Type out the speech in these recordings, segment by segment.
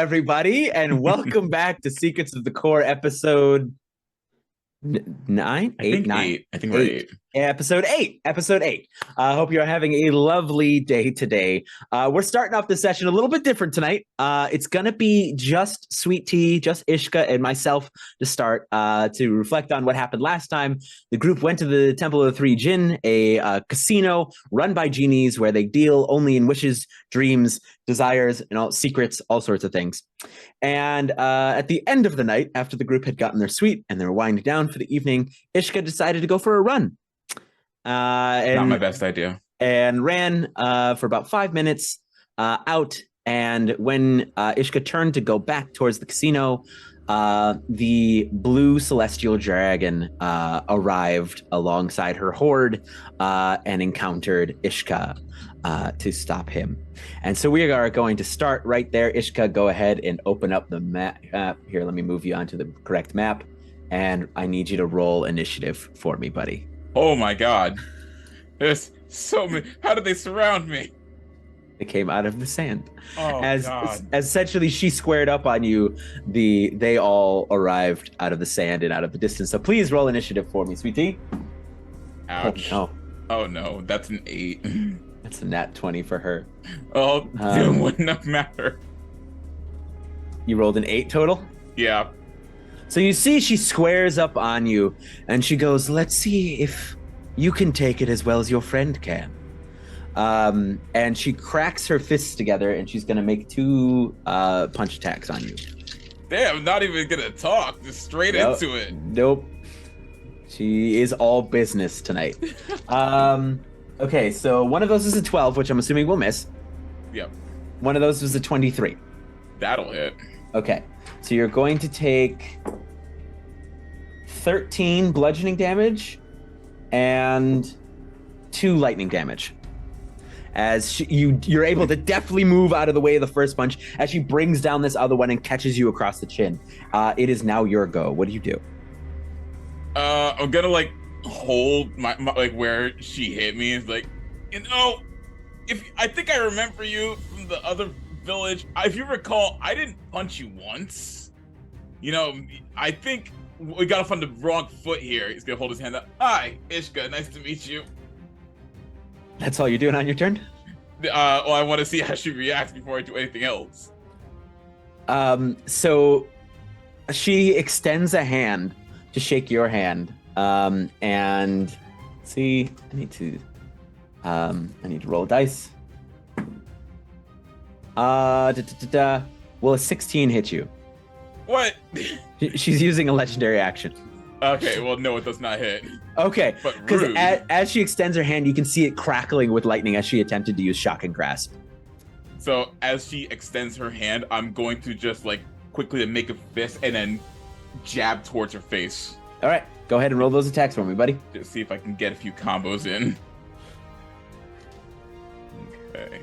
everybody, and welcome back to Secrets of the Core, episode 9? I think 8. I think we're 8. Episode 8. I hope you're having a lovely day today. We're starting off the session a little bit different tonight. It's going to be just SweetT, just Ishka, and myself to start to reflect on what happened last time. The group went to the Temple of the Three Jinn, a casino run by genies where they deal only in wishes, dreams, desires, and all secrets, all sorts of things. And at the end of the night, after the group had gotten their sweet and they were winding down for the evening, Ishka decided to go for a run. Not my best idea. And ran for about 5 minutes out. And when Ishka turned to go back towards the casino, the blue celestial dragon arrived alongside her horde and encountered Ishka to stop him. And so we are going to start right there. Ishka, go ahead and open up the map. Here, let me move you onto the correct map. And I need you to roll initiative for me, buddy. Oh my god. There's so many. How did they surround me? They came out of the sand. Oh, as essentially she squared up on you, they all arrived out of the sand and out of the distance. So please roll initiative for me, SweetT. Ouch. Oh, oh no, that's an 8. That's a nat 20 for her. Oh, it wouldn't have mattered. You rolled an 8 total? Yeah. So you see she squares up on you and she goes, let's see if you can take it as well as your friend can. And she cracks her fists together and she's going to make 2 punch attacks on you. Damn, not even going to talk. Just straight into it. Nope. She is all business tonight. Okay, so one of those is a 12, which I'm assuming will miss. Yep. One of those was a 23. That'll hit. Okay, so you're going to take 13 bludgeoning damage and 2 lightning damage. As you're able to deftly move out of the way of the first punch as she brings down this other one and catches you across the chin. It is now your go. What do you do? I'm gonna hold my like where she hit me. It's like, if I think I remember you from the other village. If you recall, I didn't punch you once. I think we got off on the wrong foot here. He's gonna hold his hand up. Hi, Ishka. Nice to meet you. That's all you're doing on your turn? Well, I want to see how she reacts before I do anything else. So she extends a hand to shake your hand. And see, I need to roll a dice. Will a 16 hit you? What? She's using a legendary action. Okay, well, no, it does not hit. Okay, because as she extends her hand, you can see it crackling with lightning as she attempted to use Shocking Grasp. So as she extends her hand, I'm going to just quickly make a fist and then jab towards her face. All right, go ahead and roll those attacks for me, buddy. Just see if I can get a few combos in. Okay.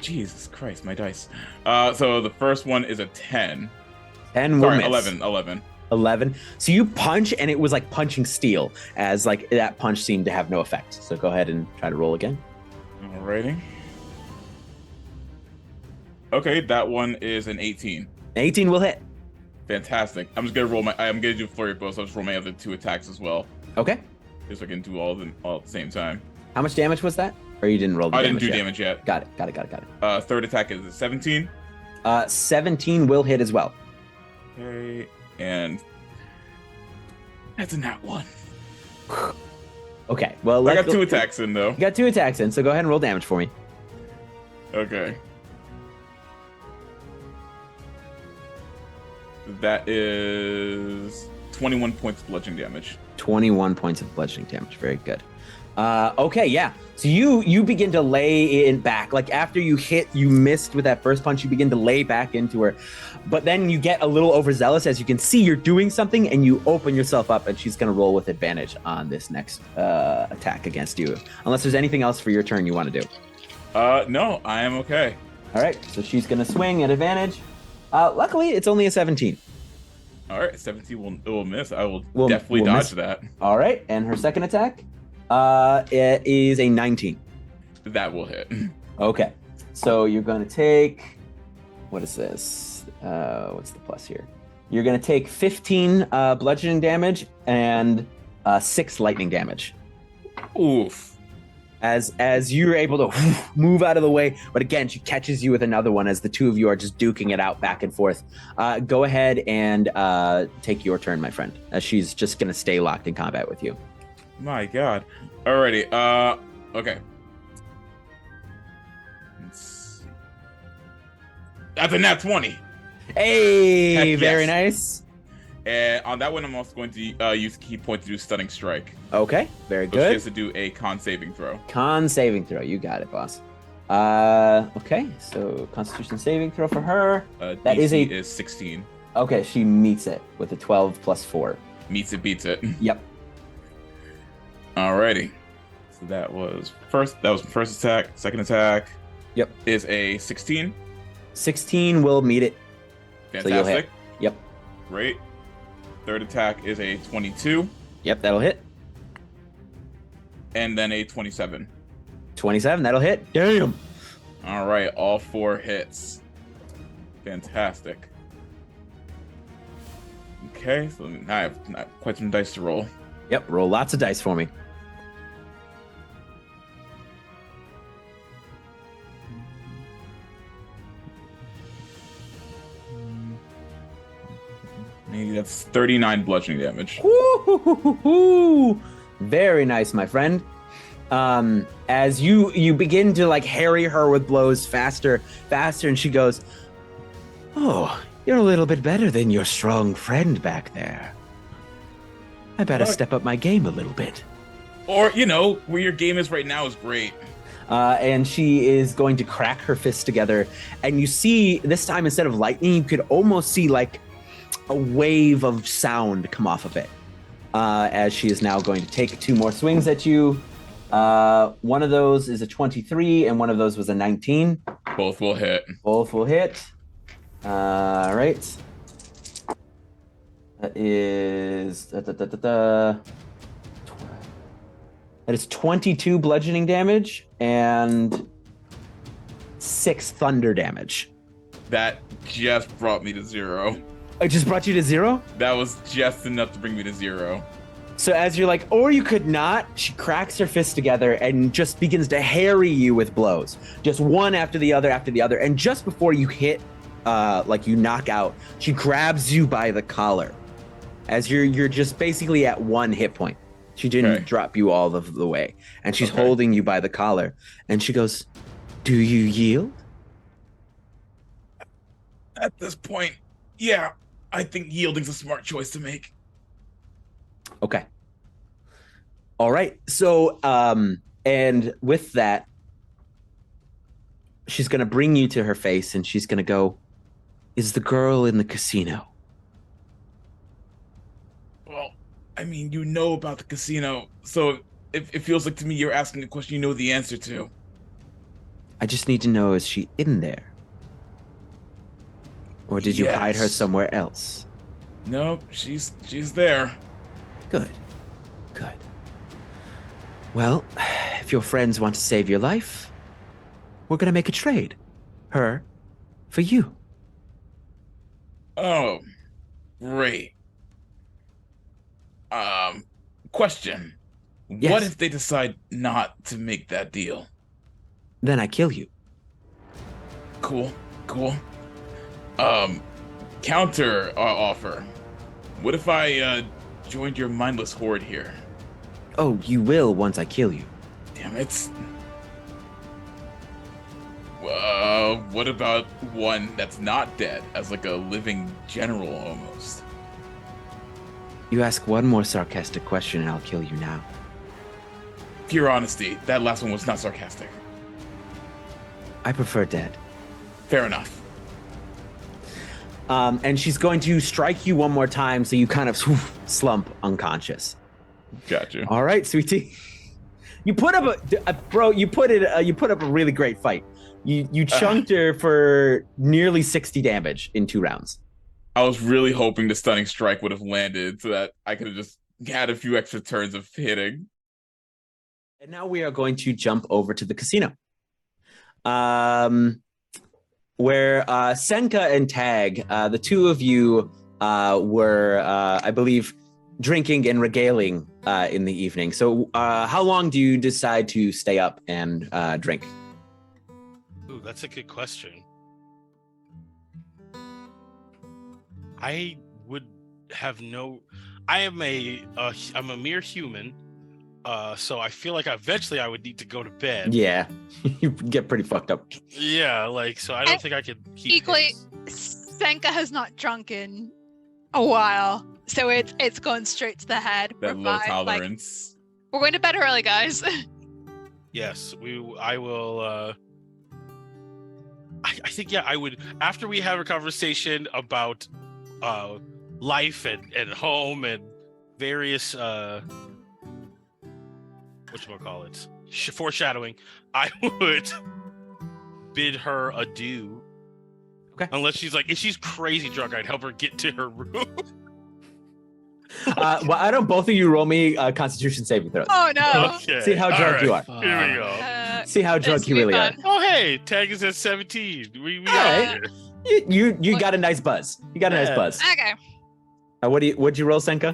Jesus Christ, my dice. So the first one is a 10. 10 will miss. 11. 11. So you punch, and it was like punching steel, as that punch seemed to have no effect. So go ahead and try to roll again. Alrighty. Okay, that one is an 18. 18 will hit. Fantastic. I'm gonna do flurry of blows, so I'll just roll my other 2 attacks as well. Okay. Just so I can do all of them all at the same time. How much damage was that? Or you didn't roll the damage I didn't do yet? damage yet. Got it. Third attack is a 17. 17 will hit as well. Okay, and that's a nat 1. Okay, well, I got 2 attacks in, though. You got 2 attacks in, so go ahead and roll damage for me. Okay. That is 21 points of bludgeoning damage. 21 points of bludgeoning damage. Very good. Okay, yeah. So you begin to lay in back. After you missed with that first punch, you begin to lay back into her. But then you get a little overzealous as you can see you're doing something and you open yourself up, and she's going to roll with advantage on this next attack against you. Unless there's anything else for your turn you want to do. No, I am okay. All right, so she's going to swing at advantage. Luckily, it's only a 17. All right, 17 will miss. I will definitely dodge that. All right, and her second attack it is a 19. That will hit. Okay. So you're going to take, what is this? What's the plus here? You're going to take 15 bludgeoning damage and 6 lightning damage. Oof. As you're able to move out of the way, but again, she catches you with another one as the two of you are just duking it out back and forth. Go ahead and take your turn, my friend, as she's just going to stay locked in combat with you. My God. Alrighty. Okay. Let's see. That's a nat 20. Hey, Heck very yes. nice. And on that one, I'm also going to use key point to do stunning strike. Okay, very So good. she has to do a con saving throw. Con saving throw. You got it, boss. Okay, so Constitution saving throw for her. That DC is 16. Okay, she meets it with a 12 plus 4. Meets it, beats it. Yep. Alrighty. So that was first attack. Second attack. Yep. Is a 16. 16 will meet it. Fantastic. So you'll hit. Yep. Great. Third attack is a 22. Yep, that'll hit. And then a 27. 27, that'll hit. Damn. All right, all 4 hits. Fantastic. Okay, so now I have quite some dice to roll. Yep, roll lots of dice for me. Maybe that's 39 bludgeoning damage. Woo-hoo-hoo-hoo-hoo. Very nice, my friend. As you begin to like harry her with blows faster, and she goes, "Oh, you're a little bit better than your strong friend back there. I better step up my game a little bit." Or, where your game is right now is great. And she is going to crack her fists together, and you see this time instead of lightning, you could almost see like a wave of sound come off of it. As she is now going to take 2 more swings at you. One of those is a 23, and one of those was a 19. Both will hit. Both will hit. All right. That is that is 22 bludgeoning damage and 6 thunder damage. That just brought me to 0. It just brought you to 0? That was just enough to bring me to 0. So as you're like, or you could not, she cracks her fists together and just begins to harry you with blows. Just one after the other. And just before you hit, like you knock out, she grabs you by the collar. As you're just basically at 1 hit point. She didn't drop you all of the way. And she's holding you by the collar. And she goes, "Do you yield?" At this point, yeah, I think yielding's a smart choice to make. Okay. All right. So, and with that, she's going to bring you to her face and she's going to go, "Is the girl in the casino?" Well, I mean, you know about the casino, so it feels like to me you're asking a question you know the answer to. I just need to know, is she in there? Or did you hide her somewhere else? No, she's there. Good. Well, if your friends want to save your life, we're going to make a trade. Her for you. Oh, great. Question. Yes. What if they decide not to make that deal? Then I kill you. Cool. Counter offer. What if I joined your mindless horde here? Oh, you will once I kill you. Damn it. What about one that's not dead, as like a living general almost? You ask one more sarcastic question and I'll kill you now. Pure honesty, that last one was not sarcastic. I prefer dead. Fair enough. And she's going to strike you one more time, so you kind of slump unconscious. Gotcha. All right, SweetT. You put up you put up a really great fight. You chunked her for nearly 60 damage in 2 rounds. I was really hoping the stunning strike would have landed so that I could have just had a few extra turns of hitting. And now we are going to jump over to the casino. where Senka and Tag, the two of you were, I believe, drinking and regaling in the evening. So how long do you decide to stay up and drink? Ooh, that's a good question. I would have no. I'm a mere human, so I feel like eventually I would need to go to bed. Yeah, you get pretty fucked up. Yeah, like so I don't think I could keep Equally, pace. Senka has not drunk in a while, so it's going straight to the head. That We're low fine. tolerance. Like, we're going to bed early, guys. Yes, I will. I think I would after we have a conversation about life and home and various whatchamacallit, foreshadowing, I would bid her adieu. Okay. Unless she's like, if she's crazy drunk, I'd help her get to her room. Well, why don't both of you roll me Constitution saving throws? Oh no. Okay. See how drunk you are. Here we go. See how drunk you really are. Oh hey, tag is at 17. We got Alright. here. You got a nice buzz. You got a nice buzz. Okay. What'd you roll, Senka?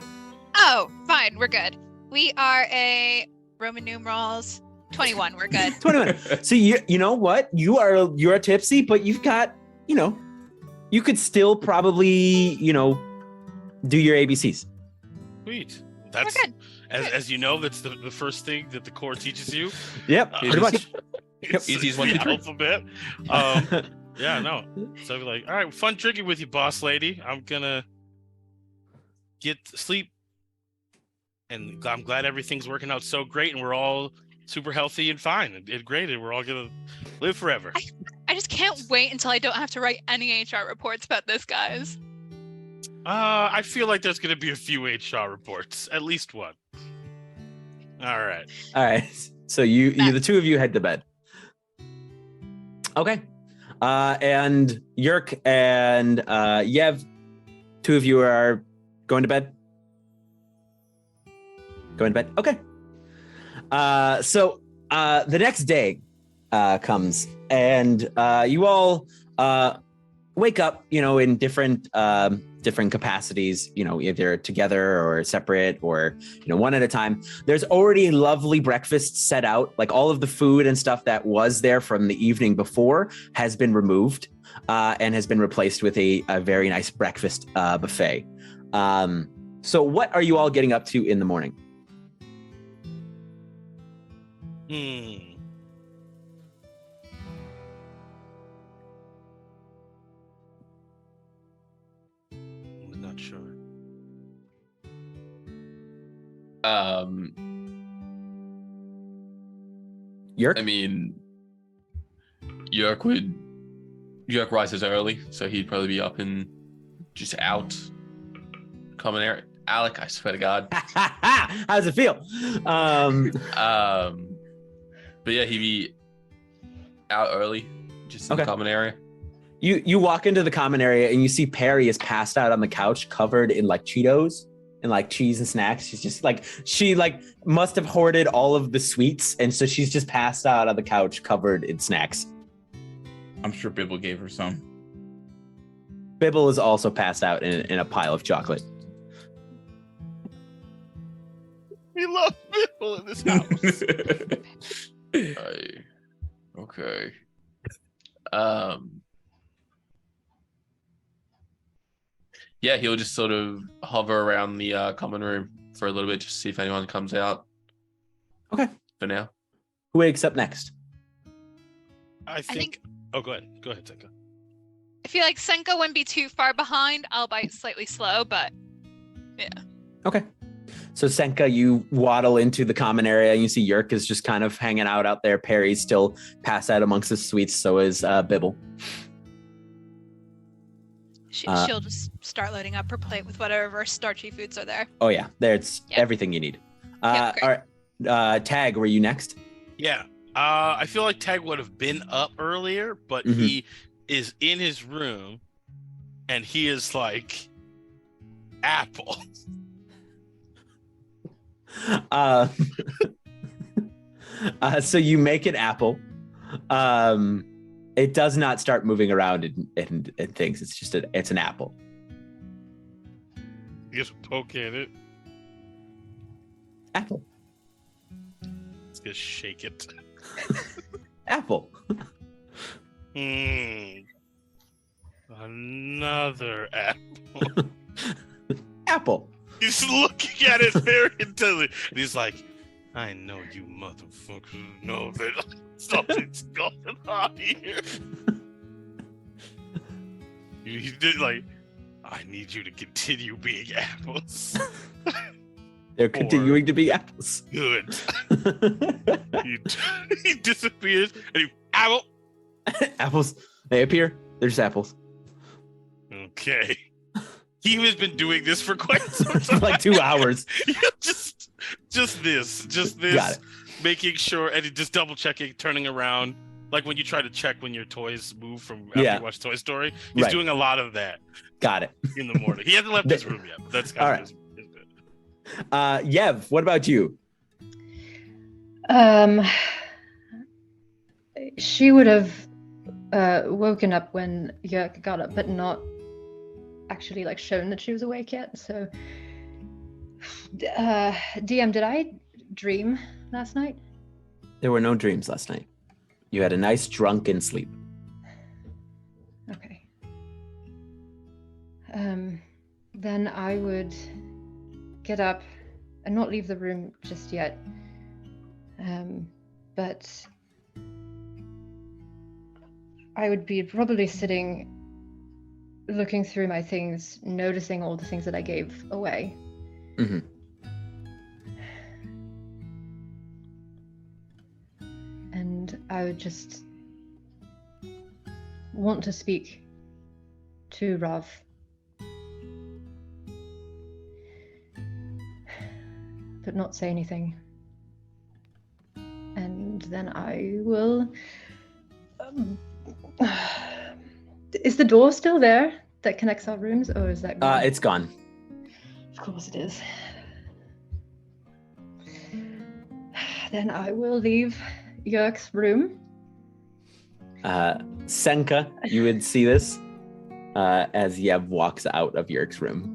Oh, fine. We're good. We are a Roman numerals 21. We're good. 21. So you know what? You're tipsy, but you've got, you could still probably, do your ABCs. Sweet. That's We're good. as you know, that's the first thing that the core teaches you. Yep, pretty much. It's Easiest the one to do. alphabet. Yeah, no. So I'd be like, all right, fun drinking with you, boss lady. I'm gonna get sleep. And I'm glad everything's working out so great and we're all super healthy and fine and great and we're all gonna live forever. I just can't wait until I don't have to write any HR reports about this, guys. I feel like there's gonna be a few HR reports, at least one. All right. All right. So the two of you head to bed. Okay. And Yurk and Yev, two of you are going to bed. Going to bed. Okay. So the next day comes, and you all wake up, in different capacities, either together or separate or, one at a time. There's already a lovely breakfast set out. Like all of the food and stuff that was there from the evening before has been removed and has been replaced with a very nice breakfast buffet. So what are you all getting up to in the morning? I'm not sure. Yurk? I mean, Yurk rises early, so he'd probably be up and just out. Common area. Alec, I swear to God. How does it feel? But yeah, he'd be out early, just in the common area. You walk into the common area and you see Perry is passed out on the couch, covered in like Cheetos and like cheese and snacks. She's just like, she must have hoarded all of the sweets, and so she's just passed out on the couch, covered in snacks. I'm sure Bibble gave her some. Bibble is also passed out in a pile of chocolate. We love Bibble in this house. Okay. Yeah, he'll just sort of hover around the common room for a little bit, just to see if anyone comes out. Okay. For now. Who wakes up next? I think. Oh, go ahead. Go ahead, Senka. I feel like Senka wouldn't be too far behind, albeit slightly slow, but yeah. Okay. So Senka, you waddle into the common area and you see Yurk is just kind of hanging out there. Perry's still passed out amongst the sweets, so is Bibble. She'll just start loading up her plate with whatever starchy foods are there. Oh yeah, there's everything you need. Yep, great. All right, Tag, were you next? Yeah. I feel like Tag would have been up earlier, but he is in his room and he is like Apple. So you make an apple. It does not start moving around and things. It's just it's an apple. You just poke at it. Apple. Let's just shake it. Apple. Another apple. Apple. He's looking at it very intently. And he's like, I know you motherfuckers know that something's going on here. He did like, I need you to continue being apples. They're continuing to be apples. Good. He disappears and he apple. Apples. They appear. They're just apples. Okay. He has been doing this for quite some time. Like 2 hours. just this. Got it. Making sure and just double checking, turning around. Like when you try to check when your toys move from after you watch Toy Story. He's doing a lot of that. Got it. In the morning. He hasn't left his room yet, but that's kind of his bit. Yev, what about you? She would have woken up when Yurk got up, but not actually like shown that she was awake yet. So, DM, did I dream last night? There were no dreams last night. You had a nice drunken sleep. Okay. Then I would get up and not leave the room just yet. But I would be probably sitting, looking through my things, noticing all the things that I gave away. Mm-hmm. And I would just want to speak to Rav. But not say anything. And then I will... Is the door still there that connects our rooms, or is that gone? It's gone. Of course it is. Then I will leave Yurk's room. Senka, you would see this as Yev walks out of Yurk's room.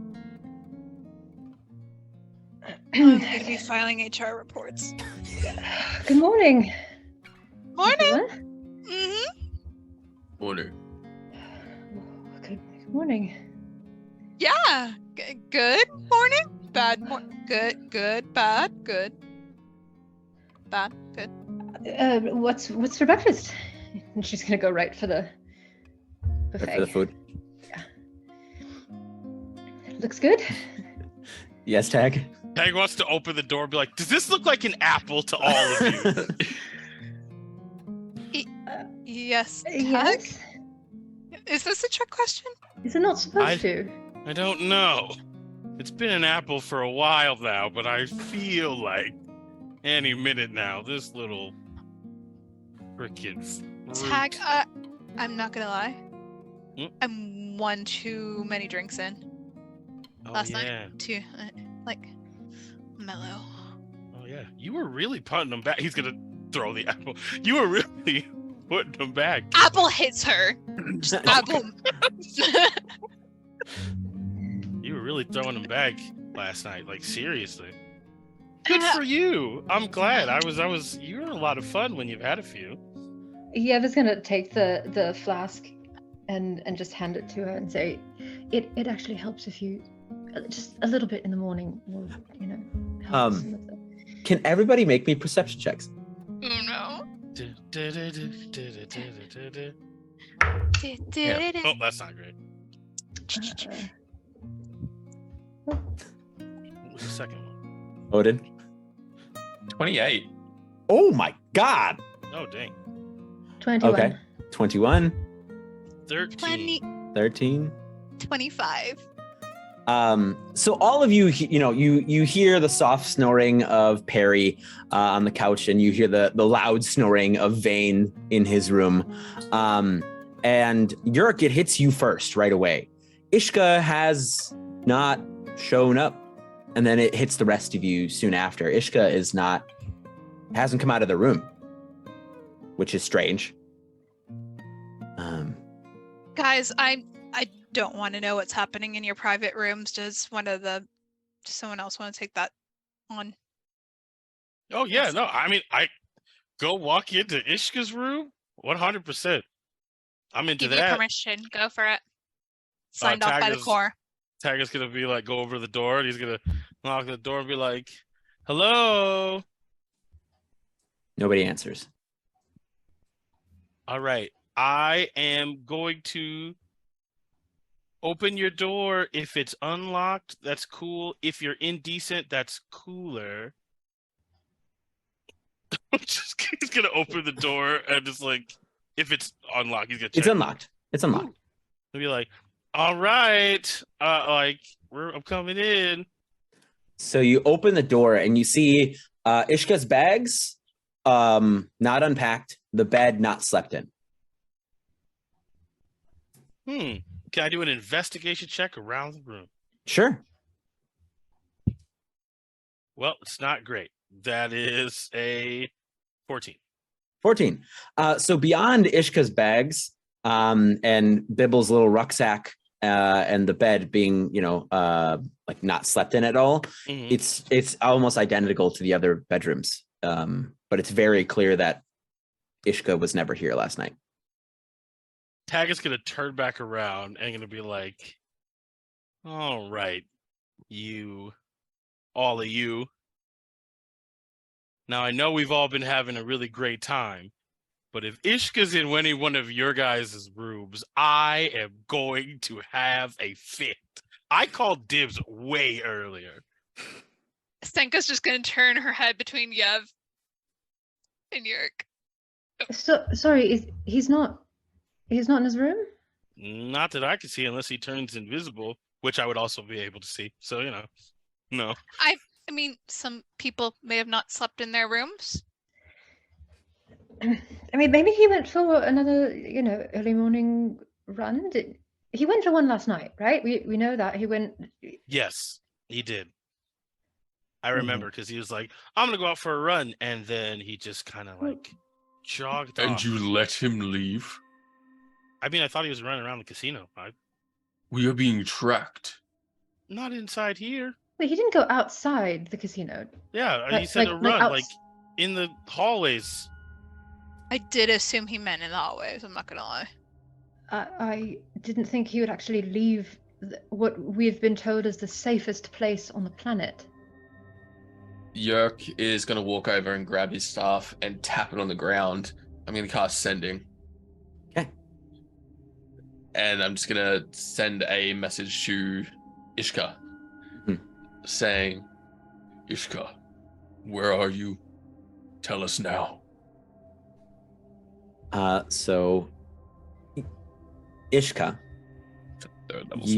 I'm going to be filing HR reports. Good morning. Morning. Everyone. Mm-hmm. Order. Good morning. Yeah. Good morning. Bad morning. Good. Bad. Good. Bad. Good. What's for breakfast? And she's gonna go right for the buffet. For the food. Yeah. Looks good. Yes, Tag. Tag wants to open the door and be like, does this look like an apple to all of you? Yes. Tag? Yes. Is this a trick question? Is it not supposed to? I don't know. It's been an apple for a while now, but I feel like any minute now, this little frickin' fruit. Tag, I'm not gonna lie. I'm one too many drinks in. Last night. Too, like, mellow. Oh, yeah. You were really putting him back. He's gonna throw the apple. You were really putting him back. Apple hits her. Just apple. You were really throwing him back last night. Like, seriously. Good for you. I'm glad. You were a lot of fun when you've had a few. Yeah, I was gonna take the flask and just hand it to her and say, it actually helps if you just a little bit in the morning will, help some of the... Can everybody make me perception checks? Oh no. Yeah. Oh, that's not great. What's the second one? Odin? 28. Oh my god! Oh, dang. 21. Okay. 21. 13. 13. 25. So all of you, you hear the soft snoring of Perry on the couch, and you hear the loud snoring of Vane in his room. And Yurk, it hits you first right away. Ishka has not shown up, and then it hits the rest of you soon after. Ishka hasn't come out of the room. which is strange. Guys, I don't want to know what's happening in your private rooms. Does someone else want to take that on? Oh yeah, no. I mean, I go walk into Ishka's room. 100%. I'm into Give that. you permission. Go for it. Signed off by the core. Tagger's gonna be like, go over the door, and he's gonna knock on the door and be like, "Hello." Nobody answers. All right, I am going to open your door. If it's unlocked, that's cool. If you're indecent, that's cooler. He's gonna open the door and just like, if it's unlocked, he's gonna check. It's unlocked. It's unlocked. He'll be like, all right, I'm coming in. So you open the door and you see Ishka's bags not unpacked, the bed not slept in. Can I do an investigation check around the room? Sure. Well, it's not great. That is a 14. 14. So beyond Ishka's bags and Bibble's little rucksack and the bed being, like not slept in at all, it's almost identical to the other bedrooms. But it's very clear that Ishka was never here last night. Tag is going to turn back around and going to be like, all right, all of you. Now, I know we've all been having a really great time, but if Ishka's in any one of your guys' rooms, I am going to have a fit. I called dibs way earlier. Senka's just going to turn her head between Yev and Yurk. So sorry, he's not in his room? Not that I can see, unless he turns invisible, which I would also be able to see. So, no. I mean, some people may have not slept in their rooms. I mean, maybe he went for another, early morning run. He went for one last night, right? We know that he went. Yes, he did. I remember because he was like, "I'm gonna go out for a run," and then he just kind of like jogged off. And you let him leave? I mean, I thought he was running around the casino. We are being tracked. Not inside here. Wait, he didn't go outside the casino. Yeah, he said a run, like in the hallways. I did assume he meant in the hallways. I'm not gonna lie. I didn't think he would actually leave what we've been told is the safest place on the planet. Yurk is going to walk over and grab his staff and tap it on the ground. I'm going to cast Sending. Okay. And I'm just going to send a message to Ishka saying, Ishka, where are you? Tell us now. So Ishka, Third-level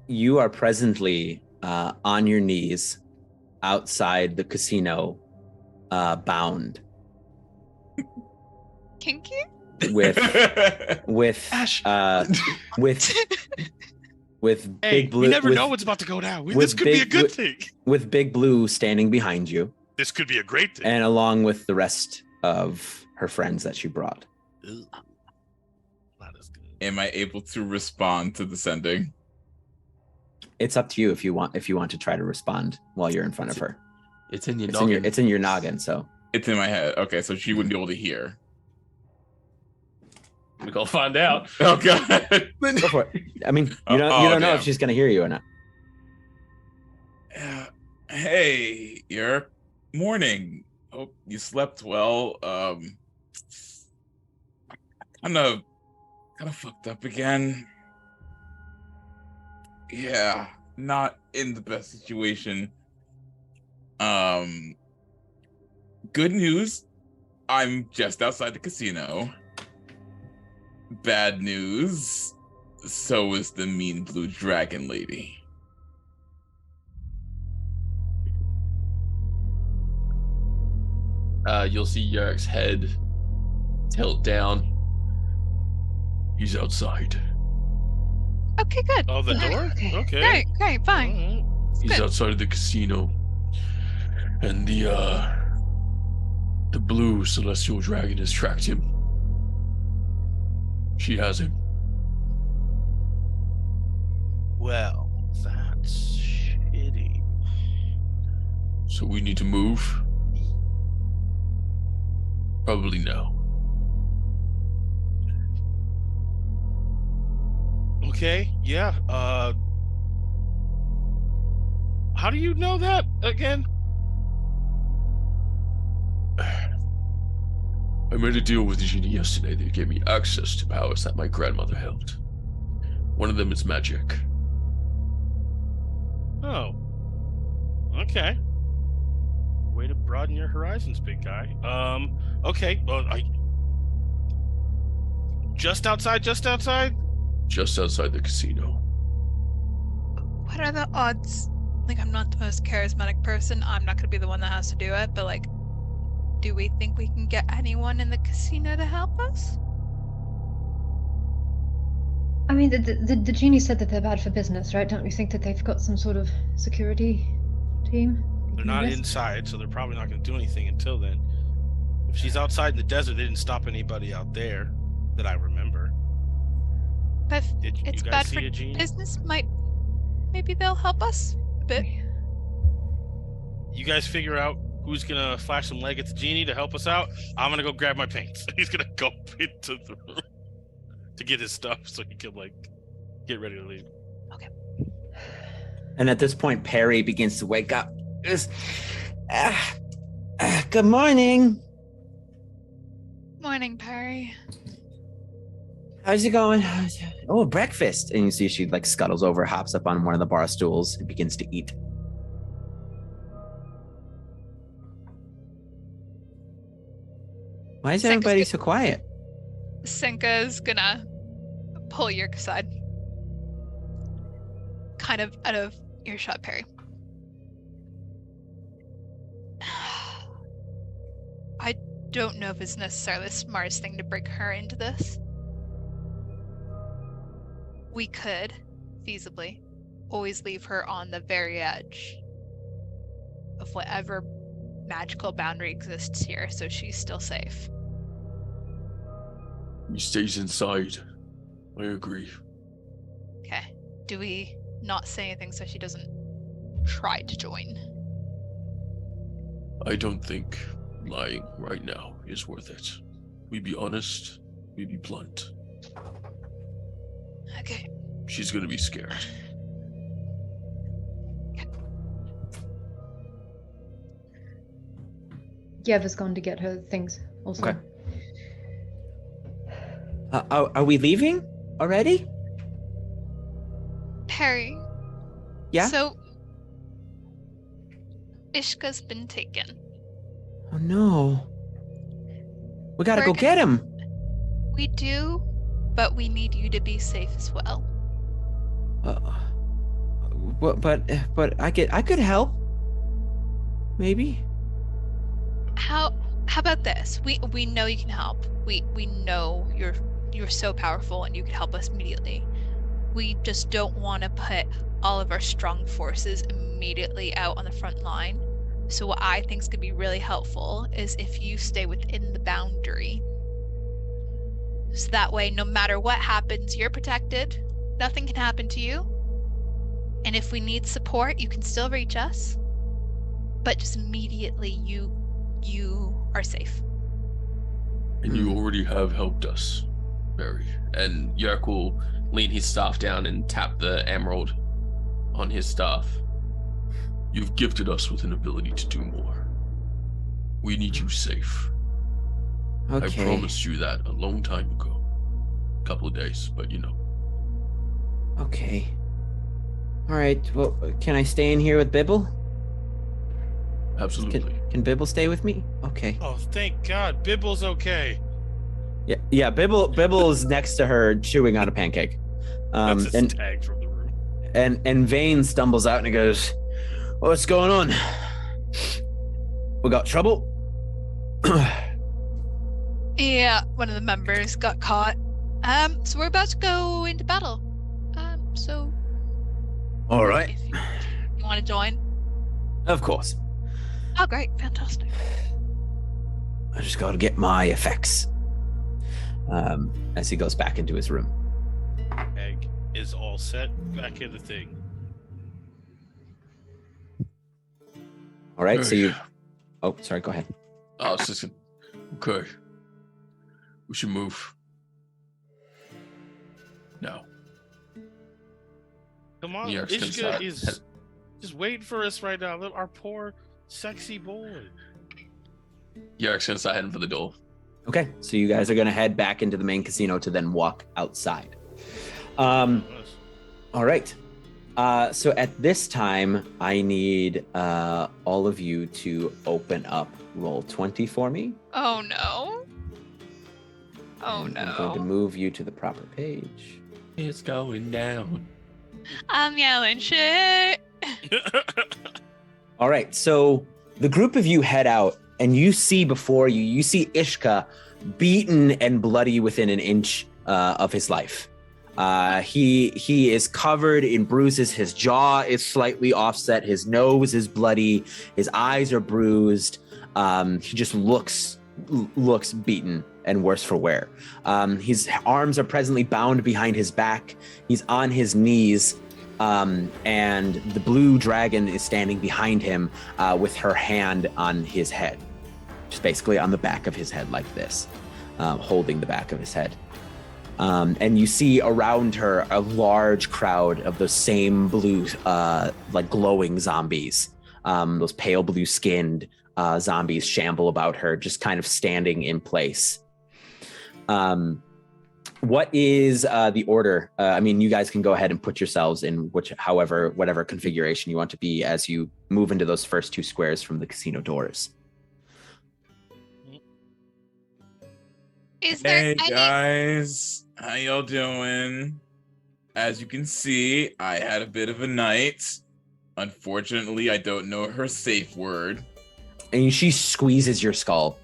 you are presently on your knees outside the casino, bound. Kinky? With Ash. with Hey, Big Blue. you never know what's about to go down. This could be a good thing. With Big Blue standing behind you, This could be a great thing. and along with the rest of her friends that she brought. Ugh. Not as good. Am I able to respond to the sending? It's up to you if you want to try to respond while you're in front of her. It's in your noggin. It's in your noggin, so It's in my head. Okay, so she wouldn't be able to hear. We're going to find out. Oh god. go for it. I mean, you don't know if she's gonna hear you or not. Hey, Yurk. Morning. Hope you slept well. Kind of fucked up again. Yeah, not in the best situation. Good news, I'm just outside the casino. Bad news, so is the mean blue dragon lady. You'll see Yurk's head tilt down. He's outside. Okay, good. Oh, the door? Okay. Great, fine. All right. He's Good. outside of the casino. And The blue celestial dragon has tracked him. She has him. Well, that's shitty. So we need to move? Probably no. Okay, yeah. How do you know that again? I made a deal with the genie yesterday that gave me access to powers that my grandmother held. One of them is magic. Oh. Okay. Way to broaden your horizons, big guy. Okay, well, just outside? Just outside the casino. What are the odds? Like, I'm not the most charismatic person. I'm not gonna be the one that has to do it, but like, do we think we can get anyone in the casino to help us? I mean, the genie said that they're bad for business, right? Don't you think that they've got some sort of security team? They're not inside, so they're probably not going to do anything until then. If she's outside in the desert, they didn't stop anybody out there that I remember. But Did you it's guys bad see for a genie? business. Maybe they'll help us a bit. You guys figure out who's going to flash some leg at the genie to help us out. I'm going to go grab my paints. He's going to go into the room to get his stuff so he can, like, get ready to leave. Okay. And at this point, Perry begins to wake up. Good morning. Morning, Perry. How's it going? Oh, breakfast. And you see she like scuttles over, hops up on one of the bar stools, and begins to eat. Why is everybody so quiet? Senka's gonna pull Yurk aside. Kind of out of earshot, Perry. I don't know if it's necessarily the smartest thing to bring her into this. We could, feasibly, always leave her on the very edge of whatever magical boundary exists here, so she's still safe. He stays inside. I agree. Okay. Do we not say anything so she doesn't try to join? I don't think lying right now is worth it. We be honest, we be blunt. Okay. She's gonna be scared. Yeva's gone to get her things also. Okay. Are we leaving already? Perry. Yeah? So, Ishka's been taken. Oh no. We gotta We're go gonna- get him. We do, but we need you to be safe as well. But I could help. Maybe. How about this? We know you can help. We know you're so powerful and you can help us immediately. We just don't want to put all of our strong forces immediately out on the front line. So what I think is going to be really helpful is if you stay within the boundary. So that way, no matter what happens, you're protected. Nothing can happen to you. And if we need support, you can still reach us. But just immediately, you are safe. And you already have helped us, Barry. And Yurk will lean his staff down and tap the emerald on his staff. You've gifted us with an ability to do more. We need you safe. Okay. I promised you that a long time ago. A couple of days, but you know. Okay. All right. Well, can I stay in here with Bibble? Absolutely. Can Bibble stay with me? Okay. Oh, thank God. Bibble's okay. Yeah. Bibble is next to her chewing on a pancake. That's his tag from the room. And Vane stumbles out and he goes, "What's going on? We got trouble?" Yeah, one of the members got caught. So we're about to go into battle. So. All right. If you want to join? Of course. Oh, great. Fantastic. I just got to get my effects. As he goes back into his room. Egg is all set. Back in the thing. All right, so you... Oh, sorry, go ahead. I was just... Okay. We should move. No. Come on, Yurk's gonna Ishka start. is just waiting for us right now. Look, our poor, sexy boy. Yurk's gonna start heading for the door. Okay, so you guys are going to head back into the main casino to then walk outside. All right. So at this time, I need all of you to open up Roll20 for me. Oh no. Oh And no. I'm going to move you to the proper page. It's going down. I'm yelling shit. All right, so the group of you head out, and you see before you, you see Ishka beaten and bloody within an inch of his life. He is covered in bruises. His jaw is slightly offset. His nose is bloody. His eyes are bruised. He just looks beaten and worse for wear. His arms are presently bound behind his back. He's on his knees. And the blue dragon is standing behind him with her hand on his head. Just basically on the back of his head like this, holding the back of his head. And you see around her a large crowd of those same blue, like glowing zombies. Those pale blue skinned zombies shamble about her, just kind of standing in place. What is the order? I mean, you guys can go ahead and put yourselves in whatever configuration you want to be as you move into those first two squares from the casino doors. Is there Hey any guys, how y'all doing? As you can see, I had a bit of a night. Unfortunately, I don't know her safe word. And she squeezes your skull.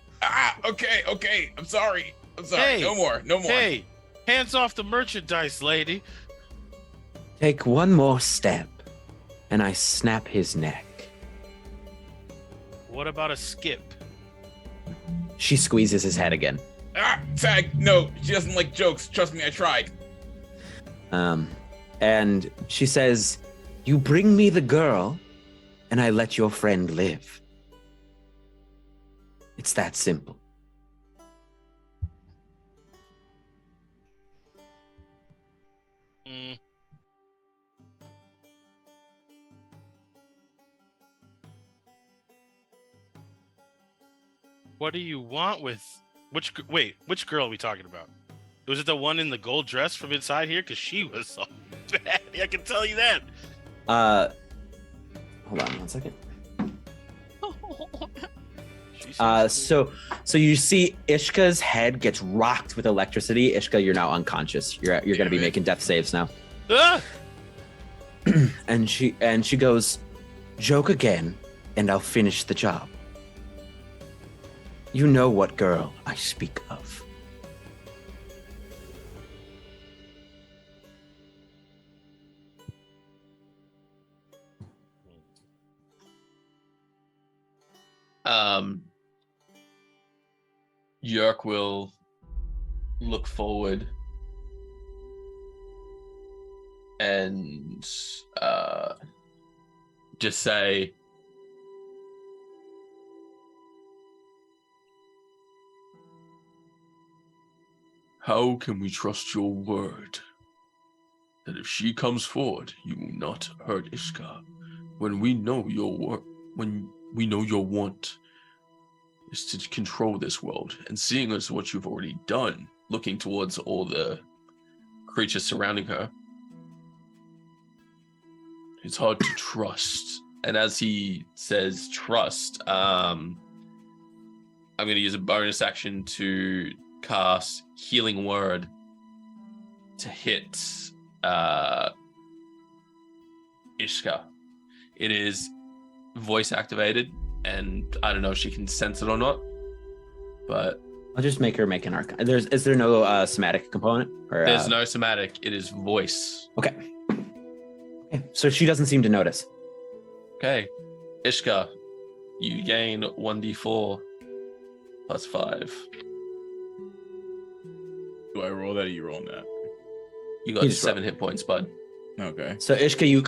Okay. I'm sorry. Hey, no more. Hey, hands off the merchandise, lady. Take one more step, and I snap his neck. What about a skip? She squeezes his head again. Tag, no, she doesn't like jokes. Trust me, I tried. And she says, "You bring me the girl, and I let your friend live. It's that simple." What do you want with which girl are we talking about? Was it the one in the gold dress from inside here? Because she was so bad. I can tell you that. Hold on one second. She's So you see Ishka's head gets rocked with electricity. Ishka, you're now unconscious. You're going to be making death saves now. Ah! And she goes, "Joke again, and I'll finish the job. You know what girl I speak of." Yurk will look forward and just say, "How can we trust your word that if she comes forward, you will not hurt Ishka when we know your want is to control this world, and seeing as what you've already done, looking towards all the creatures surrounding her, it's hard to trust." And as he says trust, I'm going to use a bonus action to cast Healing Word to hit Ishka. It is voice activated, and I don't know if she can sense it or not, but I'll just make her make an arc. Is there no somatic component? Or, there's no somatic. It is voice. Okay. So she doesn't seem to notice. Okay, Ishka, you gain 1d4 plus 5. Do I roll that or you rolling that? You got You just 7 hit points, bud. Okay. So Ishka, you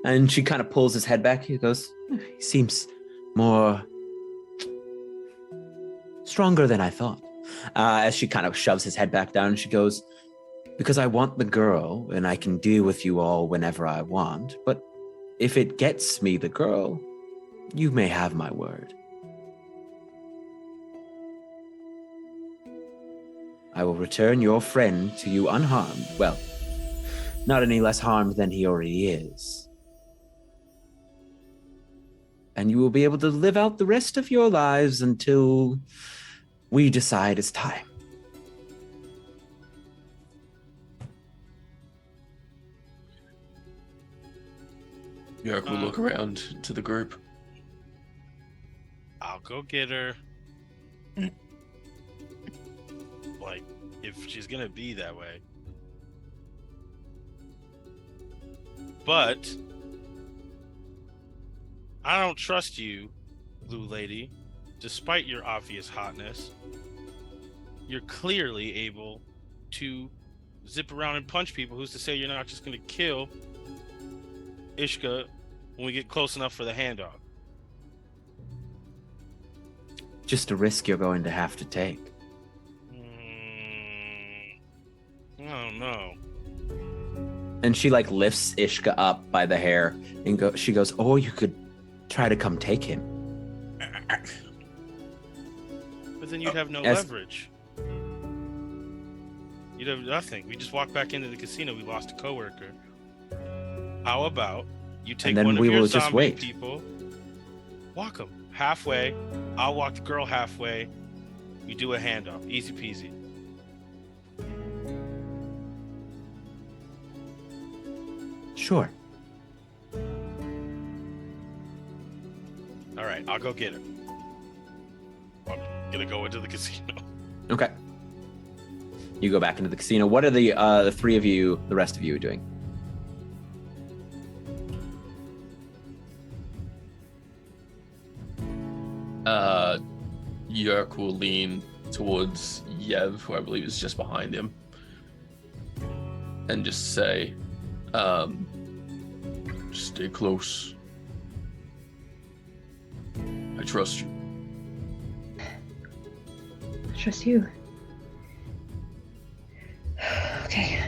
and she kind of pulls his head back. He goes, he seems more stronger than I thought. As she kind of shoves his head back down, and she goes, because I want the girl and I can deal with you all whenever I want. But if it gets me the girl, you may have my word. I will return your friend to you unharmed. Well, not any less harmed than he already is. And you will be able to live out the rest of your lives until we decide it's time. Yurk will look around to the group. I'll go get her. Like, if she's gonna be that way. But I don't trust you, Blue Lady. Despite your obvious hotness, you're clearly able to zip around and punch people. Who's to say you're not just gonna kill Ishka when we get close enough for the handoff? Just a risk you're going to have to take. I don't know. And she like lifts Ishka up by the hair and she goes, oh, you could try to come take him. But then you'd have no leverage. You'd have nothing. We just walked back into the casino. We lost a coworker. How about you take one of your zombie people, walk them halfway. I'll walk the girl halfway. We do a handoff. Easy peasy. Sure. All right, I'll go get her. I'm gonna go into the casino. Okay. You go back into the casino. What are the three of you, the rest of you, doing? Yurk will lean towards Yev, who I believe is just behind him, and just say, just stay close. I trust you. I trust you. Okay.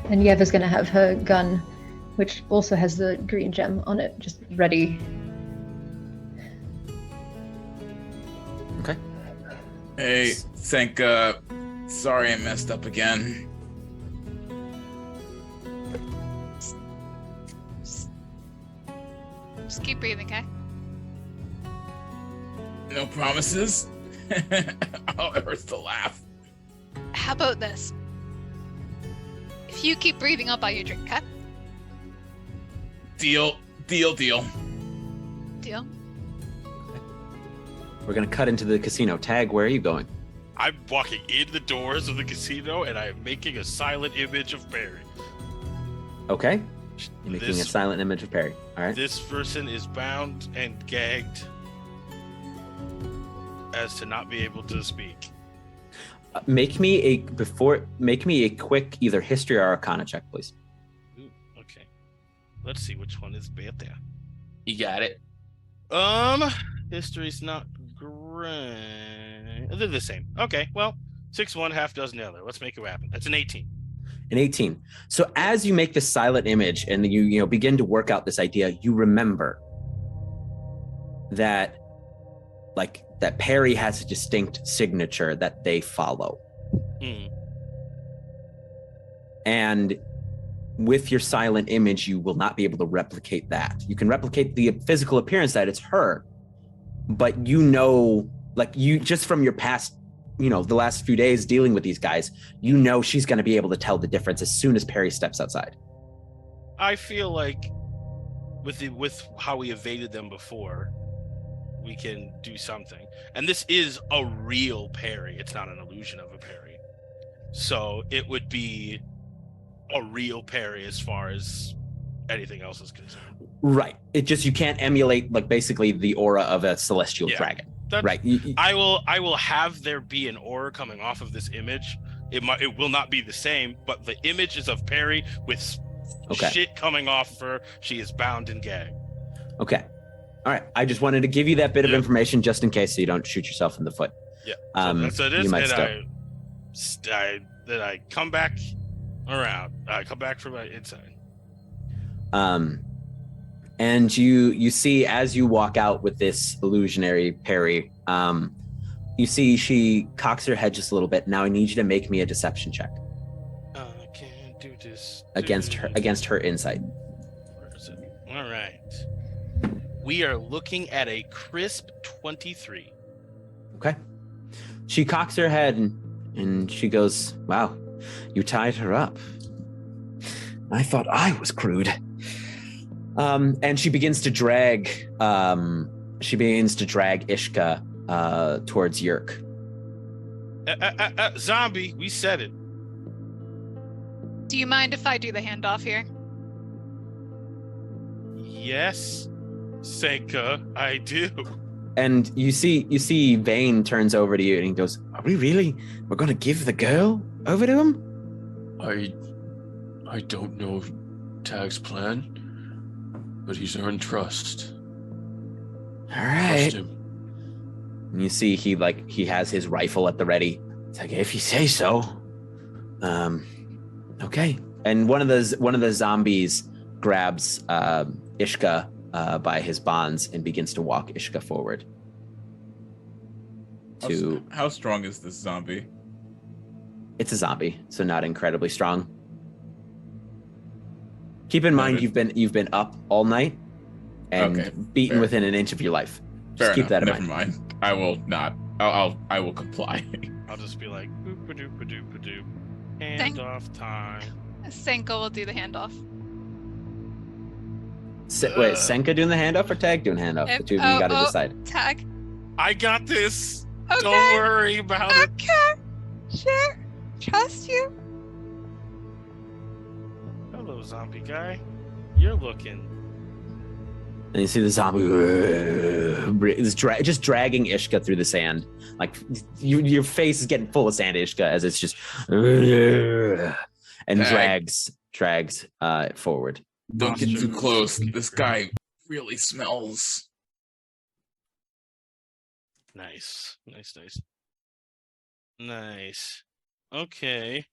And Yev is going to have her gun, which also has the green gem on it, just ready. Okay. Hey, Senka. Sorry I messed up again. Just keep breathing, okay? No promises? Oh, it hurts to laugh. How about this? If you keep breathing, I'll buy you a drink, okay? Deal. Deal? We're going to cut into the casino. Tag, where are you going? I'm walking in the doors of the casino and I am making a silent image of Barry. Okay. You're making a silent image of Perry. All right. This person is bound and gagged as to not be able to speak. Make me a quick either history or arcana check, please. Ooh, okay. Let's see which one is better. You got it. History's not great. They're the same. Okay, well, 6-1, half dozen the other. Let's make it happen. That's an 18. An 18. So as you make this silent image and you begin to work out this idea, you remember that Perry has a distinct signature that they follow. And with your silent image, you will not be able to replicate that. You can replicate the physical appearance that it's her, but just from your past, the last few days dealing with these guys, she's going to be able to tell the difference as soon as Perry steps outside. I feel like with how we evaded them before, we can do something. And this is a real Perry. It's not an illusion of a Perry. So it would be a real Perry as far as anything else is concerned. Right. It just you can't emulate like basically the aura of a celestial Yeah. dragon. That's, Right. I will have there be an aura coming off of this image. It will not be the same, but the image is of Perry with shit coming off her. She is bound and gagged. Okay. All right. I just wanted to give you that bit of information just in case so you don't shoot yourself in the foot. Yeah. So that's what it is. You might And I come back around. I come back from my inside. And you see as you walk out with this illusionary Perry, you see she cocks her head just a little bit. Now I need you to make me a deception check I can't do this. against her insight. Where is it? All right. We are looking at a crisp 23. Okay. She cocks her head and she goes, "Wow, you tied her up. I thought I was crude." And she begins to drag Ishka towards Yurk. Zombie, we said it. Do you mind if I do the handoff here? Yes, Senka, I do. And you see Vane turns over to you and he goes, "Are we really? We're gonna give the girl over to him?" I don't know Tag's plan, but he's earned trust. All right. Trust him. And you see he has his rifle at the ready. It's like, if you say so. Okay. And one of the zombies grabs Ishka by his bonds and begins to walk Ishka forward. How strong is this zombie? It's a zombie, so not incredibly strong. Keep in mind you've been up all night and beaten within an inch of your life. Just keep that in mind. Never mind. I will not. I will comply. I'll just be like, boop-a-doop-a-doop-a-doop. Handoff time. Senka will do the handoff. Wait, Senka doing the handoff or Tag doing handoff? The two of you got to decide. Tag. I got this. Okay. Don't worry about it. Okay. Sure. Trust you. Hello, zombie guy. You're looking. And you see the zombie is just dragging Ishka through the sand. Like your face is getting full of sand, Ishka, as it's just and drags it forward. Don't get too close. This guy really smells. Nice. Okay.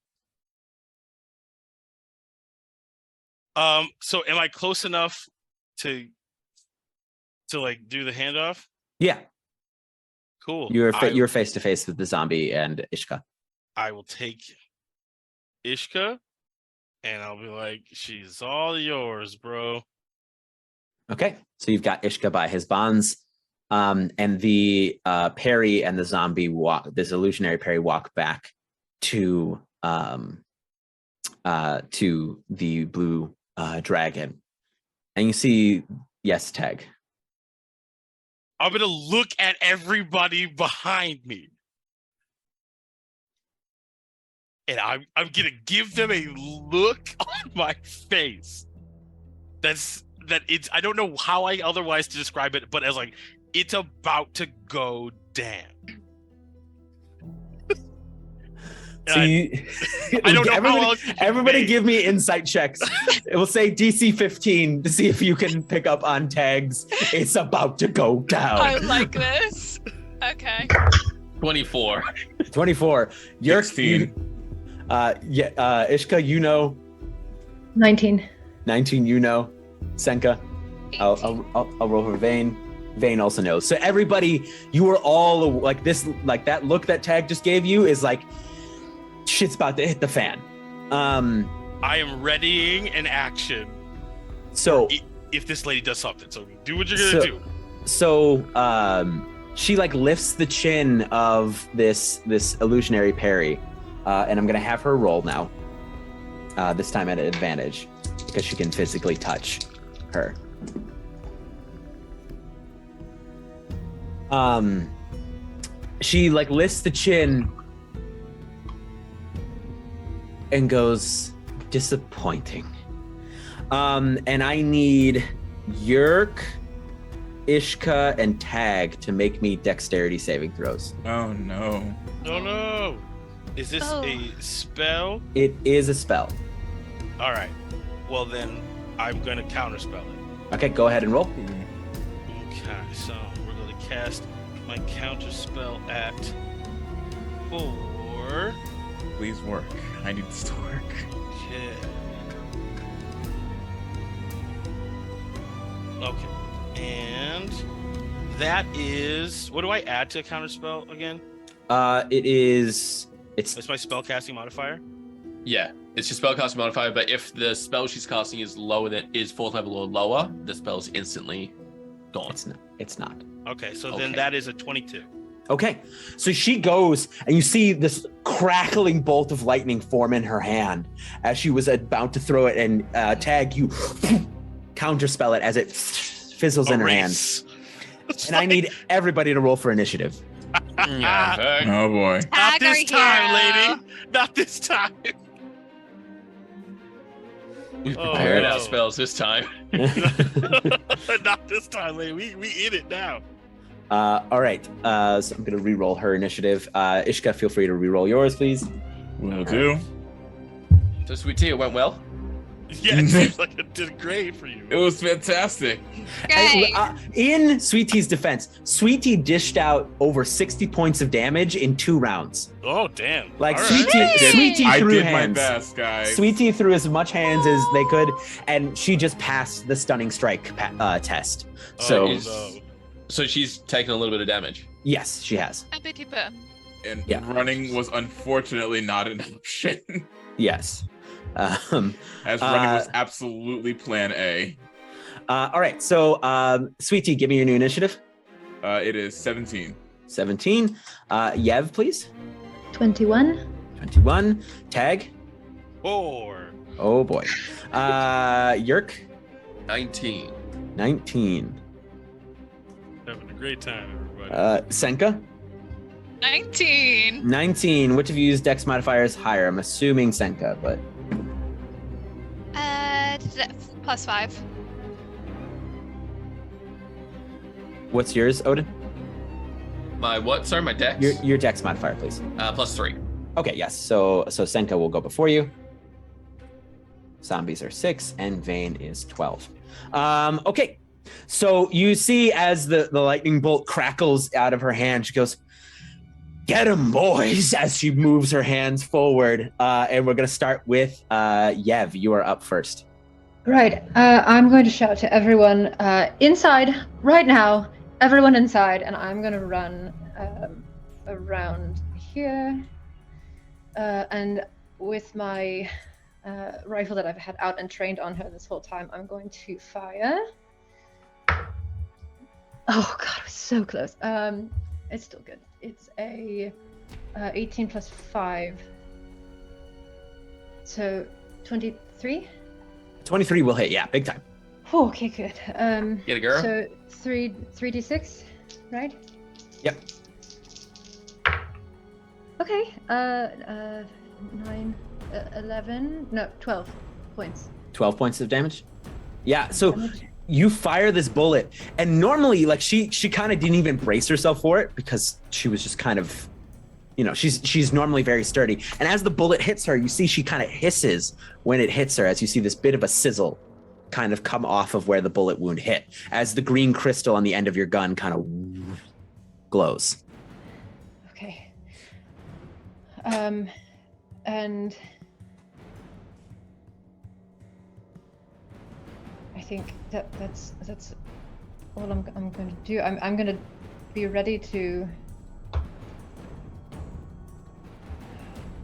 So am I close enough to like do the handoff? Yeah. Cool. You're face to face with the zombie and Ishka. I will take Ishka and I'll be like, she's all yours, bro. Okay. So you've got Ishka by his bonds. And the Perry and the zombie this illusionary Perry walk back to the blue dragon. And you see, yes, Tag. I'm gonna look at everybody behind me. And I'm gonna give them a look on my face. I don't know how I otherwise to describe it, but as like it's about to go down. So I don't know how else. Everybody give me insight checks. It will say DC 15 to see if you can pick up on Tags. It's about to go down. I like this. Okay. 24. 24. Yurk, 16. Ishka, you know. 19. 19, you know. Senka. 18. I'll roll for Vane. Vane also knows. So everybody, you were all like this, like that look that Tag just gave you is like, shit's about to hit the fan. I am readying an action. So if this lady does something, so do what you're gonna do. So she like lifts the chin of this illusionary Perry, and I'm gonna have her roll now. This time at an advantage because she can physically touch her. She like lifts the chin and goes, disappointing. And I need Yurk, Ishka, and Tag to make me dexterity saving throws. Oh no. Oh no! Is this a spell? It is a spell. All right. Well then, I'm gonna counterspell it. Okay, go ahead and roll. Okay, so we're gonna cast my counterspell at 4. Please work. I need this to work. Okay. And that is, what do I add to a counterspell again? It's It's my spellcasting modifier. Yeah, it's your spellcasting modifier, but if the spell she's casting is lower than is 4th level or lower, the spell's instantly gone. it's not. Okay, so then Okay. that is a 22. Okay, so she goes, and you see this crackling bolt of lightning form in her hand as she was about to throw it, and Tag, you counterspell it as it fizzles in her hand. And I need everybody to roll for initiative. Yeah, perfect. Oh boy. Not Tag our this time, hero. lady. Not this time. We've Oh, prepared no. our spells this time. Not this time, lady. We in it now. All right, so I'm going to re-roll her initiative. Ishka, feel free to re-roll yours, please. Will do. So SweetT, it went well. Yeah, it seems like it did great for you. It was fantastic. Great. In SweetT's defense, SweetT dished out over 60 points of damage in 2 rounds. Oh, damn. Like, All SweetT I threw did hands. my best, guys. SweetT threw as much hands as they could, and she just passed the stunning strike test. So, Oh, no. So she's taken a little bit of damage. yes, she has. A bitty bit. And Yeah. running was unfortunately not an option, Yes. as running was absolutely plan A. All right, so SweetT, give me your new initiative. It is 17. 17. Yev, please. 21. 21. Tag. 4. Oh boy. Yurk. 19. 19. Having a great time, everybody. Senka. 19. 19. Which of you use Dex modifiers higher? I'm assuming Senka, but +5. what's yours, Odin? My what? Sorry, my dex? Your Dex modifier, please. +3. Okay, yes. So Senka will go before you. Zombies are 6, and Vane is 12. Okay. So you see as the lightning bolt crackles out of her hand, she goes, "Get him, boys," as she moves her hands forward. And we're going to start with Yev. You are up first. Right. I'm going to shout to everyone inside right now. Everyone inside, and I'm going to run around here. And with my rifle that I've had out and trained on her this whole time, I'm going to fire. Oh god, it was so close. It's still good. It's a 18 plus 5. So 23? 23 will hit. Yeah, big time. Oh, okay, good. Get a girl? So 3d6, right? Yep. Okay. 9, 11, no, 12 points. 12 points of damage. Yeah, so Damage. you fire this bullet, and normally, like, she kind of didn't even brace herself for it because she was just kind of, she's normally very sturdy. And as the bullet hits her, you see she kind of hisses when it hits her, as you see this bit of a sizzle kind of come off of where the bullet wound hit, as the green crystal on the end of your gun kind of glows. Okay. And I think that's all I'm going to do. I'm going to be ready to.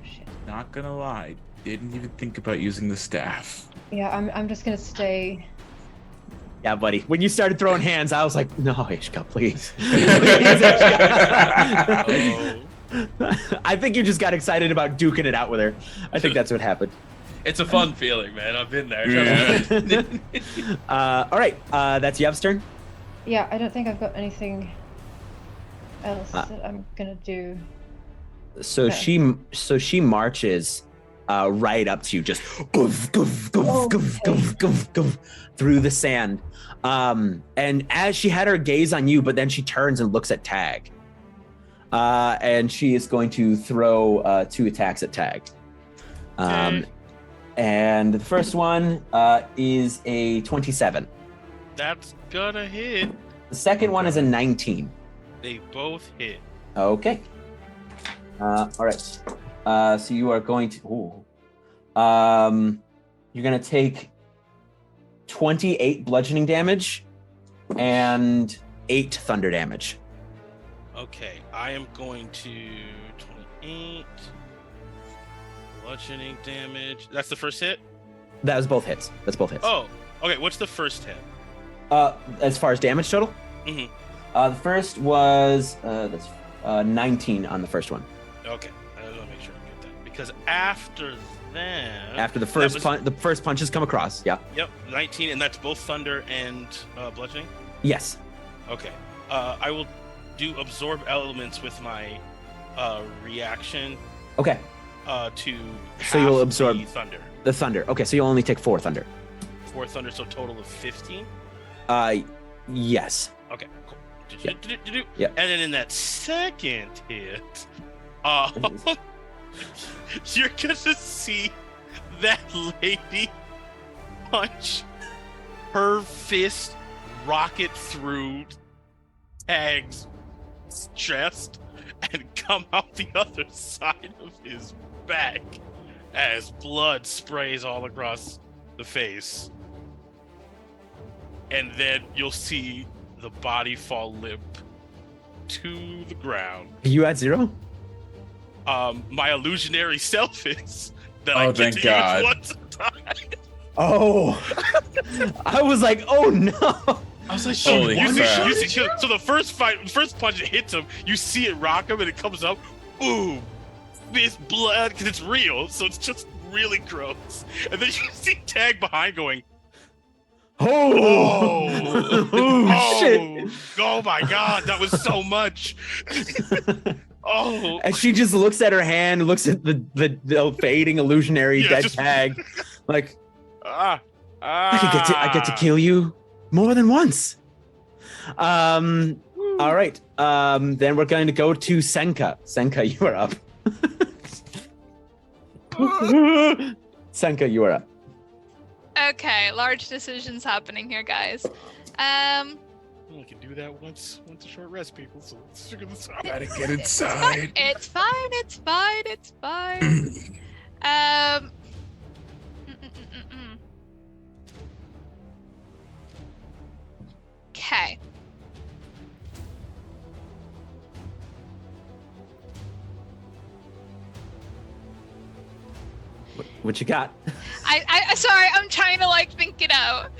Shit. Not gonna lie, didn't even think about using the staff. Yeah, I'm just going to stay. Yeah, buddy. When you started throwing hands, I was like, no, Ishka, please. I think you just got excited about duking it out with her. I think that's what happened. It's a fun feeling, man. I've been there. Yeah. All right, that's Yev's turn. Yeah, I don't think I've got anything else that I'm going to do. So Okay. she marches right up to you, just goof, goof, goof, goof, goof, goof, goof, through the sand. And as she had her gaze on you, but then she turns and looks at Tag. And she is going to throw 2 attacks at Tag. And the first one is a 27. That's gonna hit. The second one is a 19. They both hit. Okay. All right. So you are going to. You're going to take 28 bludgeoning damage and 8 thunder damage. Okay, I am going to 28 bludgeoning damage. That's the first hit? That was both hits. That's both hits. Oh, okay. What's the first hit? As far as damage total? Mm-hmm. The first was 19 on the first one. Okay, I just want to make sure I get that because after that, After the first the first punches come across. Yeah. Yep, 19, and that's both thunder and bludgeoning. Yes. Okay, I will do absorb elements with my reaction. Okay. To so you'll half absorb the thunder. The thunder. Okay, so you'll only take 4 thunder. 4 thunder, so total of 15. Yes. Okay, cool. Yeah. And then in that second hit, you're gonna see that lady punch her fist rocket through Tag's chest and come out the other side of his back as blood sprays all across the face. And then you'll see the body fall limp to the ground. Are you at 0? My illusionary self is that Oh, I get thank to God. use once a time. Oh. I was like, oh no. I was like, So, holy crap. so the first punch it hits him, you see it rock him and it comes up, boom, this blood, because it's real, so it's just really gross. And then you see Tag behind going, Oh, shit. Oh my God, that was so much. Oh. And she just looks at her hand, looks at the fading illusionary dead Tag, like, I get to kill you more than once. All right. Then we're going to go to Senka. Senka, you are up. Senka, you are up. Okay, large decisions happening here, guys. We can do that once a short rest, people. So let's figure this out. Gotta get inside. It's fine. Okay. What you got? I sorry, I'm trying to like think it out.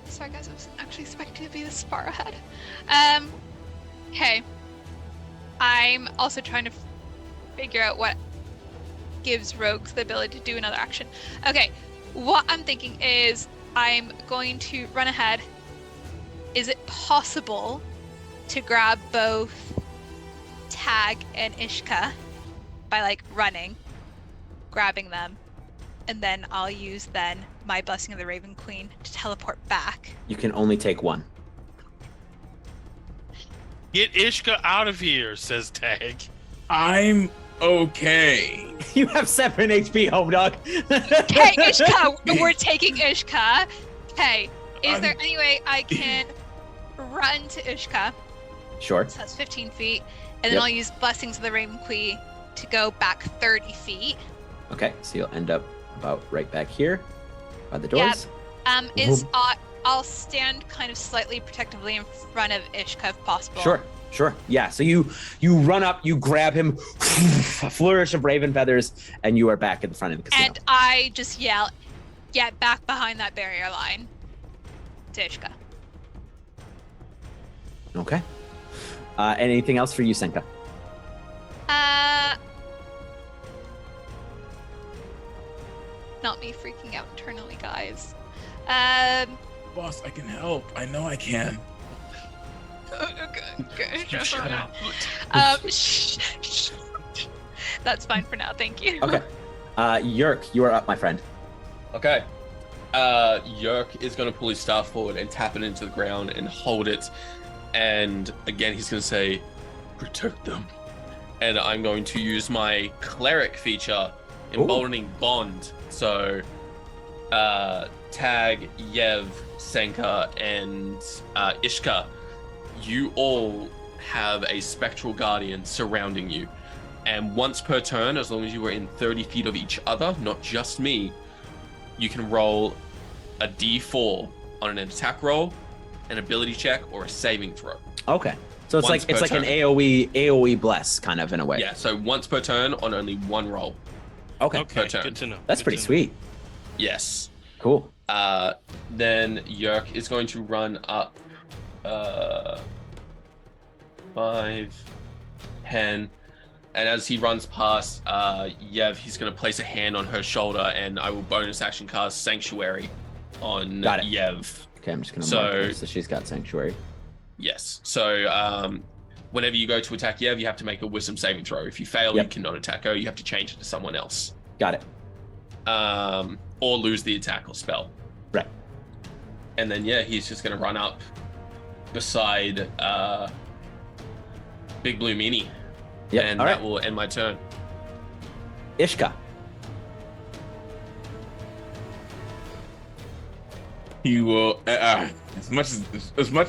Sorry guys, I wasn't actually expecting to be this far ahead. Okay. I'm also trying to figure out what gives rogues the ability to do another action. Okay, what I'm thinking is I'm going to run ahead. Is it possible to grab both Tag and Ishka by like running, grabbing them, and then I'll use then my Blessing of the Raven Queen to teleport back? You can only take 1. Get Ishka out of here, says Tag. I'm okay. You have 7 HP, home dog. Okay, Ishka, we're taking Ishka. Okay, is there any way I can run to Ishka? Sure. So that's 15 feet. And then I'll use Blessings of the Raven Queen to go back 30 feet. Okay, so you'll end up about right back here by the doors. Yeah. I'll stand kind of slightly protectively in front of Ishka if possible. Sure. Yeah, so you run up, you grab him, a flourish of raven feathers, and you are back at the front of the casino. And I just yell, get back behind that barrier line to Ishka. Okay. Anything else for you, Senka? Not me freaking out internally, guys. Boss, I can help. I know I can. Okay. Shut up. Shh. That's fine for now. Thank you. Okay. Yurk, you are up, my friend. Okay. Yurk is going to pull his staff forward and tap it into the ground and hold it. And again, he's going to say, protect them. And I'm going to use my cleric feature, emboldening bond. So, Tag, Yev, Senka, and Ishka, you all have a spectral guardian surrounding you. And once per turn, as long as you are in 30 feet of each other, not just me, you can roll a d4 on an attack roll, an ability check, or a saving throw. Okay. So it's Once like per an turn. AoE bless kind of in a way. Yeah, so once per turn on only one roll. Okay. Per turn. Good to know. That's Good pretty to know. sweet. Yes. Cool. Then Yurk is going to run up 5, 10, and as he runs past Yev, he's going to place a hand on her shoulder, and I will bonus action cast Sanctuary on Got it. Yev. Okay, I'm just gonna So- mark this. So she's got sanctuary. Yes. So whenever you go to attack Yev, you have to make a wisdom saving throw. If you fail, Yep. you cannot attack her. You have to change it to someone else. Got it. Or lose the attack or spell. Right. And then he's just gonna run up beside Big Blue Meanie. Yeah. And All right. that will end my turn. Ishka. He will, as much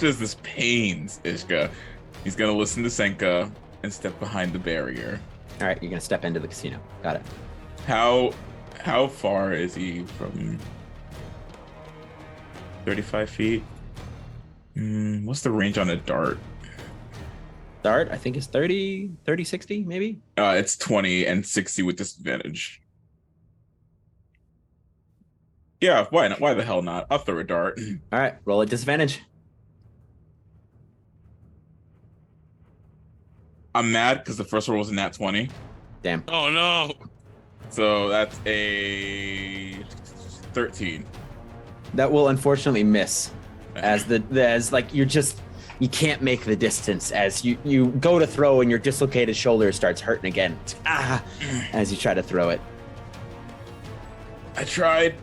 as this pains Ishka, he's gonna listen to Senka and step behind the barrier. All right. You're gonna step into the casino. Got it. How far is he from 35 feet? What's the range on a dart? Dart, I think is 30, 60, maybe. It's 20 and 60 with disadvantage. Yeah, why not? Why the hell not? I'll throw a dart. All right. Roll at disadvantage. I'm mad because the first roll was a nat 20. Damn. Oh no. So that's a 13. That will unfortunately miss. As you can't make the distance as you go to throw and your dislocated shoulder starts hurting again. As you try to throw it. I tried.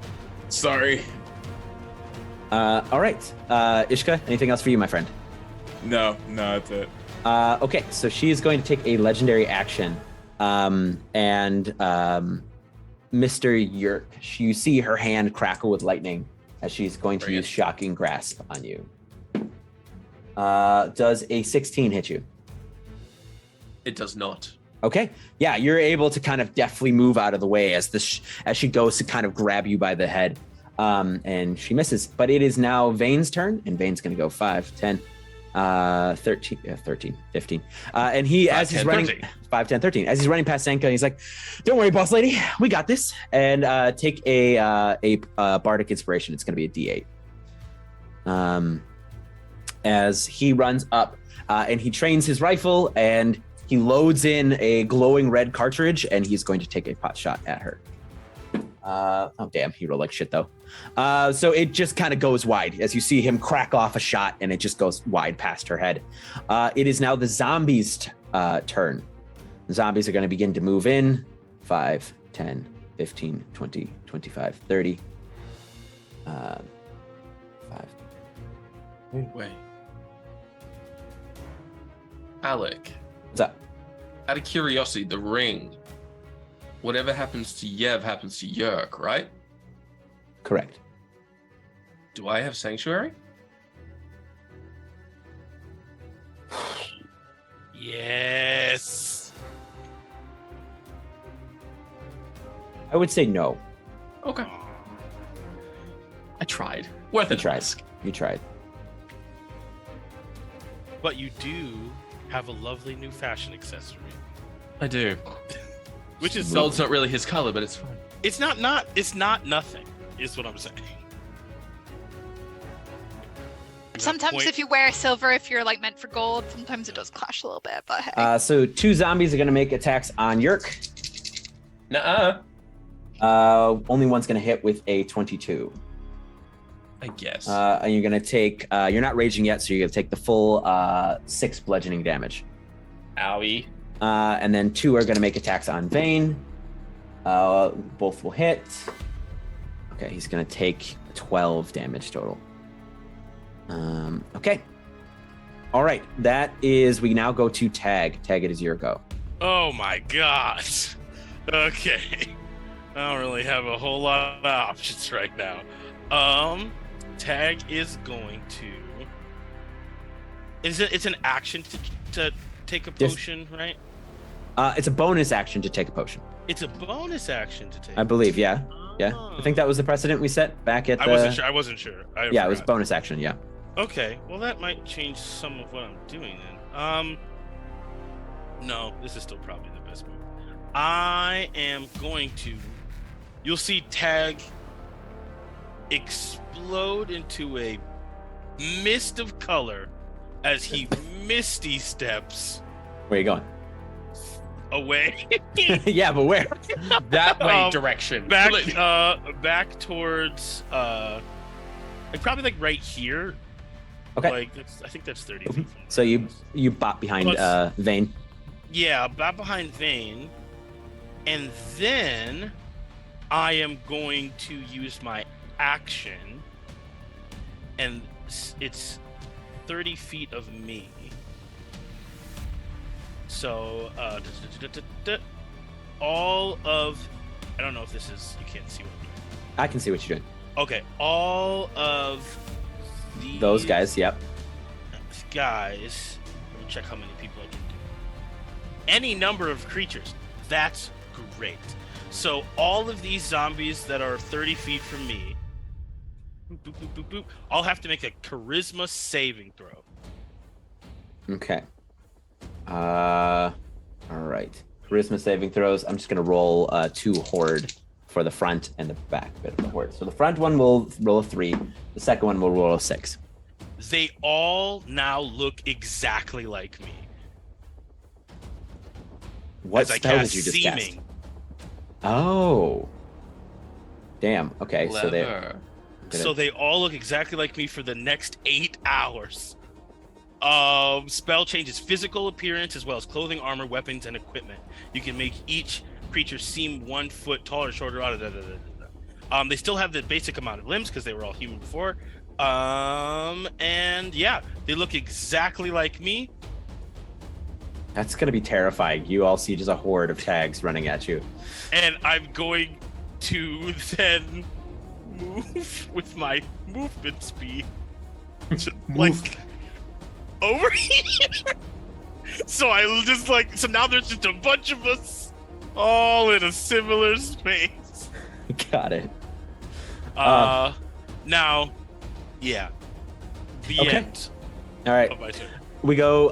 Sorry. All right. Ishka, anything else for you, my friend? No, that's it. Okay, so she is going to take a legendary action. And Mr. Yurk, you see her hand crackle with lightning as she's going to use Shocking Grasp on you. Does a 16 hit you? It does not. Okay. Yeah, you're able to kind of deftly move out of the way as as she goes to kind of grab you by the head. And she misses. But it is now Vane's turn, and Vane's going to go 5, 10, 13, 15. And he, 5, as he's 10, running, 13. 5, 10, 13. As he's running past Senka, he's like, "Don't worry, boss lady, we got this." And take a bardic inspiration. It's going to be a D8. As he runs up, and he trains his rifle, and he loads in a glowing red cartridge, and he's going to take a pot shot at her. Oh damn, he rolled like shit though. So it just kind of goes wide as you see him crack off a shot, and it just goes wide past her head. It is now the zombies' turn. The zombies are going to begin to move in. 5, 10, 15, 20, 25, 30. 5. Wait. Alec, What's up? out of curiosity, the ring, whatever happens to Yev happens to Yurk, right? Correct. Do I have Sanctuary? Yes. I would say no. Okay. I tried. Worth You it. tried. You tried. But you do have a lovely new fashion accessory, I do. which is Gold's not really his color, but it's fine. it's not nothing. Is what I'm saying. Sometimes if you wear silver, if you're like meant for gold, sometimes it does clash a little bit. But hey, So 2 zombies are going to make attacks on Yurk. Nuh-uh. Only one's going to hit with a 22. I guess. And you're gonna take. You're not raging yet, so you're gonna take the full 6 bludgeoning damage. Owie. And then 2 are gonna make attacks on Vane. Both will hit. Okay, he's gonna take 12 damage total. Okay. All right, that is. We now go to Tag. Tag, it is your go. Oh my god. Okay. I don't really have a whole lot of options right now. Tag is going to. It's an action to take a potion, right? It's a bonus action to take a potion. It's a bonus action to take. I believe, yeah. Yeah. I think that was the precedent we set back at the. I wasn't sure. Yeah, it was bonus action, yeah. Okay, well that might change some of what I'm doing then. No, this is still probably the best move. I am going to. You'll see Tag explode into a mist of color as he misty steps. Where are you going? Away. Yeah, but where? That way direction. Back towards like probably like right here. Okay. Like I think that's 30 feet. So you bop behind Vane. Yeah, bop behind Vane, and then I am going to use my action, and it's 30 feet of me. So, all of, I don't know if this is, you can't see what I'm doing. I can see what you're doing. Okay, all of those guys, yep. Guys, let me check how many people I can do. Any number of creatures, that's great. So all of these zombies that are 30 feet from me, boop, boop, boop, boop, boop, I'll have to make a charisma saving throw. Okay. All right. Charisma saving throws. I'm just gonna roll 2 horde for the front and the back bit of the horde. So the front one will roll a 3. The second one will roll a 6. They all now look exactly like me. What spell did you just cast? Oh. Damn. Okay. Clever. So they all look exactly like me for the next 8 hours. Spell changes physical appearance as well as clothing, armor, weapons, and equipment. You can make each creature seem 1 foot taller, shorter. They still have the basic amount of limbs because they were all human before. And yeah, they look exactly like me. That's gonna be terrifying. You all see just a horde of tags running at you. And I'm going to then move with my movement speed. Like over here. So I just like, so now there's just a bunch of us all in a similar space. Got it. Now, yeah. The Okay. end. All right. Of my turn. We go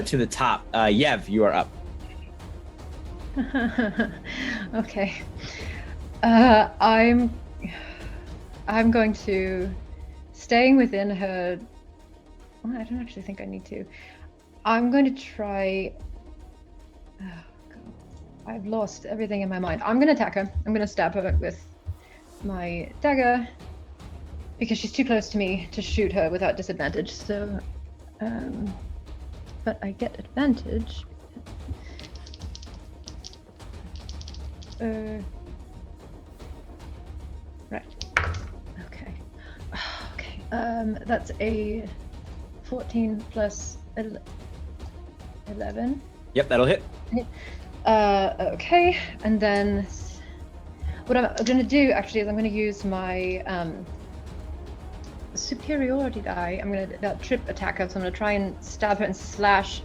to the top. Yev, you are up. Okay. I'm going to, staying within her. Well, I don't actually think I need to. I'm going to try. Oh, God. I've lost everything in my mind. I'm going to attack her. I'm going to stab her with my dagger because she's too close to me to shoot her without disadvantage. So, but I get advantage. Right. Okay. Okay. That's a 14 plus 11. Yep, that'll hit. Okay. And then what I'm going to do actually is I'm going to use my superiority die. I'm going to that trip attack her, so I'm going to try and stab her and slash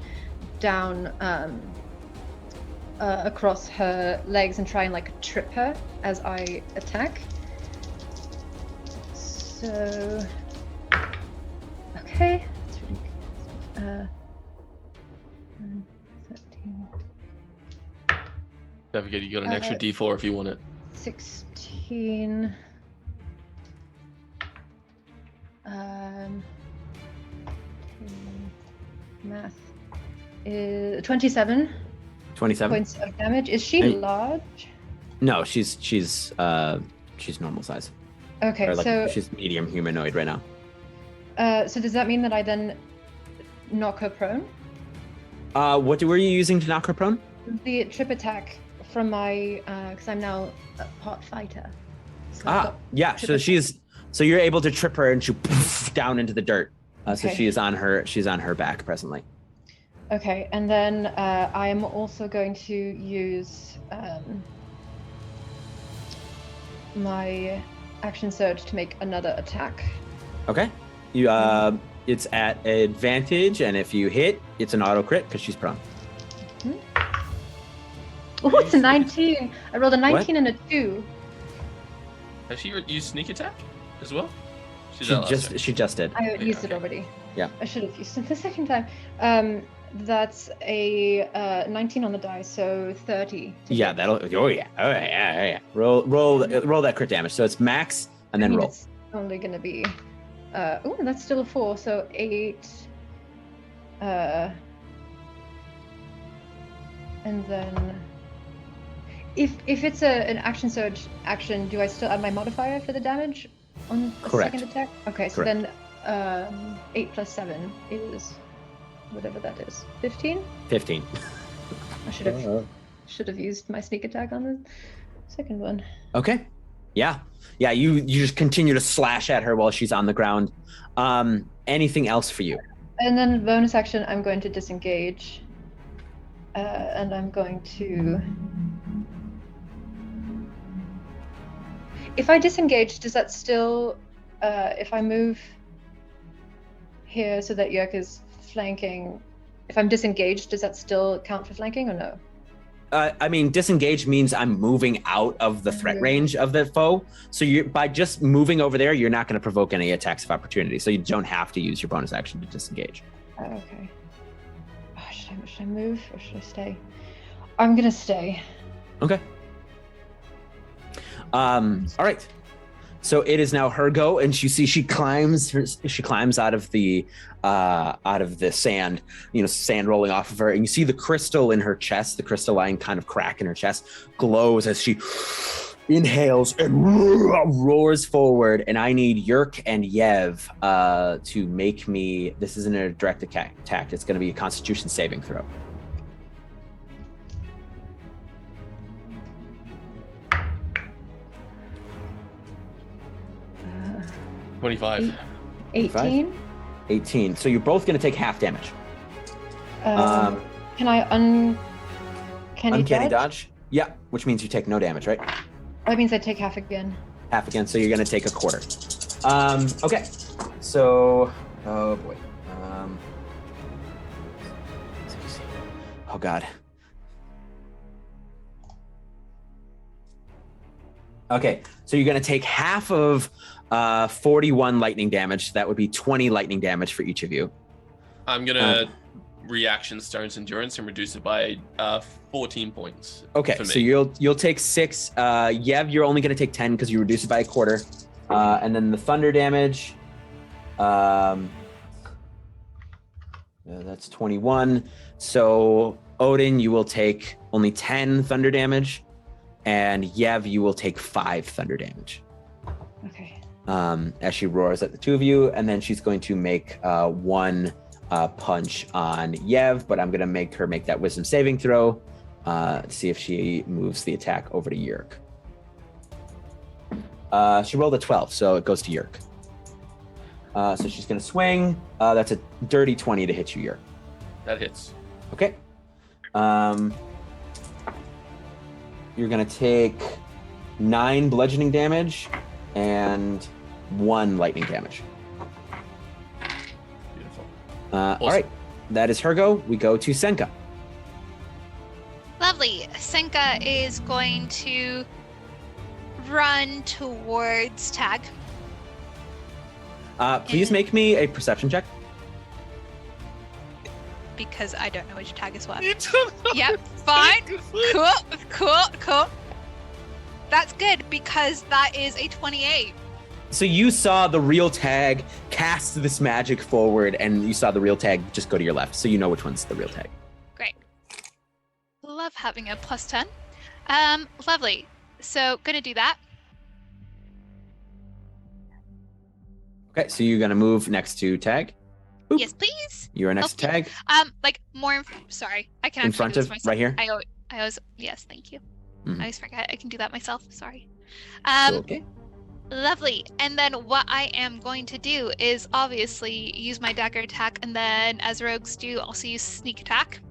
down across her legs and try and like trip her as I attack. So, okay. That's really good. 13. Don't forget, you got an extra D4 if you want it. 16. Math is 27. 27 points of damage. Is she large? No, she's normal size. Okay, Or like so she's medium humanoid right now. so does that mean that I then knock her prone? What were you using to knock her prone? The trip attack from my because I'm now a part fighter. So I've got Yeah. trip So so you're able to trip her and she down into the dirt. So Okay. she's on her back presently. Okay, and then I am also going to use my action surge to make another attack. Okay. You it's at advantage, and if you hit, it's an auto crit because she's prone. Oh, it's a 19. I rolled a 19 and a 2. Has she used sneak attack as well? She just did. I used it already. Yeah. I should have used it the second time. That's a 19 on the die, so 30. Yeah, that'll. Oh yeah. Roll that crit damage. So it's max, and then roll. It's only gonna be. Oh, that's still a 4, so 8. And then, if it's an action surge action, do I still add my modifier for the damage on the Correct. second attack? Okay, so Correct. then 8 plus 7 is whatever that is. 15. 15. I should have used my sneak attack on the second one. Okay. Yeah. You just continue to slash at her while she's on the ground. Anything else for you? And then bonus action, I'm going to disengage. And I'm going to... If I disengage, does that still... if I move here so that Yurk is flanking... If I'm disengaged, does that still count for flanking or no? I mean, disengage means I'm moving out of the threat range of the foe. So by just moving over there, you're not going to provoke any attacks of opportunity. So you don't have to use your bonus action to disengage. Okay. Oh, should I move or should I stay? I'm gonna stay. Okay. All right. So it is now her go, and she climbs out of the sand, sand rolling off of her, and you see the crystal in her chest, the crystalline kind of crack in her chest glows as she inhales and roars forward. And I need Yurk and Yev to make me. This isn't a direct attack. It's going to be a Constitution saving throw. Uh, 25. 18. 18. So you're both going to take half damage. Can I uncanny dodge? Yeah, which means you take no damage, right? That means I take half again. Half again, so you're going to take a quarter. Okay, so, oh boy. Oh God. Okay, so you're going to take half of 41 lightning damage. That would be 20 lightning damage for each of you. I'm gonna reaction Stone's endurance and reduce it by 14 points. Okay, for me. so you'll take 6. Yev, you're only going to take 10 because you reduce it by a quarter. And then the thunder damage, that's 21. So Odin, you will take only 10 thunder damage, and Yev, you will take 5 thunder damage. Okay. As she roars at the two of you, and then she's going to make one punch on Yev, but I'm going to make her make that wisdom saving throw to see if she moves the attack over to Yurk. She rolled a 12, so it goes to Yurk. So she's going to swing. That's a dirty 20 to hit you, Yurk. That hits. Okay. You're going to take 9 bludgeoning damage and 1 lightning damage. Beautiful. All right. That is her go. We go to Senka. Lovely. Senka is going to run towards Tag. Please make me a perception check. Because I don't know which tag is what. You don't know. Yep, fine. Cool. That's good because that is a 28. So you saw the real tag cast this magic forward, and you saw the real tag just go to your left, so you know which one's the real tag. Great. Love having a plus 10. Lovely. So gonna do that. Okay, so you're gonna move next to Tag. Boop. Yes, please. You are next to Okay. Tag. Like more. Sorry, I can In actually front do this of- myself. right here? I always. Yes, thank you. Mhm. I always forget I can do that myself. Sorry. Okay. Lovely. And then what I am going to do is obviously use my dagger attack, and then as rogues do, also use sneak attack.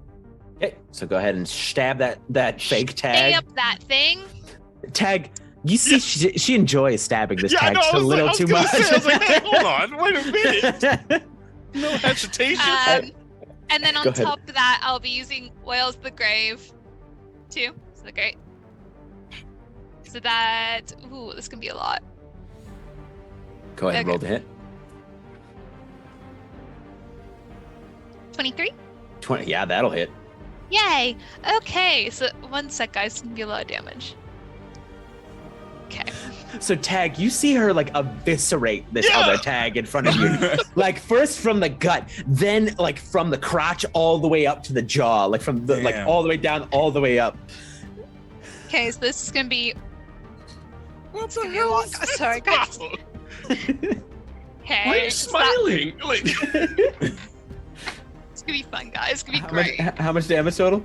Okay, so go ahead and stab that fake Tag. Stab that thing. Tag, you see, she enjoys stabbing this Tag just a little too much. I was like, hey, hold on, wait a minute. No hesitation. And then Go on ahead. top of that, I'll be using Oils the Grave too. So great. So that, ooh, this can be a lot. Go ahead and Okay. roll the hit. 23? 20. Yeah, that'll hit. Yay! Okay, so one sec, guys. It's gonna be a lot of damage. Okay. So Tag, you see her like eviscerate this other Tag in front of you. Like first from the gut, then like from the crotch all the way up to the jaw, like from the like Damn. all the way down, all the way up. Okay, so this is gonna be. What It's the gonna be a hell lot. is this Sorry, guys. about? Okay. Why are you so smiling? Like, It's gonna be fun, guys. It's gonna be How much, great. how much damage total?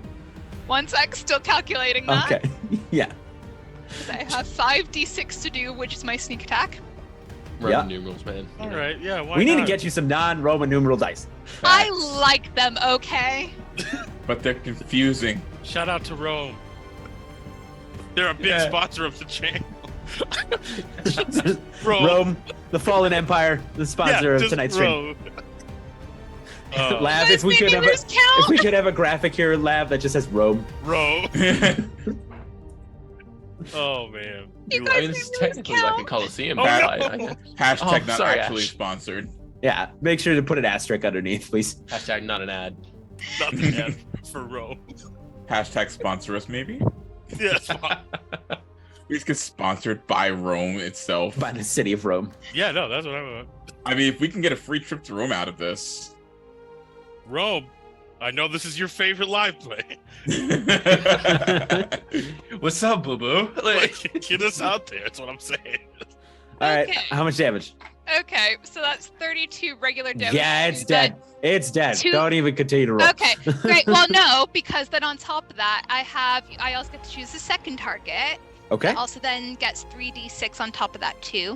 One sec, still calculating that. Okay. Yeah. So I have 5d6 to do, which is my sneak attack. Roman numerals, man. All right, yeah. Why We need to not? get you some non-Roman numeral dice. I Facts. like them, okay? But they're confusing. Shout out to Rome. They're a big Yeah. sponsor of the channel. Rome. Rome, the fallen empire, the sponsor of just tonight's stream. Rome. Lav, if we could have a, lose count. if we could have a graphic here, Lav, that just says Rome. Rome. Oh man. You I guys mean, this is didn't lose technically like a count. Coliseum. Oh, but no. I guess. Hashtag Oh, not sorry, actually Ash. sponsored. Yeah, make sure to put an asterisk underneath, please. Hashtag not an ad. Nothing bad for Rome. Hashtag sponsor us, maybe? Yes. We just get sponsored by Rome itself. By the city of Rome. Yeah, no, that's what I want. I mean, if we can get a free trip to Rome out of this. Rome. I know this is your favorite live play. What's up, boo boo? Like, get us out there. That's what I'm saying. All right, Okay. how much damage? Okay, so that's 32 regular damage. Yeah, it's Then- dead. It's dead. Two- Don't even continue to roll. Okay, great. Well, no, because then on top of that, I also get to choose the second target. Okay. It also then gets 3d6 on top of that too.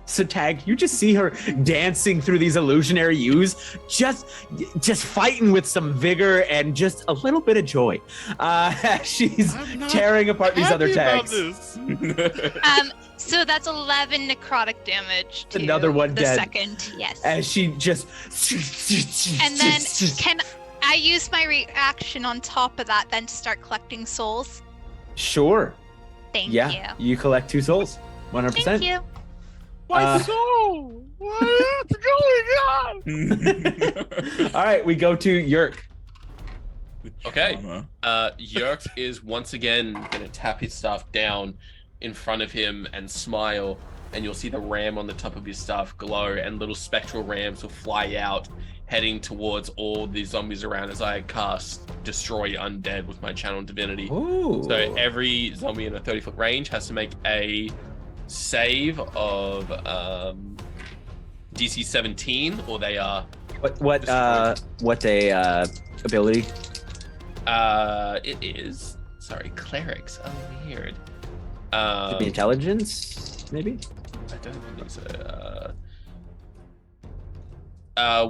So Tag, you just see her dancing through these illusionary hues, just fighting with some vigor and just a little bit of joy. She's I'm not tearing apart these other happy about tags. this. So that's 11 necrotic damage to Another one the dead. second. Yes. As she just And then can I use my reaction on top of that then to start collecting souls? Sure. Thank Yeah, you. you collect 2 souls. 100%. Thank you. Why so? What's going on? All right, we go to Yurk. Okay. Uh-huh. Yurk is once again gonna tap his staff down in front of him and smile, and you'll see the ram on the top of his staff glow, and little spectral rams will fly out, heading towards all the zombies around as I cast Destroy Undead with my channel divinity. Ooh. So every zombie in a 30-foot range has to make a save of DC 17, or they are what a ability? it is clerics. Oh, weird. Could be intelligence, maybe? I don't think so.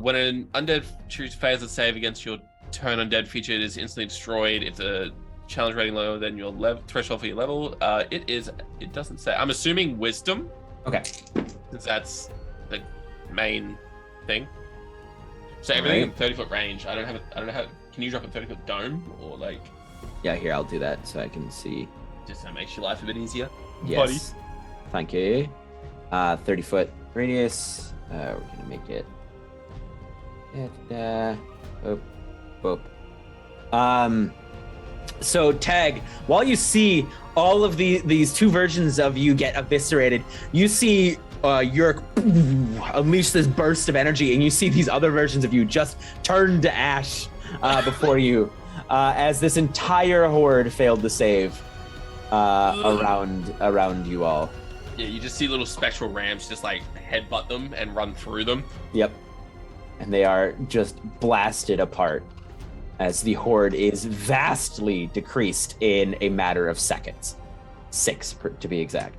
When an undead creature fails a save against your turn undead feature, it is instantly destroyed. If the challenge rating lower than your threshold for your level, it doesn't say. I'm assuming wisdom, Okay. since that's the main thing. So everything in 30-foot range. I don't know how. Can you drop a 30-foot dome or like Yeah, here, I'll do that so I can see. just that makes your life a bit easier? Yes. Thank you. 30-foot radius. We're gonna make it. So Tag, while you see all of these 2 versions of you get eviscerated, you see Yurk unleash this burst of energy, and you see these other versions of you just turn to ash before you, as this entire horde failed to save around you all. Yeah, you just see little spectral rams just like headbutt them and run through them. Yep. And they are just blasted apart as the horde is vastly decreased in a matter of seconds. 6 to be exact.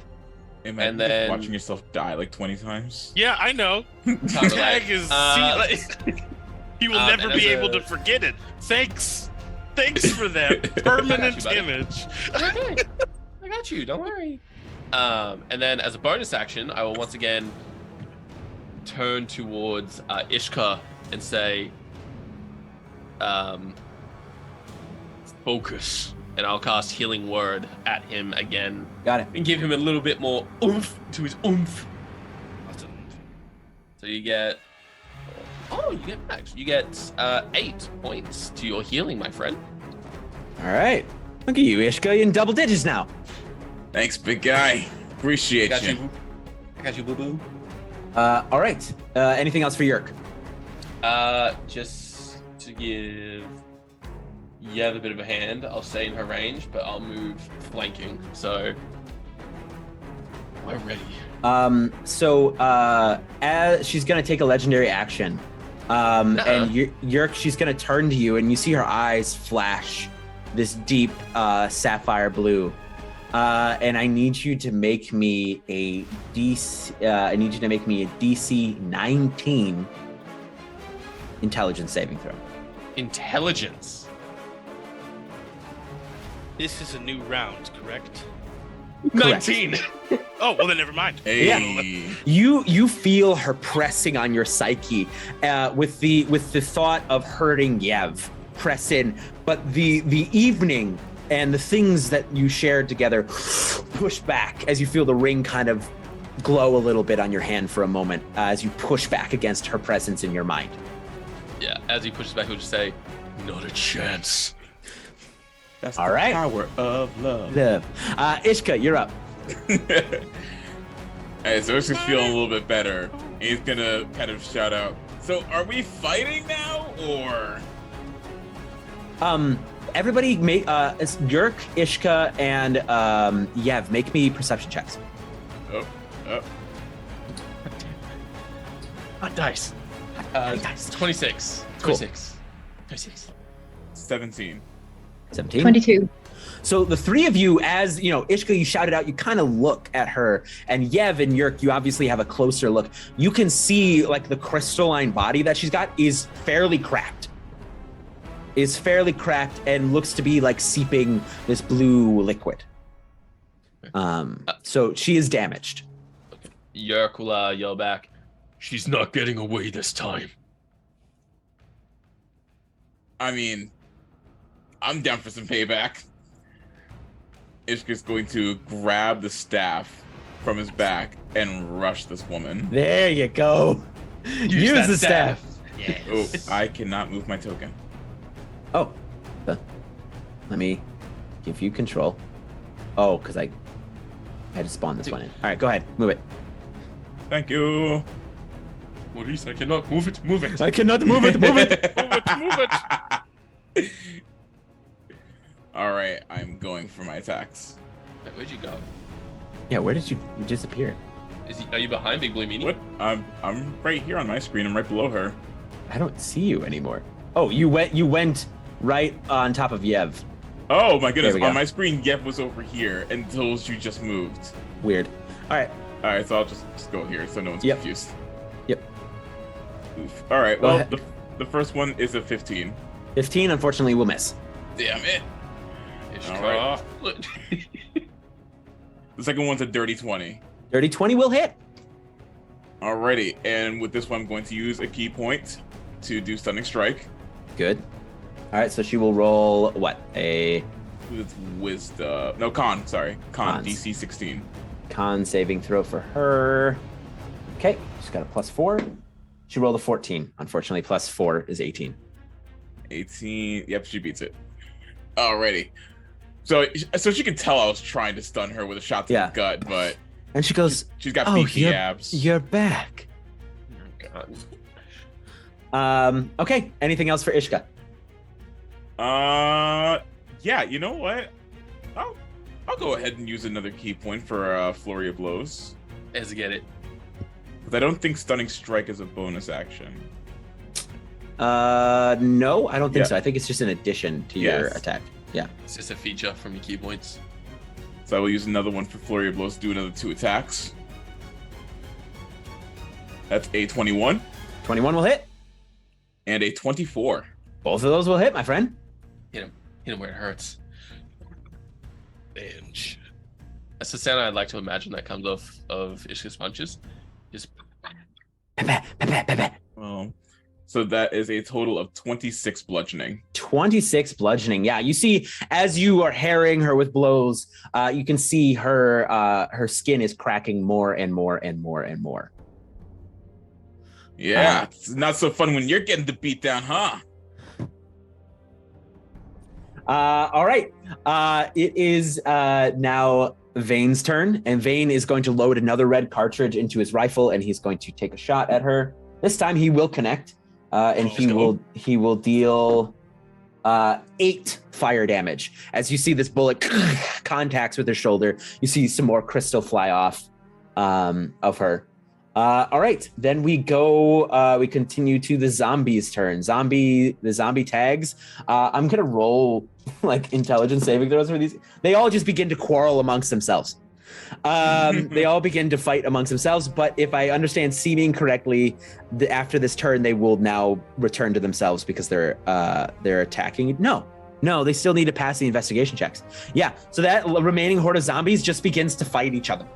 Imagine And then- watching yourself die like 20 times. Yeah, I know. Kinda Tag like, is seamless. He will never and be as able a- to forget it. Thanks for that permanent buddy. image. Okay. I got you, don't worry. And then as a bonus action, I will once again turn towards Ishka and say, focus. And I'll cast Healing Word at him again Got it. and give him a little bit more oomph to his oomph. So you get... Oh, you get max. You get 8 points to your healing, my friend. All right. Look at you, Ishka. You're in double digits now. Thanks, big guy. Appreciate Got you. you. I got you, boo-boo. All right. Anything else for Yurk? Just to give Yev a bit of a hand, I'll stay in her range, but I'll move flanking. So I'm ready. So as she's gonna take a legendary action, and Yurk, she's gonna turn to you, and you see her eyes flash this deep sapphire blue. And I need you to make me a DC 19 intelligence saving throw. Intelligence. This is a new round, correct? Correct. 19. Oh, well then never mind. Hey. You feel her pressing on your psyche, with the thought of hurting Yev press in, but the evening and the things that you shared together push back as you feel the ring kind of glow a little bit on your hand for a moment as you push back against her presence in your mind. Yeah, as he pushes back, he'll just say, not a chance. That's All the right. power of love. Ishka, you're up. Hey, so Ishka's feeling a little bit better. He's gonna kind of shout out, so are we fighting now, or? Everybody make it's Yurk, Ishka, and Yev, make me perception checks. Oh. Hot dice. Dice. 26. Cool. 26. 17. 17. 22. So the three of you, as you know, Ishka, you shouted out, you kind of look at her, and Yev and Yurk, you obviously have a closer look. You can see like the crystalline body that she's got is fairly cracked. And looks to be like seeping this blue liquid. So she is damaged. Yurk will yell back, she's not getting away this time. I mean, I'm down for some payback. Ishka's going to grab the staff from his back and rush this woman. There you go. Use that the staff. Yes. Oh, I cannot move my token. Oh, let me give you control. Oh, because I had to spawn this one in. All right, go ahead, move it. Thank you. Maurice, I cannot move it. Move it. I cannot move it. Move it. Move it. All right, I'm going for my attacks. Where'd you go? Yeah, where did you disappear? Are you behind Big Blue Meanie? What? I'm right here on my screen. I'm right below her. I don't see you anymore. Oh, you went right on top of Yev. Oh my goodness! There we go. On my screen, Yev was over here until you just moved. Weird. All right. All right, so I'll just go here so no one's Yep. confused. Yep. Oof. All right. Go Well, ahead. the first one is a 15. 15, unfortunately, will miss. Damn it! Ishka. All The second one's a dirty 20. Dirty 20 will hit. Alrighty, and with this one, I'm going to use a key point to do stunning strike. Good. All right, so she will roll what? A With wisdom. No, con. Sorry, con. Cons. DC 16. con saving throw for her. Okay, she's got a +4. She rolled a 14. Unfortunately, +4 is 18. 18. Yep, she beats it. Alrighty. So she can tell I was trying to stun her with a shot to Yeah. the gut, but And she goes, she's got "Oh, beefy abs. you're back." Okay. Anything else for Ishka? Yeah. You know what? I'll go ahead and use another key point for Flurry of Blows. As get it. Because I don't think Stunning Strike is a bonus action. No, I don't think Yeah. so. I think it's just an addition to your Yes. attack. Yeah. It's just a feature from your key points. So I will use another one for Flurry of Blows, do another 2 attacks. That's a 21 21 will hit. and a 24. Both of those will hit, my friend. Hit him where it hurts. Binge. That's the sound I'd like to imagine that comes off of Ishka's punches. Just Well, so that is a total of 26 bludgeoning. 26 bludgeoning. Yeah, you see, as you are harrying her with blows, you can see her skin is cracking more and more and more and more. Yeah, it's not so fun when you're getting the beat down, huh? All right. It is now Vane's turn, and Vane is going to load another red cartridge into his rifle, and he's going to take a shot at her. This time he will connect, and he will deal 8 fire damage. As you see this bullet contacts with her shoulder, you see some more crystal fly off of her. All right, then we go. We continue to the zombies' turn. The zombie tags. I'm gonna roll like intelligence saving throws for these. They all just begin to quarrel amongst themselves. They all begin to fight amongst themselves. But if I understand seeming correctly, after this turn, they will now return to themselves because they're attacking. No, they still need to pass the investigation checks. Yeah, so that remaining horde of zombies just begins to fight each other.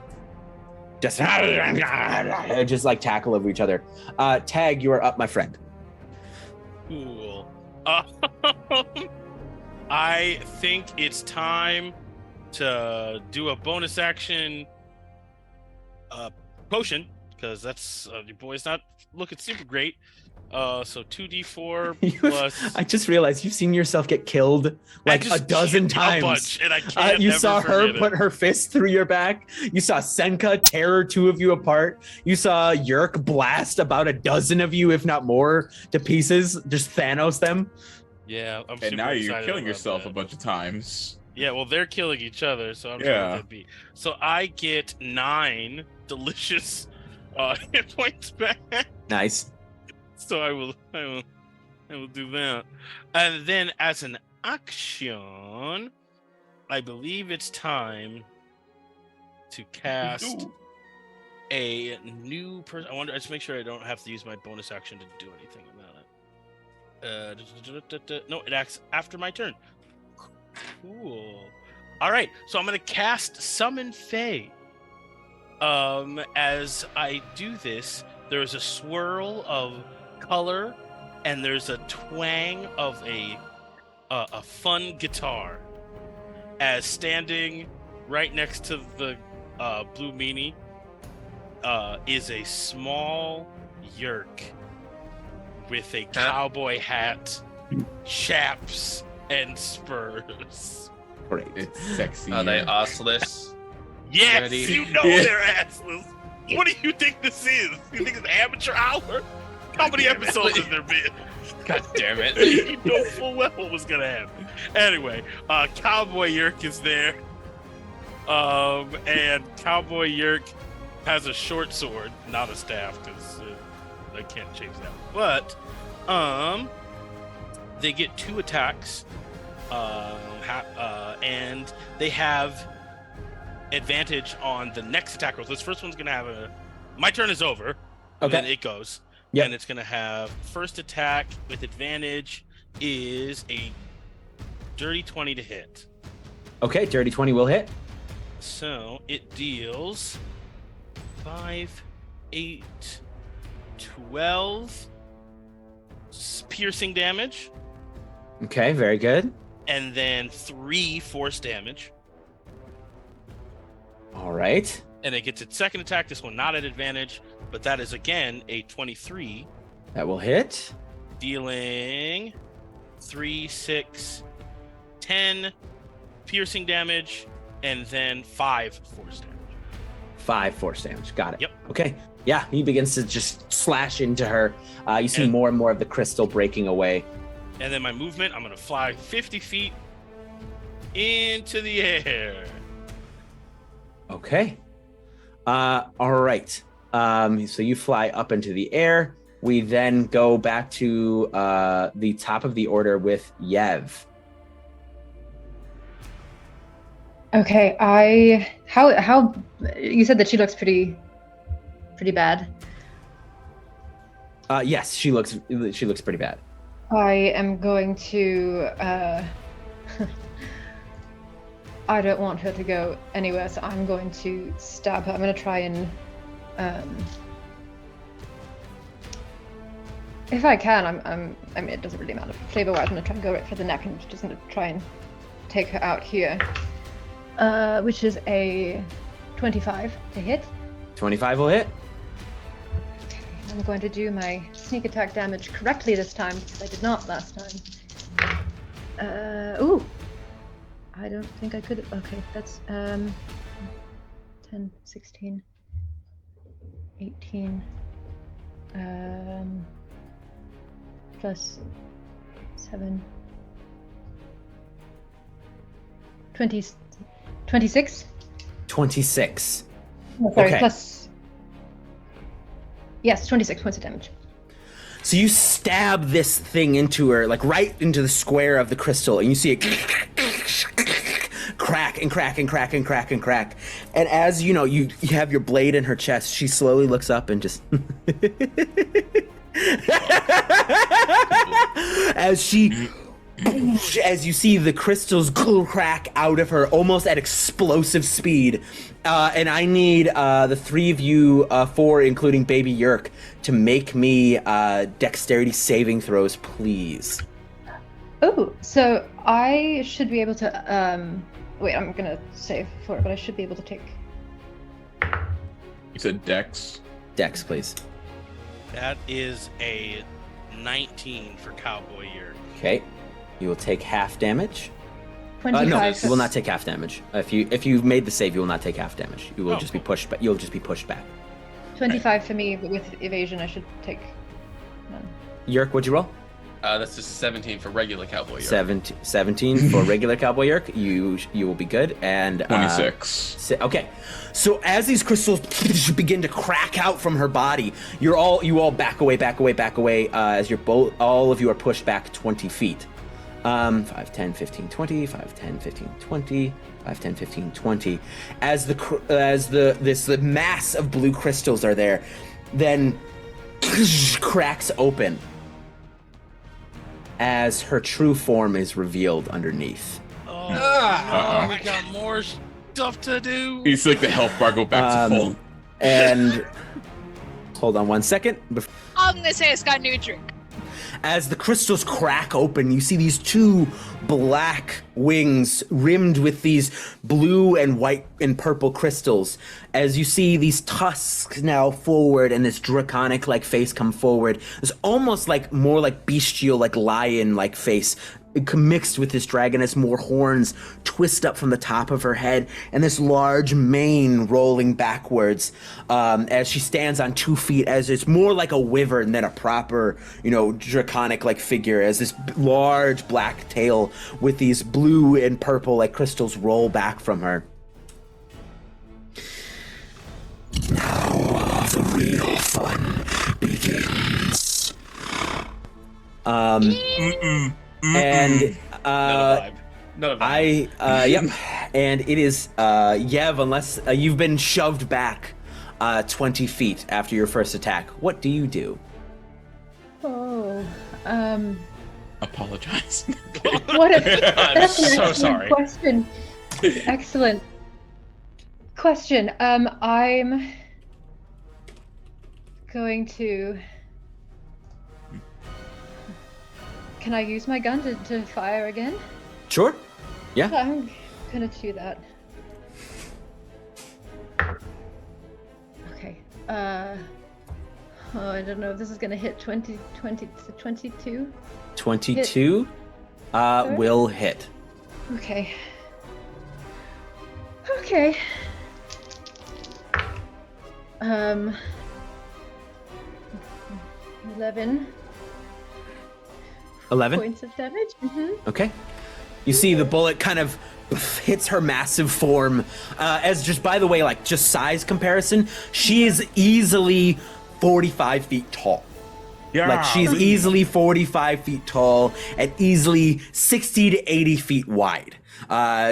Just like tackle over each other. Tag, you are up, my friend. Cool. I think it's time to do a bonus action potion, because that's your boy's not looking super great. So 2d4 plus. I just realized you've seen yourself get killed like a dozen times. A bunch, and I can't you never saw her forget put it. her fist through your back. You saw Senka tear 2 of you apart. You saw Yurk blast about a dozen of you, if not more, to pieces. Just Thanos them. Yeah, I'm And super now you're excited killing about yourself that. a bunch of times. Yeah, well, they're killing each other, so I'm sure Yeah. that'd be. So I get 9 delicious hit points back. Nice. So I will do that. And then as an action, I believe it's time to cast a new person. I wonder, let's make sure I don't have to use my bonus action to do anything about it. No, it acts after my turn. Cool. All right, so I'm gonna cast Summon Fae. As I do this, there's a swirl of color, and there's a twang of a fun guitar. As standing right next to the blue meanie is a small Yurk with a cowboy hat, chaps, and spurs. Great. It's sexy. Are they arseless? Yes, Ready? you know Yeah. they're assless. What do you think this is? You think it's amateur hour? How many episodes has there been? God damn it. You know full well what was gonna happen. Anyway, Cowboy Yurk is there. And Cowboy Yurk has a short sword, not a staff, because I can't change that. But, they get 2 attacks, and they have advantage on the next attack roll. This first one's gonna have my turn is over. And Okay. then it goes. Yep. And it's gonna have first attack with advantage is a dirty 20 to hit. Okay, dirty 20 will hit. So it deals 5, 8, 12 piercing damage, Okay, very good. and then 3 force damage. All right. And it gets its second attack, this one not at advantage, but that is again a 23, That will hit. dealing 3, 6, 10 piercing damage, and then 5 force damage. 5 force damage. Got it. Yep. Okay. Yeah, he begins to just slash into her. You see And- more and more of the crystal breaking away. And then my movement, I'm going to fly 50 feet into the air. Okay. All right. So you fly up into the air. We then go back to the top of the order with Yev. Okay, how you said that she looks pretty bad. Yes, she looks pretty bad. I am going to I don't want her to go anywhere, so I'm going to stab her. I'm going to try and if I can, I mean, it doesn't really matter flavor-wise. I'm going to try and go right for the neck, and just going to try and take her out here. Which is a 25 to hit. 25 will hit. I'm going to do my sneak attack damage correctly this time, because I did not last time. Ooh. I don't think I could. Okay, that's 10, 16, 18, plus 7, 20, 26? 26. Oh, sorry, Okay. plus... Yes, 26 points of damage. So you stab this thing into her, like right into the square of the crystal, and you see it crack and crack and crack and crack and crack. And as you know, you have your blade in her chest, she slowly looks up and just as you see the crystals crack out of her almost at explosive speed. And I need the three of you, four, including baby Yurk, to make me dexterity saving throws, please. Oh, so I should be able to, wait, I'm gonna save for it, but I should be able to take... You said Dex? Dex, please. That is a 19 for Cowboy Yurk. Okay. You will take half damage. 25. No, you will not take half damage. If you've made the save, you will not take half damage. You will Oh, just be pushed back. You'll just be pushed back. 25 for me, but with evasion I should take none. Yurk, what'd you roll? That's just 17 for regular cowboy. Yurk. 17 for regular cowboy Yurk. You will be good. And 26. Okay. So as these crystals begin to crack out from her body, you all back away, as all of you are pushed back 20 feet. 5, 10, 15, 20, 5, 10, 15, 20, 5, 10, 15, 20. As the mass of blue crystals are there, then cracks open as her true form is revealed underneath. Oh, no, we got more stuff to do. You see like the health bar go back to full. And hold on one second. I'm gonna say it's got a new drink. As the crystals crack open, you see these two black wings rimmed with these blue and white and purple crystals. As you see these tusks now forward and this draconic-like face come forward. It's almost like more like bestial, like lion-like face mixed with this dragon as more horns twist up from the top of her head and this large mane rolling backwards as she stands on 2 feet, as it's more like a wyvern than a proper, draconic like figure, as this large black tail with these blue and purple like crystals roll back from her. Now the real fun begins. And None of that. yep. And it is Yev, unless you've been shoved back 20 feet after your first attack. What do you do? Oh, Apologize. what that's an so excellent sorry. question. Excellent question. I'm going to... Can I use my gun to fire again? Sure. Yeah. I'm gonna do that. Okay. I don't know if this is gonna hit 22. 22 will hit. Okay. Okay. 11 11? points of damage. Mm-hmm. Okay. You see the bullet kind of hits her massive form. As just, by the way, like just size comparison, she is easily 45 feet tall. Yeah. Like she's easily 45 feet tall and easily 60 to 80 feet wide,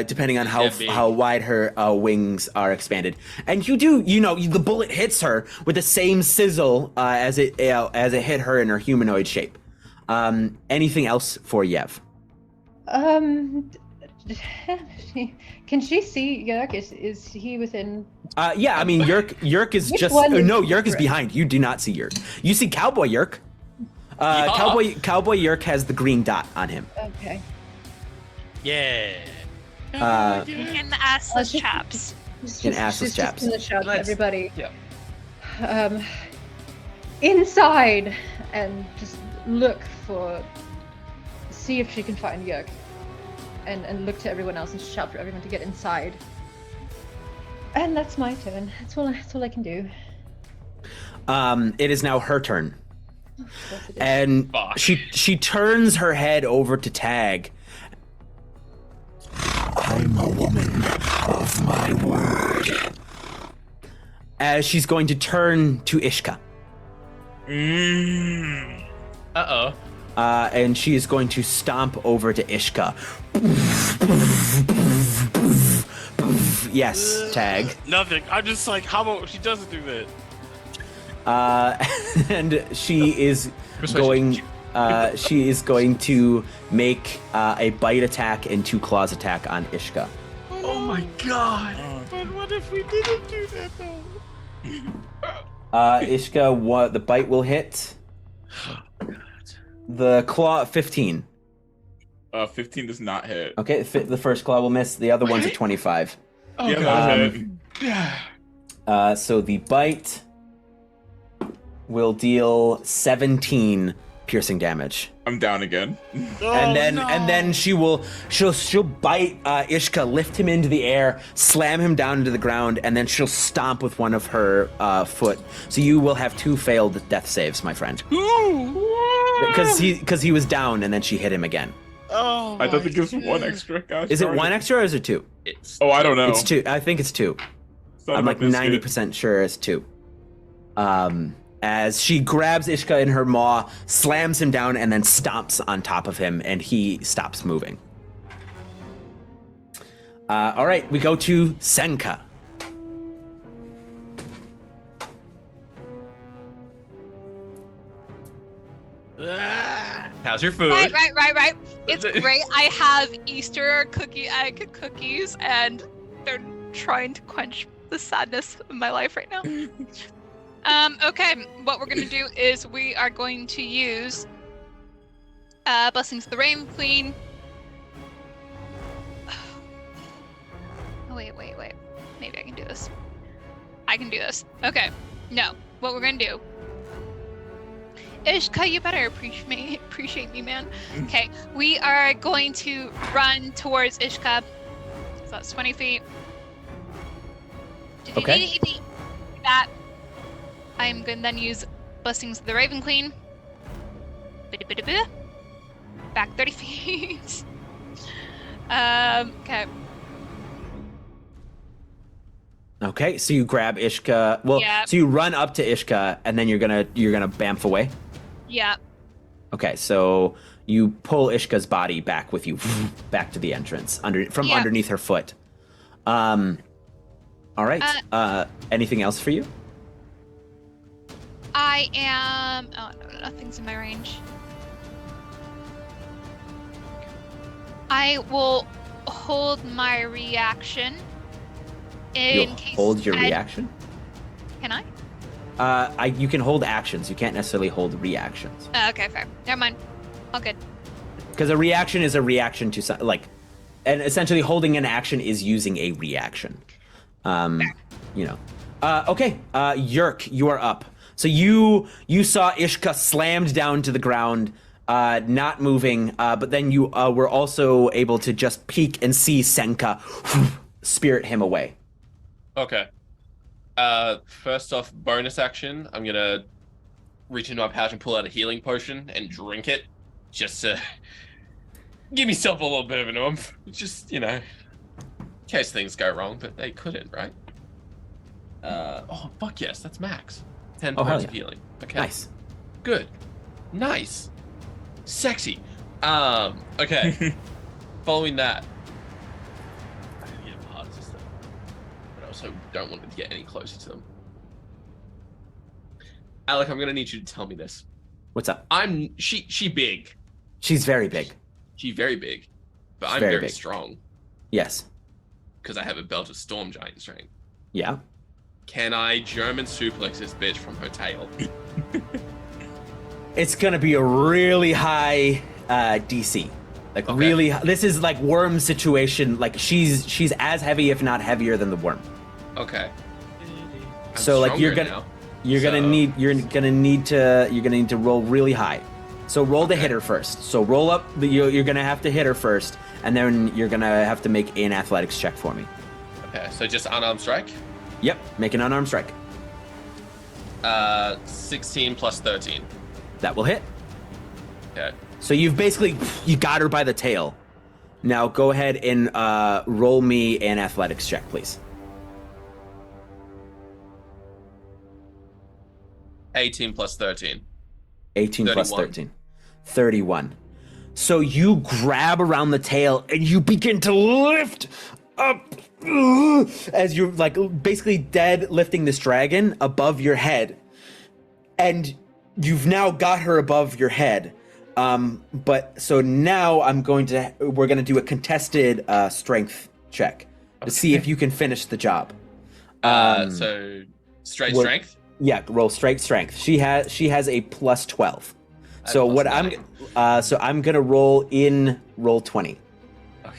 depending on how wide her wings are expanded. And the bullet hits her with the same sizzle as it hit her in her humanoid shape. Anything else for Yev? Can she see Yurk? Is he within? Yeah, I mean Yurk is just Yurk is behind. You do not see Yurk. You see Cowboy Yurk. Cowboy Yurk has the green dot on him. Okay. Yeah. In the assless chaps. In assless chaps. In the shout, Nice. everybody. Yeah. Inside, and just see if she can find Yurk, and look to everyone else and shout for everyone to get inside. And that's my turn. That's all I can do. It is now her turn. Yes, it is. And Fuck. she turns her head over to Tag. I'm a woman of my word. As she's going to turn to Ishka. Uh-oh. And she is going to stomp over to Ishka. Yes, Tag. Nothing. I'm just like, how about she doesn't do that? And she is going to make a bite attack and 2 claws attack on Ishka. Oh my god. But what if we didn't do that though? Ishka, the bite will hit. The claw 15. 15 does not hit. Okay, the first claw will miss. The other one's a 25. Oh Yeah, god. that hit. So the bite will deal 17 piercing damage. I'm down again. And then she'll bite Ishka, lift him into the air, slam him down into the ground, and then she'll stomp with one of her foot. So you will have 2 failed death saves, my friend. Because he was down and then she hit him again. Oh, I thought it gives 1 extra. Gosh, Is it darn 1 extra or is it 2? I don't know. It's 2. I think it's 2. Son I'm of a like biscuit. 90% sure it's 2. As she grabs Ishka in her maw, slams him down, and then stomps on top of him, and he stops moving. All right, we go to Senka. How's your food? Right. It's great. I have Easter egg cookies, and they're trying to quench the sadness of my life right now. Okay, what we're gonna do is we are going to use Blessings of the Rain Queen. Oh, wait. Maybe I can do this. Okay, no. What we're gonna do. Ishka, you better appreciate me, man. Okay, we are going to run towards Ishka. So that's 20 feet. Okay. That. I'm going to then use Blessings of the Raven Queen. Back 30 feet. Okay. Okay, so you grab Ishka. Well, Yeah. so you run up to Ishka, and then you're gonna bamf away. Yeah. Okay, so you pull Ishka's body back with you, back to the entrance underneath her foot. All right. Anything else for you? I am. Oh, no, nothing's in my range. I will hold my reaction. You'll hold your reaction? Can I? You can hold actions. You can't necessarily hold reactions. Okay, fair. Never mind. All good. Because a reaction is a reaction to something, like, and essentially holding an action is using a reaction. Okay, Yurk, you are up. So you saw Ishka slammed down to the ground, not moving, but then you were also able to just peek and see Senka spirit him away. Okay. First off, bonus action. I'm gonna reach into my pouch and pull out a healing potion and drink it, just to give myself a little bit of an oomph. Just, case things go wrong, but they couldn't, right? Oh, fuck yes, that's max. 10 Oh, hell points of yeah. healing. Okay. Nice. Good. Nice. Sexy. Okay. Following that. I can get a hard system, but I also don't want to get any closer to them. Alec, I'm gonna need you to tell me this. What's up? She big. She's very big. She's very big. But She's I'm very very big. strong. Yes. Because I have a belt of storm giant strength. Yeah. Can I German suplex this bitch from her tail? It's gonna be a really high DC. Like Okay. really, this is like worm situation. Like she's as heavy, if not heavier, than the worm. Okay. I'm So like you're stronger gonna now. you're So- gonna need to roll really high. So roll to hit her first. So roll up. You're gonna have to hit her first, and then you're gonna have to make an athletics check for me. Okay, so just unarmed strike. Yep, make an unarmed strike. 16 plus 13. That will hit. Okay. So you got her by the tail. Now go ahead and roll me an athletics check, please. 18 plus 13. 18 plus 31. 13. 31. So you grab around the tail and you begin to lift up as you're like basically dead lifting this dragon above your head. And you've now got her above your head. But so now we're going to do a contested strength check to see if you can finish the job. So straight well- strength. Yeah, roll straight strength. She has a plus 12. So plus what 9. I'm gonna roll 20. Okay.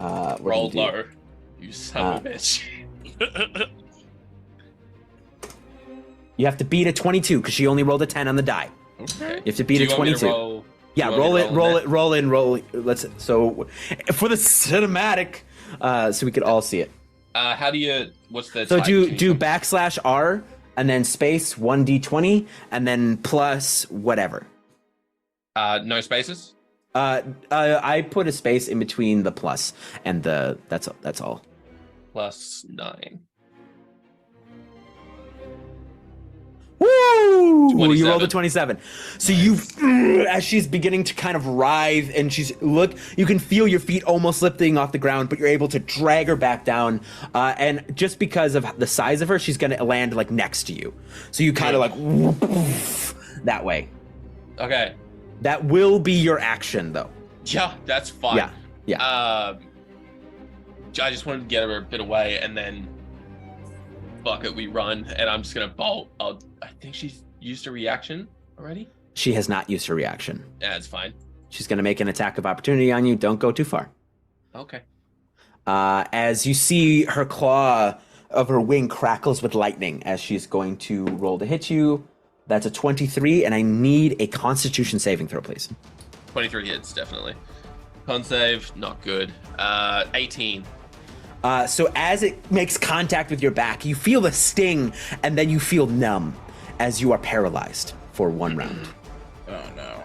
We're Roll gonna do- low. You son of a bitch. You have to beat a 22 because she only rolled a 10 on the die. Okay. You have to beat Do a you want me to 22. roll- Yeah, do you want me to roll it. Let's so for the cinematic, so we could all see it. How do you? What's the? So type? do Can you- /R and then space 1d20 and then plus whatever. No spaces. I put a space in between the plus and the that's all. Plus 9. Woo! You 27. rolled a 27. So as she's beginning to kind of writhe and you can feel your feet almost lifting off the ground, but you're able to drag her back down. And just because of the size of her, she's going to land like next to you. So you kind of like that way. Okay. That will be your action though. Yeah, that's fine. Yeah. I just wanted to get her a bit away, and then fuck it, we run, and I'm just gonna bolt. I think she's used her reaction already. She has not used her reaction. Yeah, it's fine. She's going to make an attack of opportunity on you. Don't go too far. Okay. As you see her claw of her wing crackles with lightning as she's going to roll to hit you. That's a 23, and I need a Constitution saving throw, please. 23 hits, definitely. Con save, not good. 18. So as it makes contact with your back, you feel the sting, and then you feel numb as you are paralyzed for 1 round. Oh no.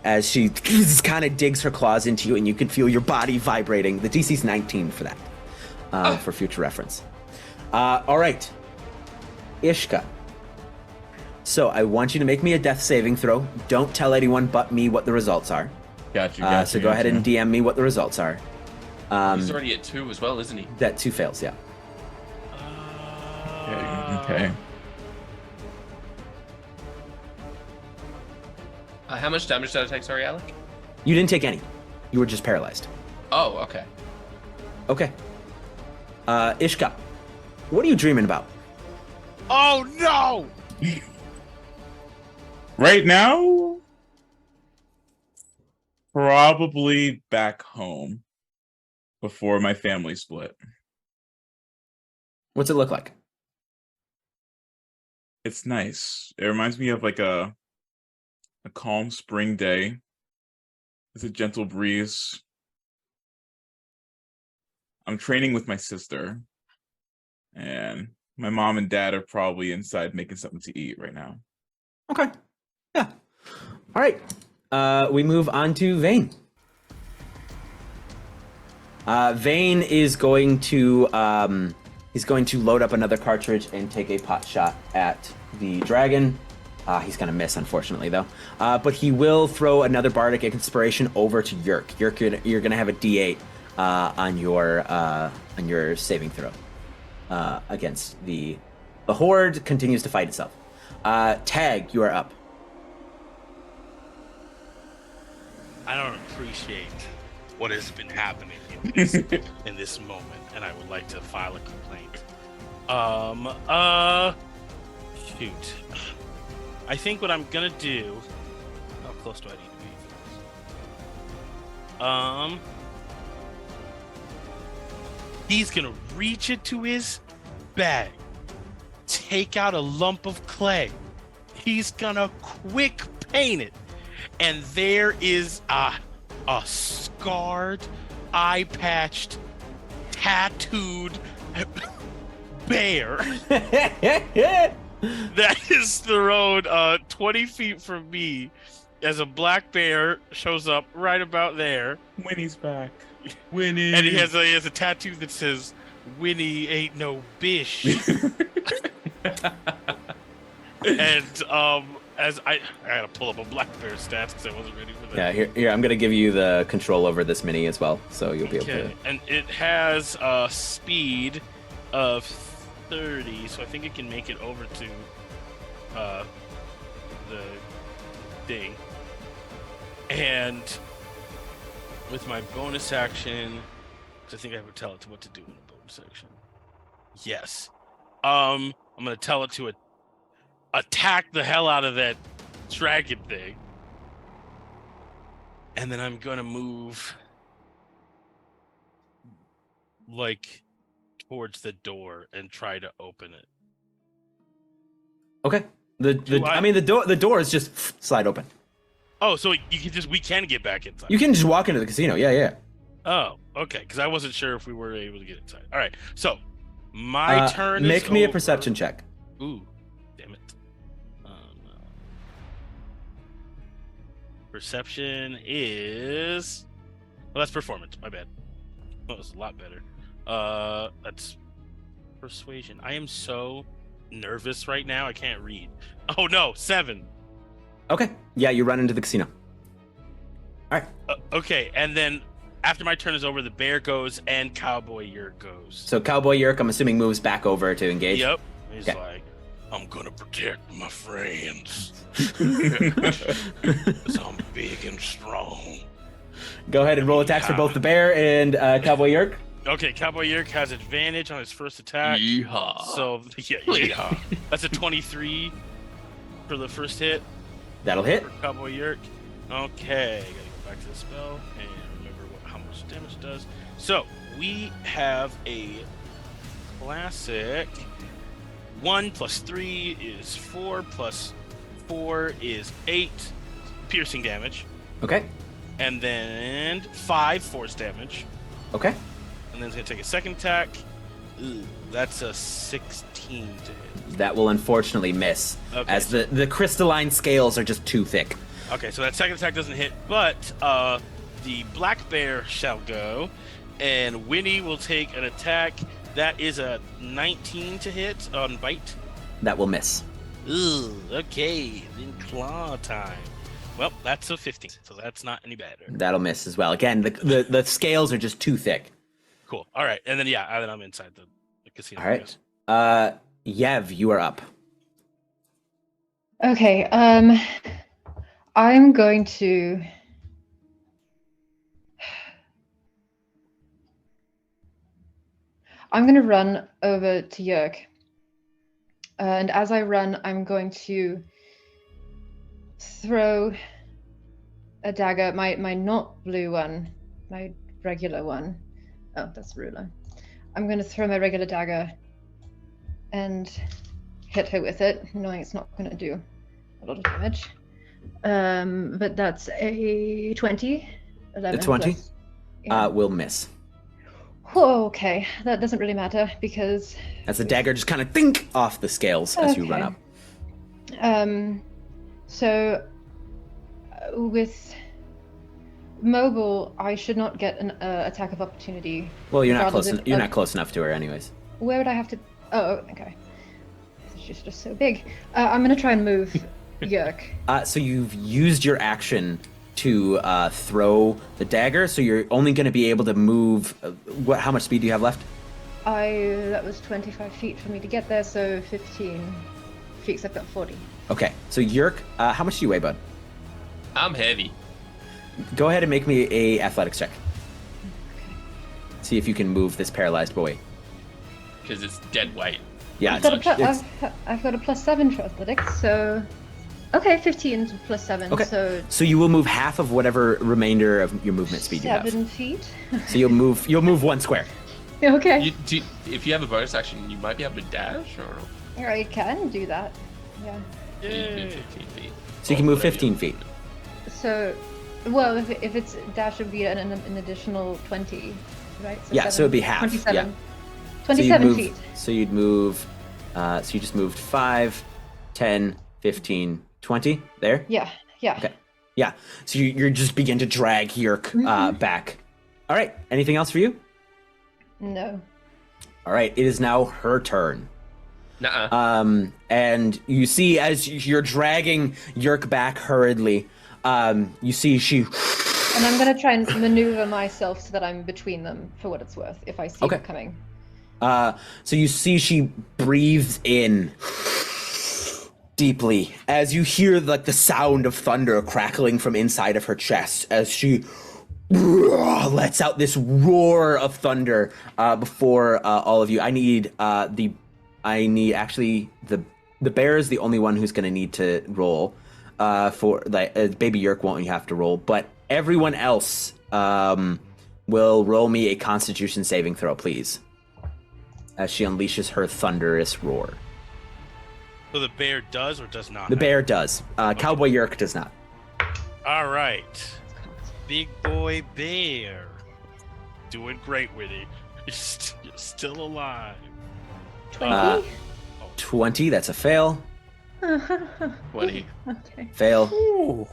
As she kind of digs her claws into you, and you can feel your body vibrating. The DC's 19 for that, for future reference. All right, Ishka. So I want you to make me a death saving throw. Don't tell anyone but me what the results are. Got you. So go ahead and DM me what the results are. He's already at 2 as well, isn't he? That 2 fails, yeah. Okay. How much damage did I take, sorry, Alec? You didn't take any. You were just paralyzed. Oh, okay. Okay. Ishka, what are you dreaming about? Oh no! Right now, probably back home before my family split. What's it look like? It's nice. It reminds me of like a calm spring day. It's a gentle breeze. I'm training with my sister, and my mom and dad are probably inside making something to eat right now. Okay. Yeah. All right. We move on to Vane. Vane is going to he's going to load up another cartridge and take a pot shot at the dragon. He's going to miss, unfortunately, though. But he will throw another bardic inspiration over to Yurk. Yurk, you're going to have a D8 on your saving throw against the horde. Continues to fight itself. Tag, you are up. I don't appreciate what has been happening in this moment, and I would like to file a complaint. Shoot. I think what I'm gonna do. How close do I need to be for this? He's gonna reach into his bag, take out a lump of clay. He's gonna quick paint it, and there is a scarred, eye-patched, tattooed bear that is thrown 20 feet from me as a black bear shows up right about there. Winnie's back. Winnie. And he has a tattoo that says, "Winnie ain't no bish." And as I gotta pull up a black bear stats because I wasn't ready for that. Yeah, here I'm gonna give you the control over this mini as well, so you'll be able to. And it has a speed of 30, so I think it can make it over to the thing. And with my bonus action, because I think I would tell it to what to do in a bonus action. Yes. I'm gonna tell it to attack the hell out of that dragon thing. And then I'm gonna move like towards the door and try to open it. Okay. The door is just slide open. Oh, so we can get back inside. You can just walk into the casino. Yeah. Oh, okay. Because I wasn't sure if we were able to get inside. All right. So my turn is Make me over. a perception check. Ooh, damn it. Perception is... Well, that's performance. My bad. That was a lot better. That's persuasion. I am so nervous right now. I can't read. Oh, no. 7. Okay. Yeah, you run into the casino. All right. Okay, and then after my turn is over, the bear goes and Cowboy Yurk goes. So Cowboy Yurk, I'm assuming, moves back over to engage. Yep. He's Okay. like, I'm gonna protect my friends. 'Cause I'm big and strong. Go ahead and roll attacks for both the bear and Cowboy Yurk. Okay, Cowboy Yurk has advantage on his first attack. Yeehaw. So, yeah. That's a 23 for the first hit. That'll hit. For Cowboy Yurk. Okay, gotta go back to the spell and remember how much damage it does. So, we have a classic 1 plus 3 is 4 plus 4 is 8 piercing damage. Okay. And then 5 force damage. Okay. And then it's gonna take a second attack. Ooh, that's a 16 to hit. That will unfortunately miss, Okay. as the crystalline scales are just too thick. Okay, so that second attack doesn't hit, but the black bear shall go, and Winnie will take an attack. That is a 19 to hit on bite. That will miss. Ooh, okay, then claw time. Well, that's a 15, so that's not any better. That'll miss as well. Again, the scales are just too thick. Cool. All right, and then then I'm inside the casino. All right. Yev, you are up. Okay, I'm going to... I'm going to run over to Yurk. And as I run, I'm going to throw a dagger, my not blue one, my regular one. Oh, that's a ruler. I'm going to throw my regular dagger and hit her with it, knowing it's not going to do a lot of damage. But that's a 20. 11 A 20? plus- yeah. Will miss. Oh, okay, that doesn't really matter because... As the dagger just kind of think off the scales as you run up. So with mobile, I should not get an attack of opportunity. Well, you're not regardless close. if- You're not close enough to her, anyways. Where would I have to? Oh, okay. She's just so big. I'm gonna try and move Yurk. So you've used your action to throw the dagger. So you're only going to be able to move. How much speed do you have left? That was 25 feet for me to get there, so 15 feet, because I've got 40. Okay. So Yurk, how much do you weigh, bud? I'm heavy. Go ahead and make me a athletics check. See if you can move this paralyzed boy. Because it's dead weight. Yeah. I've got a +7 for athletics, so okay, 15 plus 7. Okay. So you will move half of whatever remainder of your movement speed you have. 7 feet. So you'll move 1 square. Okay. If you have a bonus action, you might be able to dash, or I can do that. Yeah. you can move 15 feet. So you can move 15 feet. So, well, if it's dash, would be an additional 20, right? So Yeah, so it'd be half, 27. yeah. 27 feet. So you'd move. So you just moved 5, 10, 15, 20. There. Yeah. Okay. Yeah. So you're just begin to drag Yurk back. All right. Anything else for you? No. All right. It is now her turn. Nuh-uh. And you see as you're dragging Yurk back hurriedly, you see she. And I'm gonna try and maneuver myself so that I'm between them, for what it's worth, if I see Okay. it coming. So you see she breathes in deeply as you hear like the sound of thunder crackling from inside of her chest as she lets out this roar of thunder before all of you. I need actually the bear is the only one who's going to need to roll for like baby Yurk won't have to roll, but everyone else will roll me a Constitution saving throw, please. As she unleashes her thunderous roar. So the bear does or does not? The bear does. Cowboy Yurk does not. All right. Big boy bear. Doing great with it. You're still alive. 20? 20, that's a fail. 20. Okay. Fail. Ooh.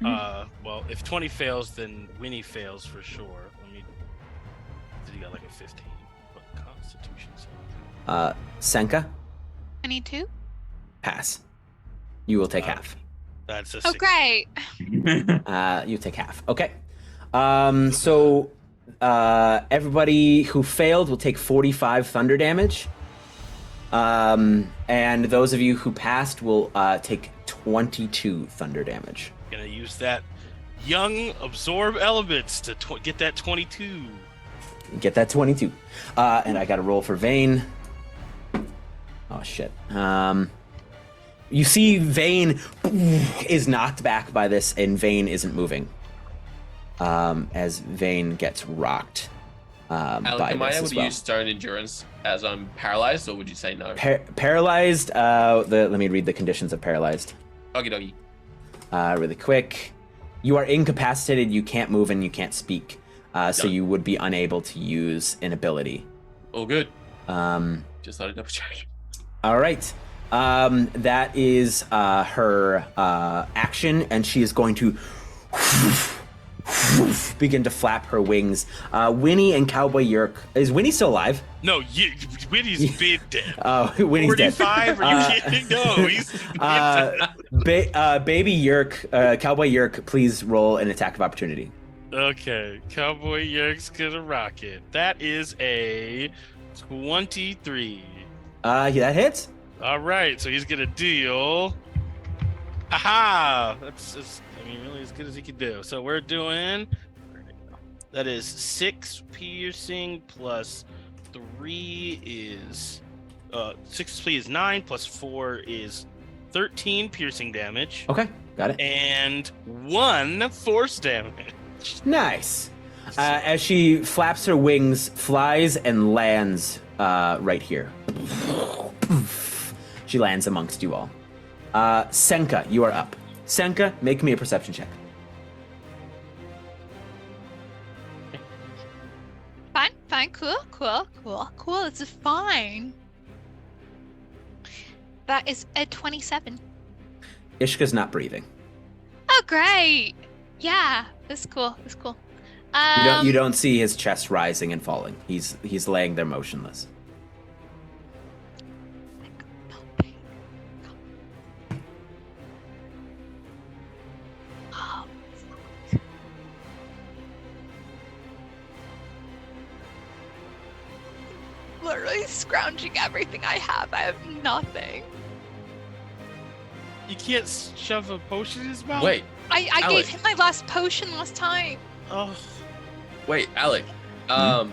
Well, if 20 fails, then Winnie fails for sure. Did he got like a 15? What Constitution? Senka, 22. pass. You will take half. That's a Oh, 6. great. You take half. Okay. So everybody who failed will take 45 thunder damage. And those of you who passed will take 22 thunder damage. Gonna use that young absorb elements to get that 22. Get that 22. And I got to roll for Vane. Oh, shit. You see Vane is knocked back by this, and Vane isn't moving. As Vane gets rocked Alec, by am I this able as to well. use Stone Endurance as I'm paralyzed, or would you say no? Paralyzed. Let me read the conditions of paralyzed. Okie dokie. Really quick. You are incapacitated, you can't move, and you can't speak. So Done. you would be unable to use an ability. All good. Um, Just thought I'd double check. All right. That is her action, and she is going to begin to flap her wings. Winnie and Cowboy Yurk. Is Winnie still alive? No, Winnie's been dead. Oh, Winnie's dead. 45? Are you kidding? No, he's Baby Yurk, Cowboy Yurk, please roll an attack of opportunity. Okay, Cowboy Yurk's gonna rock it. That is a 23. Yeah, that hits. All right, so he's gonna deal. Aha! That's really as good as he can do. So we're doing. That is 6 piercing plus 3 is 6 is 9 plus 4 is 13 piercing damage. Okay, got it. And 1 force damage. Nice. As she flaps her wings, flies and lands right here. She lands amongst you all. Senka, you are up. Senka, make me a perception check. Fine, cool. It's fine. That is a 27. Ishka's not breathing. Oh, great. Yeah, it's cool. It's cool. You don't see his chest rising and falling. He's laying there motionless. Literally scrounging everything I have. I have nothing. You can't shove a potion in his mouth? Wait, I gave Alec. him my last potion last time. Oh. wait, Alec. I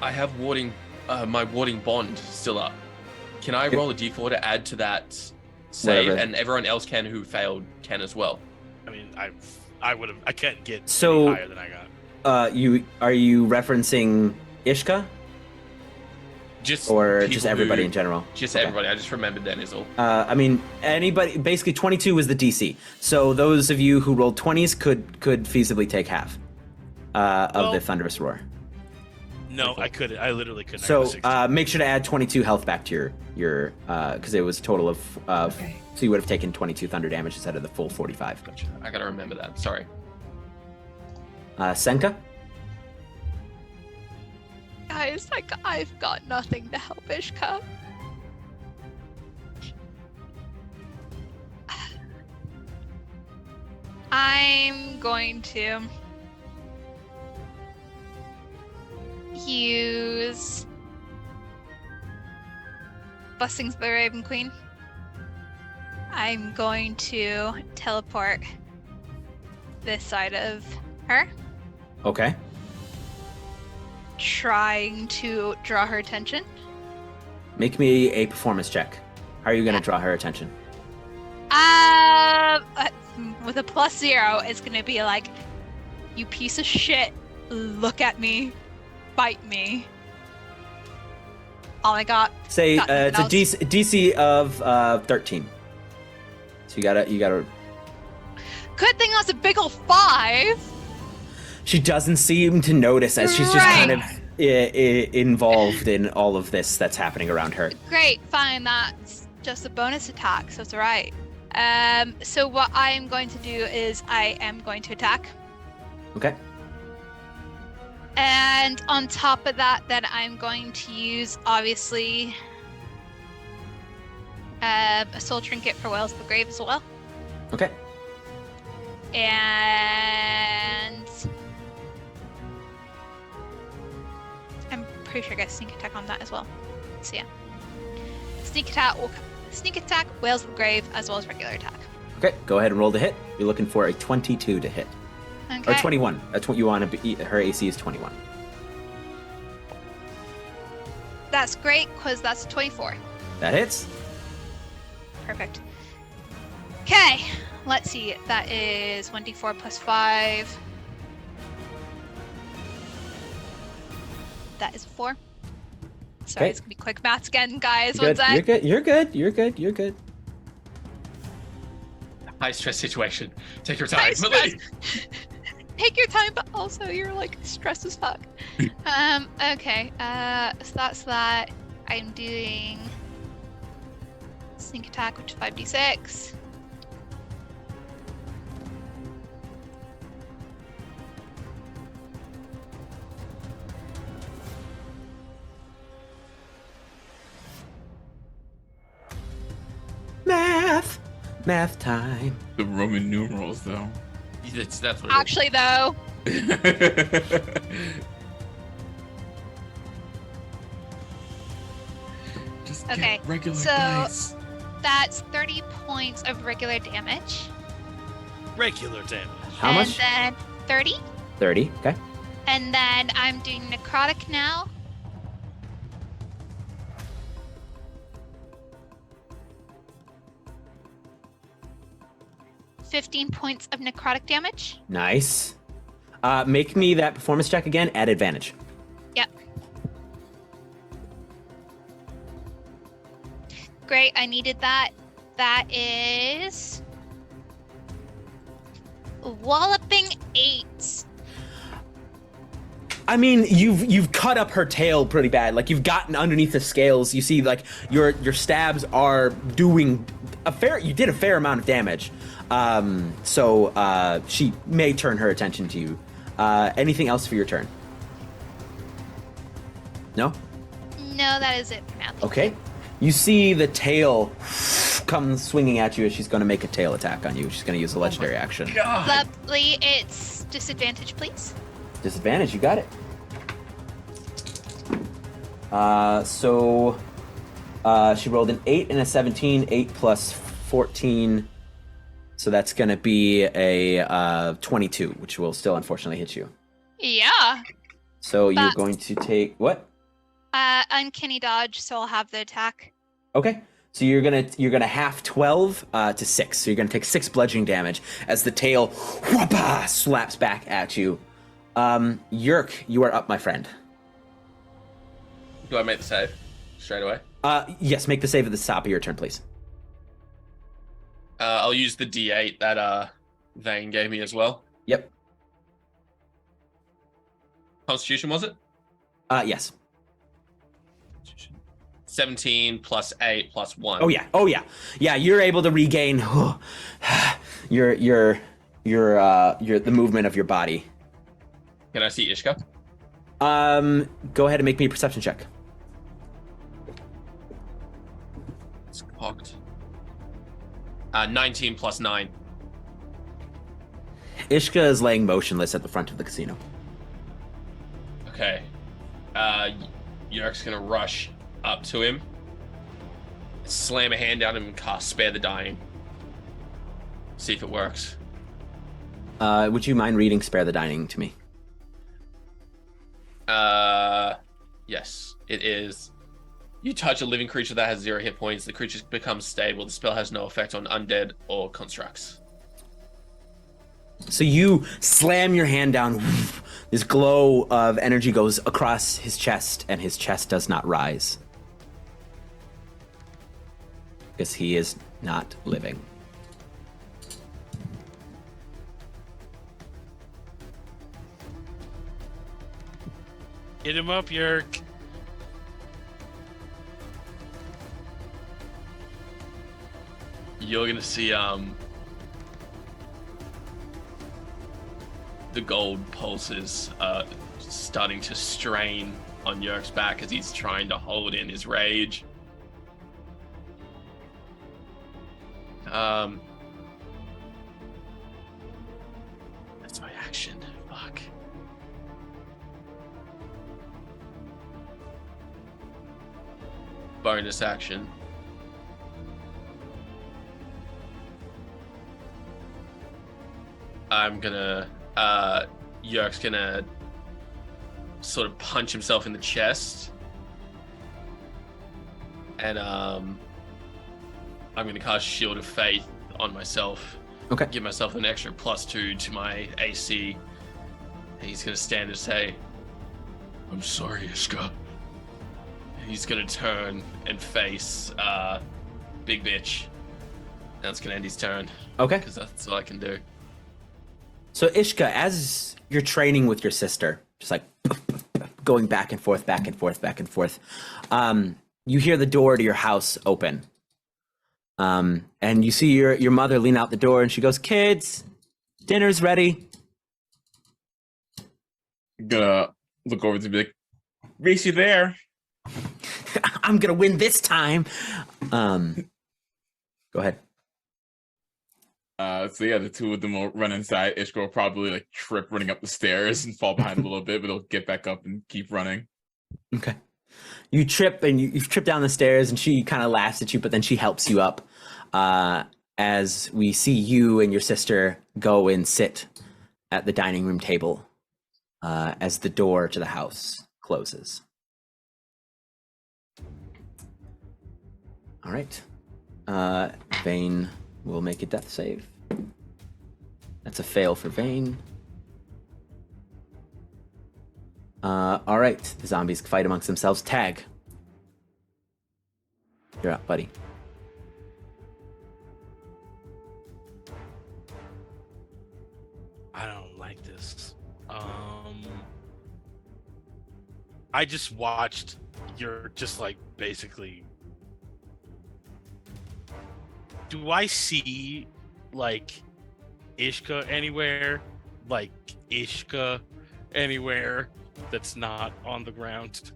have my warding bond still up. Can I roll a d4 to add to that save? Whatever. And everyone else who failed can as well. I mean, I would have. I can't get So- any higher than I got. Are you referencing Ishka Just or people just everybody who- in general? Just Okay. everybody. I just remembered that is all. I mean, anybody. Basically, 22 was the DC. So those of you who rolled 20s could feasibly take half of Well- the thunderous roar. No, I couldn't. I literally couldn't. I So got 16. make sure to add 22 health back to your because it was a total of Okay. so you would have taken 22 thunder damage instead of the full 45. Gotcha. I gotta remember that. Sorry. Senka. Guys, I've got nothing to help Ishka. I'm going to use Blessings of the Raven Queen. I'm going to teleport this side of her, Okay. trying to draw her attention. Make me a performance check. How are you going to draw her attention? With a +0, it's gonna be like, you piece of shit, look at me, bite me. Oh my god. Say Got it's a nothing DC of 13. So you gotta. Good thing that's a big ol' 5. She doesn't seem to notice as she's just kind of involved in all of this that's happening around her. Great, fine, that's just a bonus attack, so it's alright. So what I'm going to do is I am going to attack. Okay. And on top of that, then I'm going to use, obviously, a soul trinket for Whales of the Grave as well. Okay. And I'm pretty sure I got sneak attack on that as well. So yeah, sneak attack, Whales of the Grave, as well as regular attack. Okay. Go ahead and roll to hit. You're looking for a 22 to hit. Okay. Or 21. That's what you want to be. Her AC is 21. That's great, because that's 24. That hits. Perfect. Okay, let's see. That is 1d4 plus 5. That is 4. Sorry, Okay. it's gonna be quick maths again, guys. You're One good. sec. You're good. You're good. You're good. You're good. High stress situation. Take your High time. stress. Take your time, but also you're like stressed as fuck. Okay. So that's that. I'm doing sneak attack, which is 5d6. Math time. The Roman numerals, though. That's what it is. Actually, though, Just Okay, get regular so- dice. that's 30 points of regular damage. Regular damage. How and much? then 30. 30. Okay. And then I'm doing necrotic now. $15 points of necrotic damage. Nice. Make me that performance check again at advantage. Yep. Great, I needed that. That is walloping 8. I mean, you've cut up her tail pretty bad. Like you've gotten underneath the scales. You see, like your stabs are doing a fair. You did a fair amount of damage. So she may turn her attention to you. Anything else for your turn? No? No, that is it for now. Okay. You see the tail come swinging at you as she's going to make a tail attack on you. She's going to use a legendary action. God. Lovely. It's disadvantage, please. Disadvantage, you got it. She rolled an 8 and a 17, 8 plus 14. So that's going to be a 22, which will still unfortunately hit you. Yeah. So you're going to take what? Uncanny dodge, so I'll have the attack. Okay. So you're gonna half 12 to 6. So you're gonna take 6 bludgeoning damage as the tail whoopah, slaps back at you. Yurk, you are up, my friend. Do I make the save straight away? Yes, make the save at the top of your turn, please. I'll use the D8 that Vane gave me as well. Yep. Constitution, was it? Yes. 17 plus 8 plus 1. Oh yeah. Yeah, you're able to regain your the movement of your body. Can I see Ishka? Go ahead and make me a perception check. It's cocked. 19 plus 9. Ishka is laying motionless at the front of the casino. Okay. Yurk's gonna rush up to him, slam a hand down him, and cast Spare the Dying. See if it works. Would you mind reading Spare the Dying to me? Yes. It is. You touch a living creature that has 0 hit points. The creature becomes stable. The spell has no effect on undead or constructs. So you slam your hand down. This glow of energy goes across his chest, and his chest does not rise. Because he is not living. Get him up, Yurk. You're gonna see the gold pulses starting to strain on Yurk's back as he's trying to hold in his rage. That's my action. Fuck. Bonus action. I'm gonna Yurk's gonna sort of punch himself in the chest, and I'm gonna cast Shield of Faith on myself. Okay. Give myself an extra +2 to my AC. And he's gonna stand and say, "I'm sorry, Ishka." And he's gonna turn and face Big Bitch. That's gonna end his turn. Okay. Because that's all I can do. So Ishka, as you're training with your sister, just like going back and forth, back and forth, back and forth, you hear the door to your house open. And you see your mother lean out the door, and she goes, "Kids, dinner's ready." I'm gonna look over to be like, "Race, you there?" I'm gonna win this time. Go ahead. So yeah, the two of them will run inside. Ishka will probably like trip running up the stairs and fall behind a little bit, but he'll get back up and keep running. Okay. You trip and you trip down the stairs, and she kind of laughs at you, but then she helps you up as we see you and your sister go and sit at the dining room table as the door to the house closes. All right. Vane will make a death save. That's a fail for Vane. All right. The zombies fight amongst themselves. Tag. You're up, buddy. I don't like this. I just watched your just like basically. Do I see like Ishka anywhere, like Ishka anywhere that's not on the ground.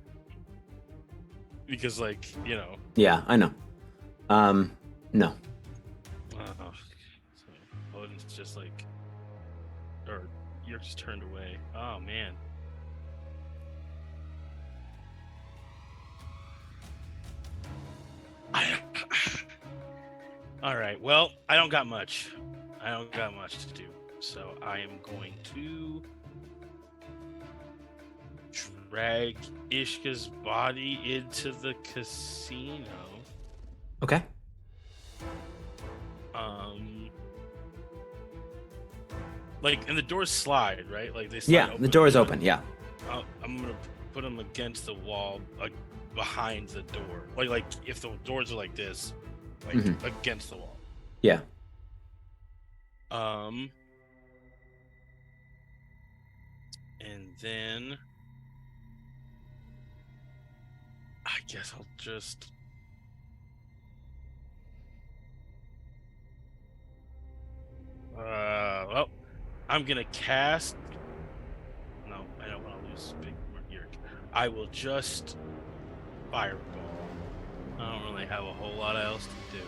Because, like, you know. Yeah, I know. No. So Odin's just like, or you're just turned away. Oh man. All right. Well, I don't got much. To do. So I am going to drag Ishka's body into the casino. Okay. Like, and the doors slide, right? Like they slide. Yeah, the door is open. Yeah. I'm gonna put them against the wall, like behind the door. Like if the doors are like this, like against the wall. Yeah. And then I guess I'll just. Well, I'm gonna cast. No, I don't want to lose big Yurk. I will just fireball. I don't really have a whole lot else to do.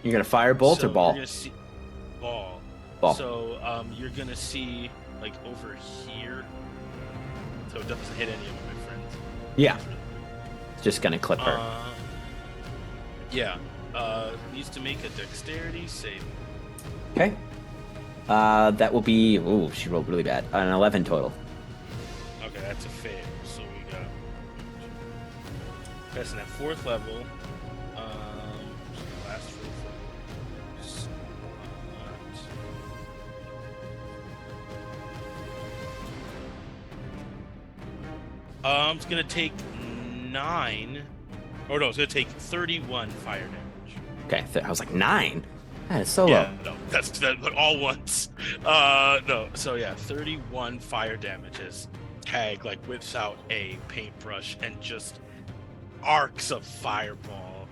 You're gonna firebolt or ball? You're gonna see ball. Ball. So you're gonna see like over here. So it doesn't hit any of my friends. Yeah. It's just gonna clip her. Yeah. Needs to make a dexterity save. Okay. That will be. Ooh, she rolled really bad. An 11 total. Okay, that's a fail. So we got. Passing at 4th level. Last roll for it's gonna take 9. Oh no, it's gonna take 31 fire damage. Okay, I was like 9. That is so low. Yeah, no, that's all once. No, so yeah, 31 fire damage as Tag like whips out a paintbrush and just arcs a fireball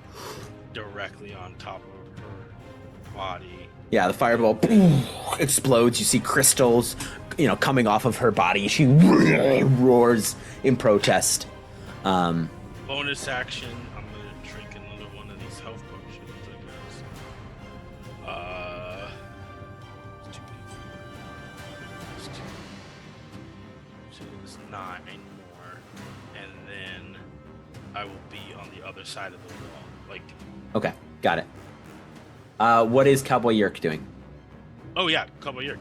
directly on top of her body. Yeah, the fireball explodes. You see crystals, coming off of her body. She roars in protest. Bonus action. I'm gonna drink another one of these health potions, I guess. So it's 9 more, and then I will be on the other side of the wall. Like. Okay, got it. What is Cowboy Yurk doing? Oh yeah, Cowboy Yurk.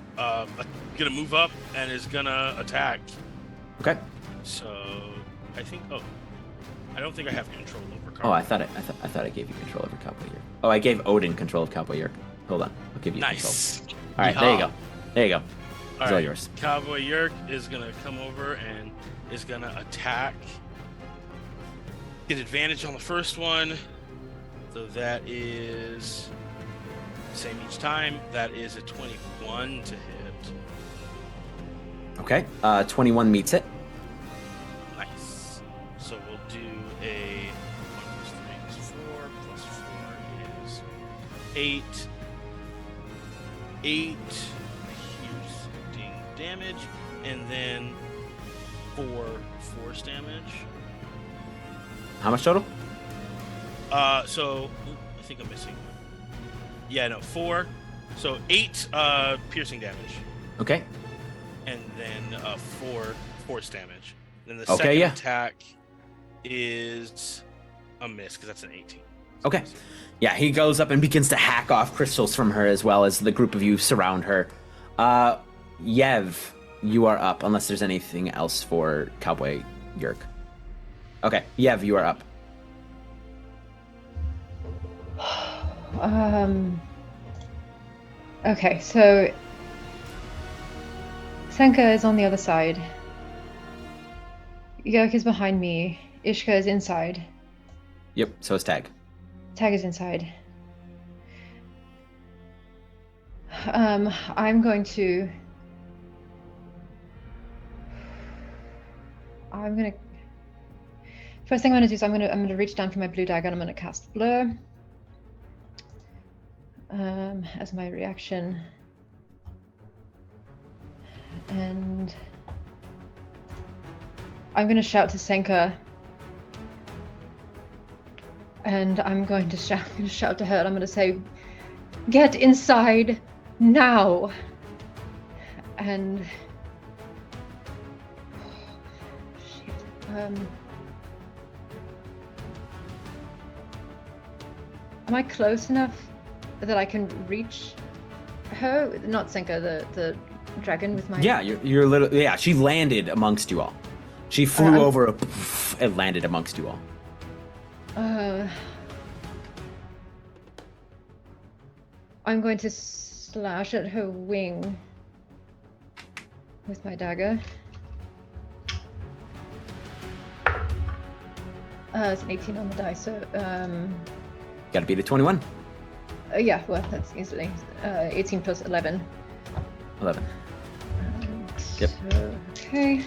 Gonna move up and is gonna attack. Okay. So I think. Oh, I don't think I have control over Cowboy. Oh, I thought I gave you control over Cowboy Yurk. Oh, I gave Odin control of Cowboy Yurk. Hold on, I'll give you nice. control. All right, there you go. There you go. It's all yours. Cowboy Yurk is gonna come over and is gonna attack. Get advantage on the first one. So that is same each time. That is a 21 to hit. Okay. 21 meets it. Nice. So we'll do a 1 plus 3 is 4 plus 4 is 8. 8 piercing damage, and then 4 force damage. How much total? So I think I'm missing one. Yeah, no, 4. So 8 piercing damage. Okay. And then 4 force damage. Then the Okay, second attack is a miss because that's an 18. Okay. Yeah, he goes up and begins to hack off crystals from her as well as the group of you surround her. Yev, you are up, unless there's anything else for Cowboy Yurk. Okay, Yev, you are up. Okay, so Senka is on the other side. Yurk is behind me. Ishka is inside. Yep, so is Tag. Tag is inside. I'm going to... First thing I'm gonna do is I'm gonna reach down for my blue dagger and I'm gonna cast Blur. as my reaction. And I'm going to shout to Senka. And I'm going to shout to her, and I'm going to say, "Get inside now!" And am I close enough that I can reach her? Not Senka, the dragon with my... Yeah, you're little. Yeah, she landed amongst you all. She flew over and landed amongst you all. I'm going to slash at her wing with my dagger. It's an 18 on the die, so Gotta beat a 21. yeah, well, that's easily 18 plus 11. 11. Yep. So, okay.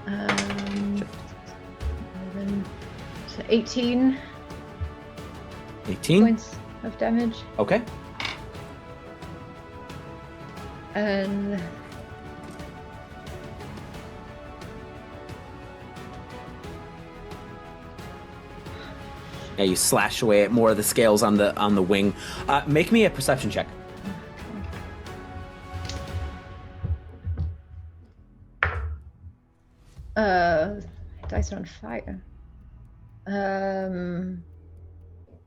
Um, 11, so 18 18. points of damage, Okay. and Yeah, you slash away at more of the scales on the wing. Make me a perception check. dice are on fire.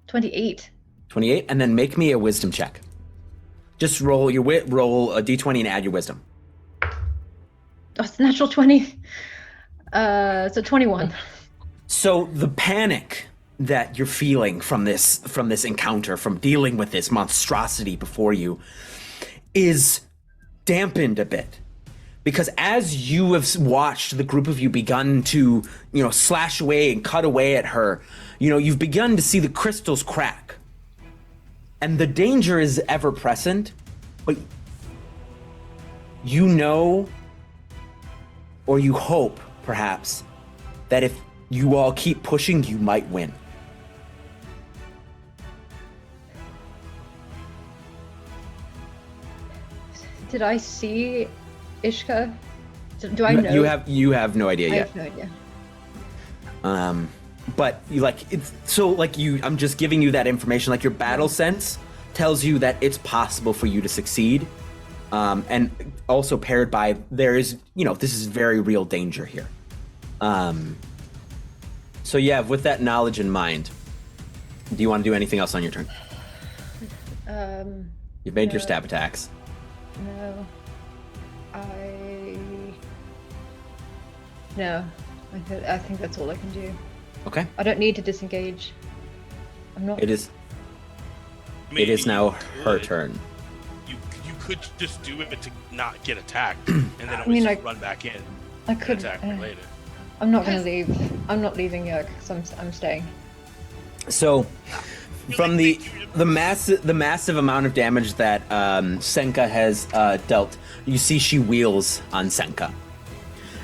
28. 28, and then make me a wisdom check. Just roll your roll a d20 and add your wisdom. Oh, it's a natural 20. So 21. So the panic that you're feeling from this encounter, from dealing with this monstrosity before you, is dampened a bit. Because as you have watched the group of you begun to, slash away and cut away at her, you've begun to see the crystals crack. And the danger is ever present, but or you hope, perhaps, that if you all keep pushing, you might win. Did I see Ishka? Do I know? You have no idea I yet. have no idea. But I'm just giving you that information. Like, your battle sense tells you that it's possible for you to succeed. And also paired by, there is, this is very real danger here. So yeah, with that knowledge in mind, do you want to do anything else on your turn? You've made your stab attacks. No. I think that's all I can do. Okay. I don't need to disengage. I'm not. It is Maybe now you her could- turn. You could just do it to not get attacked, and then always just run back in I and could. attack her later. I'm not going to leave. I'm not leaving Yurk because I'm staying. So, from the massive amount of damage that Senka has dealt, you see she wheels on Senka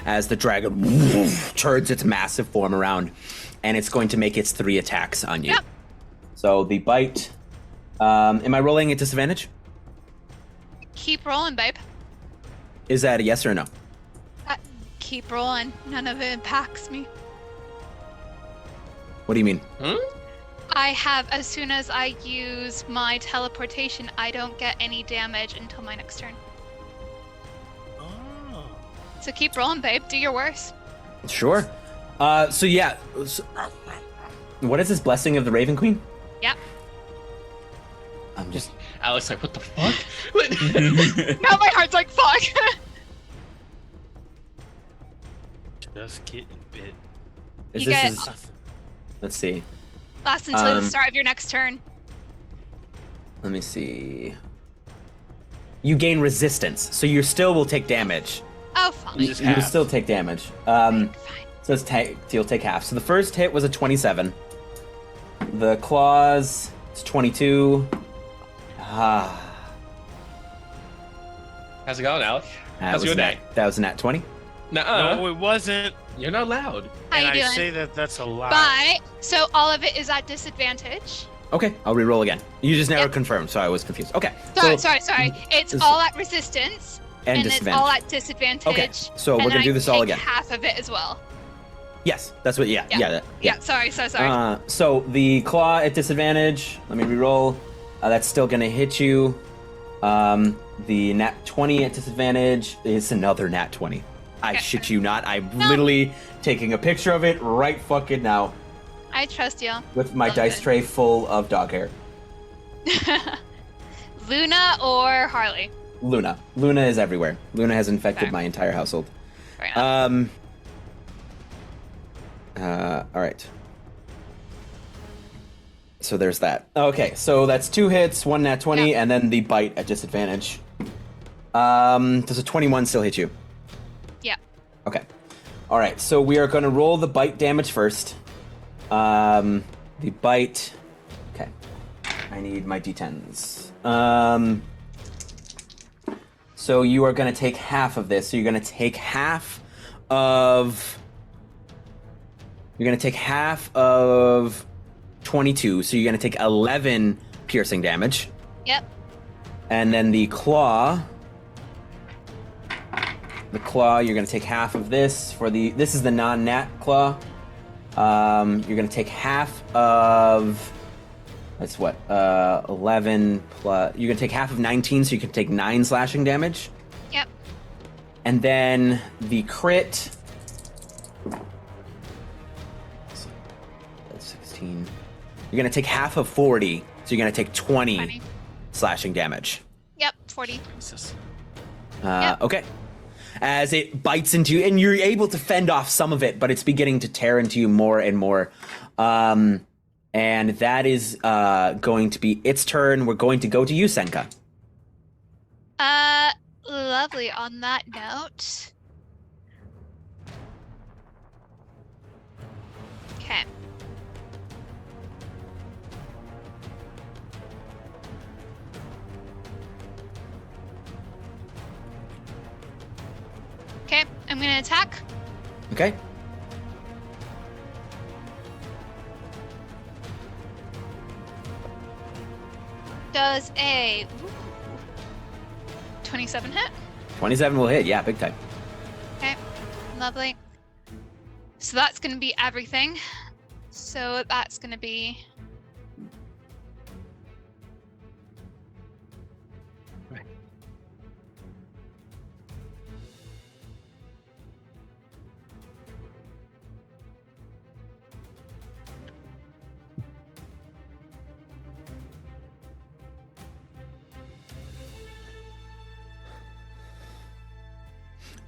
as the dragon turns its massive form around, and it's going to make its 3 attacks on you. Yep. So the bite. Am I rolling at disadvantage? Keep rolling, babe. Is that a yes or a no? Keep rolling. None of it impacts me. What do you mean? I have, as soon as I use my teleportation, I don't get any damage until my next turn. Oh. So keep rolling, babe. Do your worst. Sure. So yeah. What is this blessing of the Raven Queen? Yep. I'm just. Alex, like, what the fuck? Now my heart's like, fuck. Just getting bit. Is You this get- is, let's see. Lasts until the Um, start of your next turn. Let me see. You gain resistance, so you still will take damage. Oh, fine. Just You will half. still take damage. Fine. So you'll take half. So the first hit was a 27. The claws is 22. How's it going, Alex? How's your day? That was a nat 20. Nuh-uh. No, it wasn't. You're not loud. How And you I doing? say that that's a lie. But so all of it is at disadvantage. Okay, I'll re-roll again. You just never Yep. confirmed, so I was confused. Okay. Sorry. It's this- all at resistance And it's disadvantage. all at disadvantage. Okay, so and we're then gonna do I this all take again. half of it as well. Yes, that's what. Yeah. Sorry. So the claw at disadvantage. Let me re-roll. That's still gonna hit you. The nat 20 at disadvantage is another nat 20. I Okay. shit you not. I'm literally taking a picture of it right fucking now I trust you. with my Love dice it. tray full of dog hair. Luna or Harley? Luna. Luna is everywhere. Luna has infected Okay. my entire household. Fair enough. All right. So there's that. Okay, so that's 2 hits, 1 nat 20, Yeah. and then the bite at disadvantage. Does a 21 still hit you? Yeah. Okay. All right, so we are going to roll the bite damage first. The bite. Okay. I need my d10s. So you are going to take half of this. So you're going to take half of. You're going to take half of 22. So you're going to take 11 piercing damage. Yep. And then the claw. The claw, you're going to take half of this for the. This is the non-nat claw. You're going to take half of. That's what? 11 plus. You're going to take half of 19, so you can take 9 slashing damage. Yep. And then the crit. That's 16. You're going to take half of 40, so you're going to take 20 slashing damage. Yep. 40. Jesus. Yep. Okay. As it bites into you, and you're able to fend off some of it, but it's beginning to tear into you more and more. And that is going to be its turn. We're going to go to you, Senka. Lovely. On that note. Okay. Okay, I'm gonna attack. Okay. Does a 27 hit? 27 will hit. Yeah, big time. Okay, lovely. So that's gonna be everything. So that's gonna be.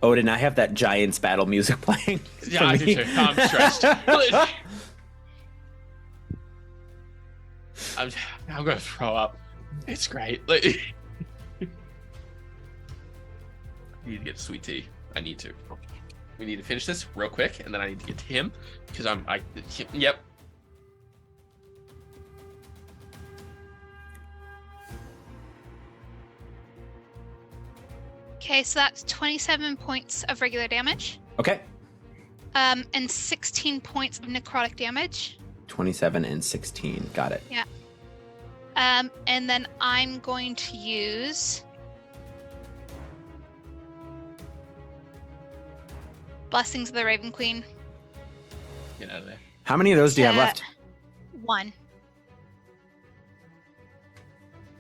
Odin, I have that Giants battle music playing. Yeah, I do too. I'm stressed. I'm gonna throw up. It's great. Like, I need to get to SweetT. I need to. We need to finish this real quick, and then I need to get to him because Yep. Okay, so that's 27 points of regular damage. Okay. And 16 points of necrotic damage. 27 and 16. Got it. And then I'm going to use Blessings of the Raven Queen. Get out of there. How many of those do you have Uh, left? 1.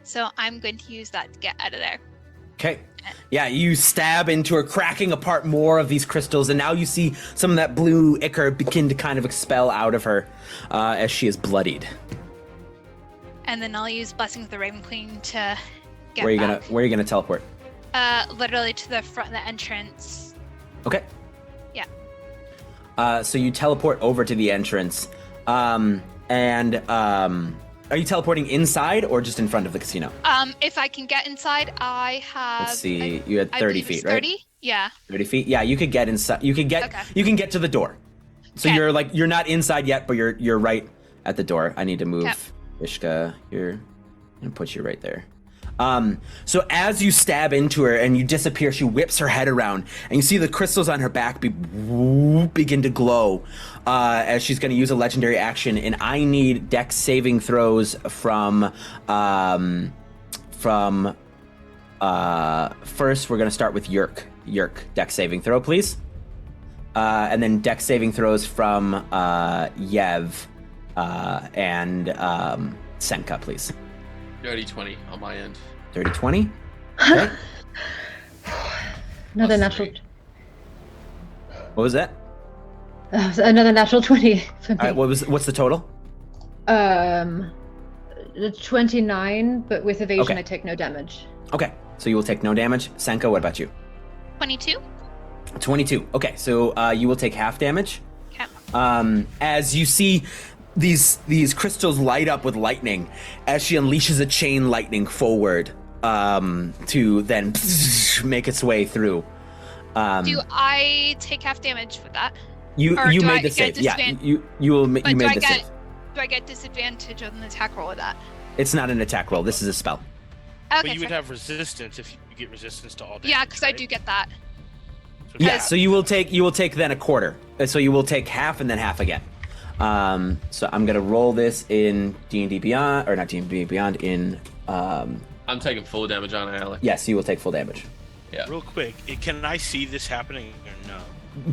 So I'm going to use that to get out of there. Okay. Yeah, you stab into her, cracking apart more of these crystals, and now you see some of that blue ichor begin to kind of expel out of her as she is bloodied. And then I'll use Blessings of the Raven Queen to get Where back. are you gonna teleport? Literally to the front of the entrance. Okay. Yeah. So you teleport over to the entrance, are you teleporting inside or just in front of the casino? If I can get inside, I have. Let's see. You had I 30 believe it's feet, right? 30? Yeah. 30 feet. Yeah, you could get inside. You can get to the door. So Okay. you're not inside yet, but you're right at the door. I need to move Okay. Ishka here and put you right there. So as you stab into her and you disappear, she whips her head around, and you see the crystals on her back begin to glow as she's going to use a legendary action. And I need Dex saving throws from first we're going to start with Yurk. Yurk, Dex saving throw, please. And then Dex saving throws from Yev and Senka, please. Dirty 20 on my end. Dirty 20. Okay. Another Plus natural. 3. What was that? Another natural 20 for me. All right, what's the total? 29, but with evasion Okay. I take no damage. Okay, so you will take no damage. Senka, what about you? 22. 22. Okay, so you will take half damage. Okay. As you see these crystals light up with lightning as she unleashes a chain lightning forward to then make its way through. Do I take half damage for that? You or do I made the get save. Yeah, disadvan- you But made do I the get save. do I get disadvantage on the attack roll of that? It's not an attack roll. This is a spell. Okay. But you would fair. have resistance if you get resistance to all damage. Yeah, because I right? do get that. So Yeah, half. so you will take then a quarter. So you will take half and then half again. So I'm gonna roll this in D&D Beyond, or not D&D Beyond, in I'm taking full damage on it, Alec. yes, you will take full damage. Yeah. Real quick, can I see this happening or no?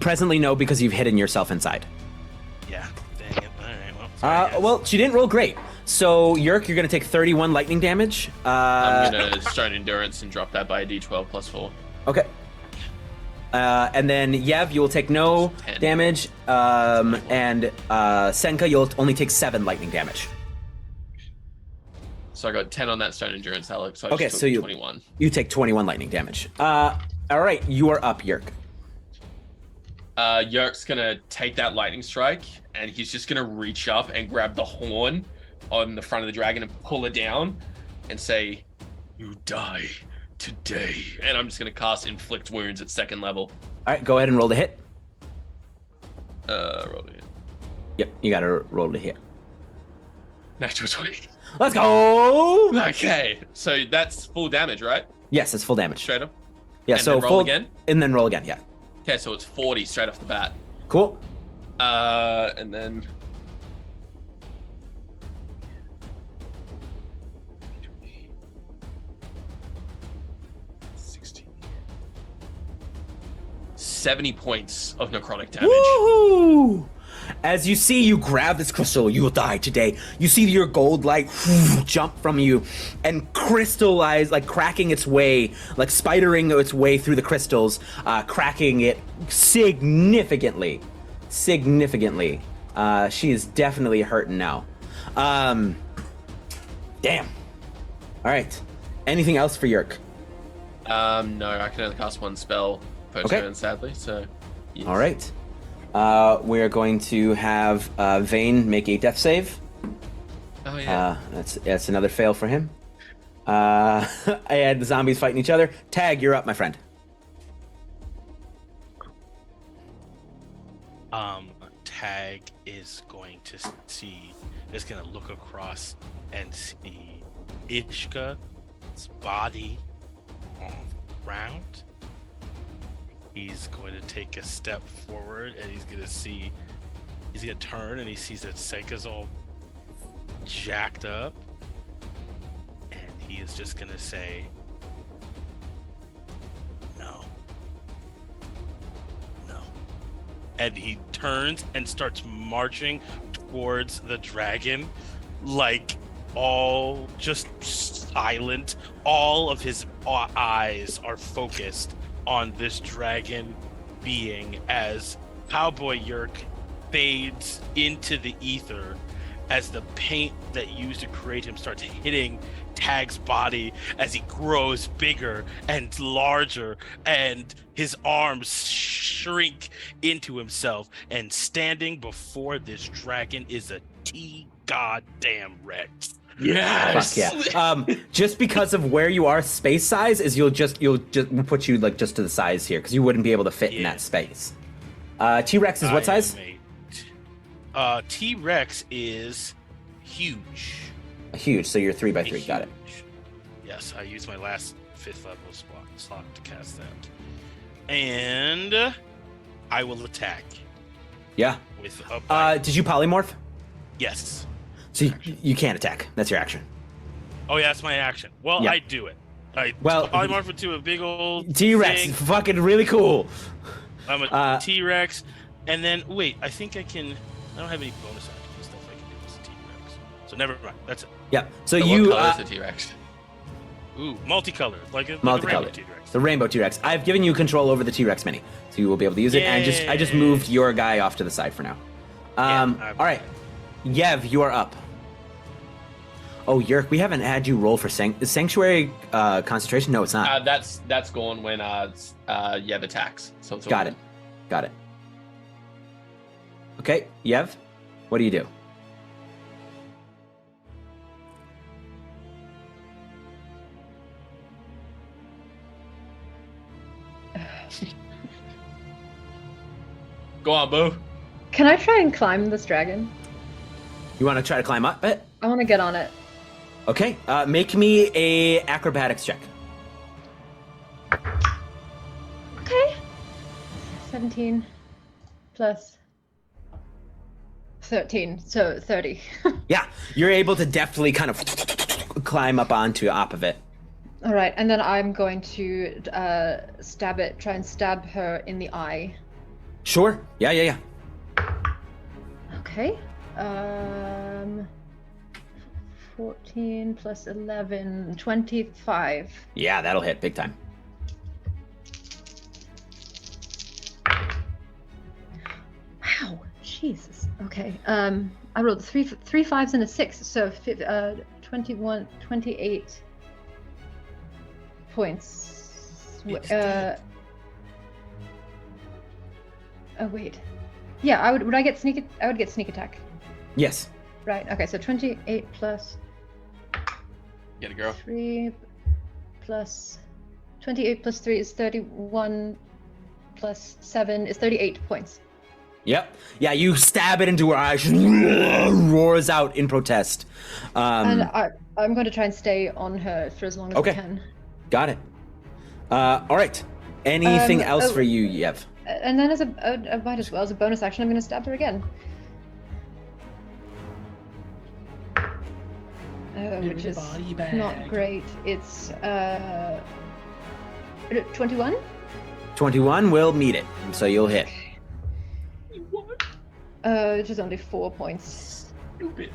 Presently, no, because you've hidden yourself inside. Yeah. Dang it. All right. Well. Sorry, guys. Well, she didn't roll great. So Yurk, you're gonna take 31 lightning damage. I'm gonna start endurance and drop that by a d12 plus 4. Okay. And then Yev, you will take no 10. damage. And Senka, you'll only take 7 lightning damage. So I got 10 on that stone endurance, Alec. So I Okay, just took so you 21. You take 21 lightning damage. All right, you are up, Yurk. Yurk's gonna take that lightning strike, and he's just gonna reach up and grab the horn on the front of the dragon and pull it down, and say, "You die today." And I'm just gonna cast Inflict Wounds at 2nd level. All right, go ahead and roll to hit. Roll it. Yep, you gotta roll to hit. Natural 20. Let's go. Okay, so that's full damage, right? Yes, it's full damage. Straight up. Yeah, And so then roll full again? and then roll again. Yeah, Okay, so it's 40 straight off the bat. cool. And then 16. 70 points of necrotic damage. Woohoo! As you see, you grab this crystal, you will die today. You see your gold light jump from you and crystallize, like cracking its way, like spidering its way through the crystals, cracking it significantly. Significantly. She is definitely hurting now. Damn. All right. Anything else for Yurk? No, I can only cast one spell per Okay. turn, sadly. So, yes. All right. We're going to have Vane make a death save. Oh yeah. That's another fail for him. And the zombies fighting each other. Tag, you're up, my friend. Tag is going to look across and see Ishka's body on the ground. He's going to take a step forward and he's going to turn and he sees that Senka's all jacked up. And he is just going to say, no. And he turns and starts marching towards the dragon, like all just silent. All of his eyes are focused on this dragon being as Cowboy Yurk fades into the ether as the paint that used to create him starts hitting Tag's body as he grows bigger and larger and his arms shrink into himself, and standing before this dragon is a goddamn Rex. Yes. Fuck yeah. Just because of where you are space size is we'll put you like just to the size here because you wouldn't be able to fit in that space. T-Rex is what size? T-Rex is huge. Huge, so you're 3x3, got it. Yes, I used my last 5th level slot to cast that. And I will attack. Yeah. With a bite. Did you polymorph? Yes. So you can't attack. That's your action. Oh yeah, that's my action. Well, Yeah. I do it. I Well, polymorph into a big old T-Rex, thing. fucking really cool. I'm a T-Rex, and then wait, I think I can. I don't have any bonus actions and stuff I can do as a T-Rex. So never mind. That's it. Yeah. So What you. color is the T-Rex? Ooh, multicolored, like a rainbow Multicolored. T-Rex. The rainbow T-Rex. I've given you control over the T-Rex mini, so you will be able to use it. And I just Yay. moved your guy off to the side for now. All right, Yev, you are up. Oh, Yurk, we haven't had you roll for Sanctuary concentration. No, it's not. That's gone when Yev attacks. So it's all Got it. Got it. Okay, Yev, what do you do? Go on, Boo. Can I try and climb this dragon? You want to try to climb up it? I want to get on it. Okay, make me a acrobatics check. Okay. 17 plus 13, so 30. Yeah, you're able to deftly kind of climb up onto top of it. All right, and then I'm going to try and stab her in the eye. Sure. Yeah. Okay. 14 plus 11, 25. Yeah, that'll hit big time. Wow, Jesus. Okay. I rolled three 5s and a 6, so 21, 28 points. Oh wait. Yeah, I would get sneak attack. Yes. Right. Okay, so 28 plus Get a girl. 3 plus 28 plus 3 is 31 plus 7 is 38 points. Yep. Yeah, you stab it into her eye. She roars out in protest. And I'm going to try and stay on her for as long as I can. Got it. All right. Anything else for you, Yev? And then as a bite as well, as a bonus action, I'm going to stab her again. Which is not great. It's 21? 21 will meet it, so you'll hit. Which is only 4 points. Stupid.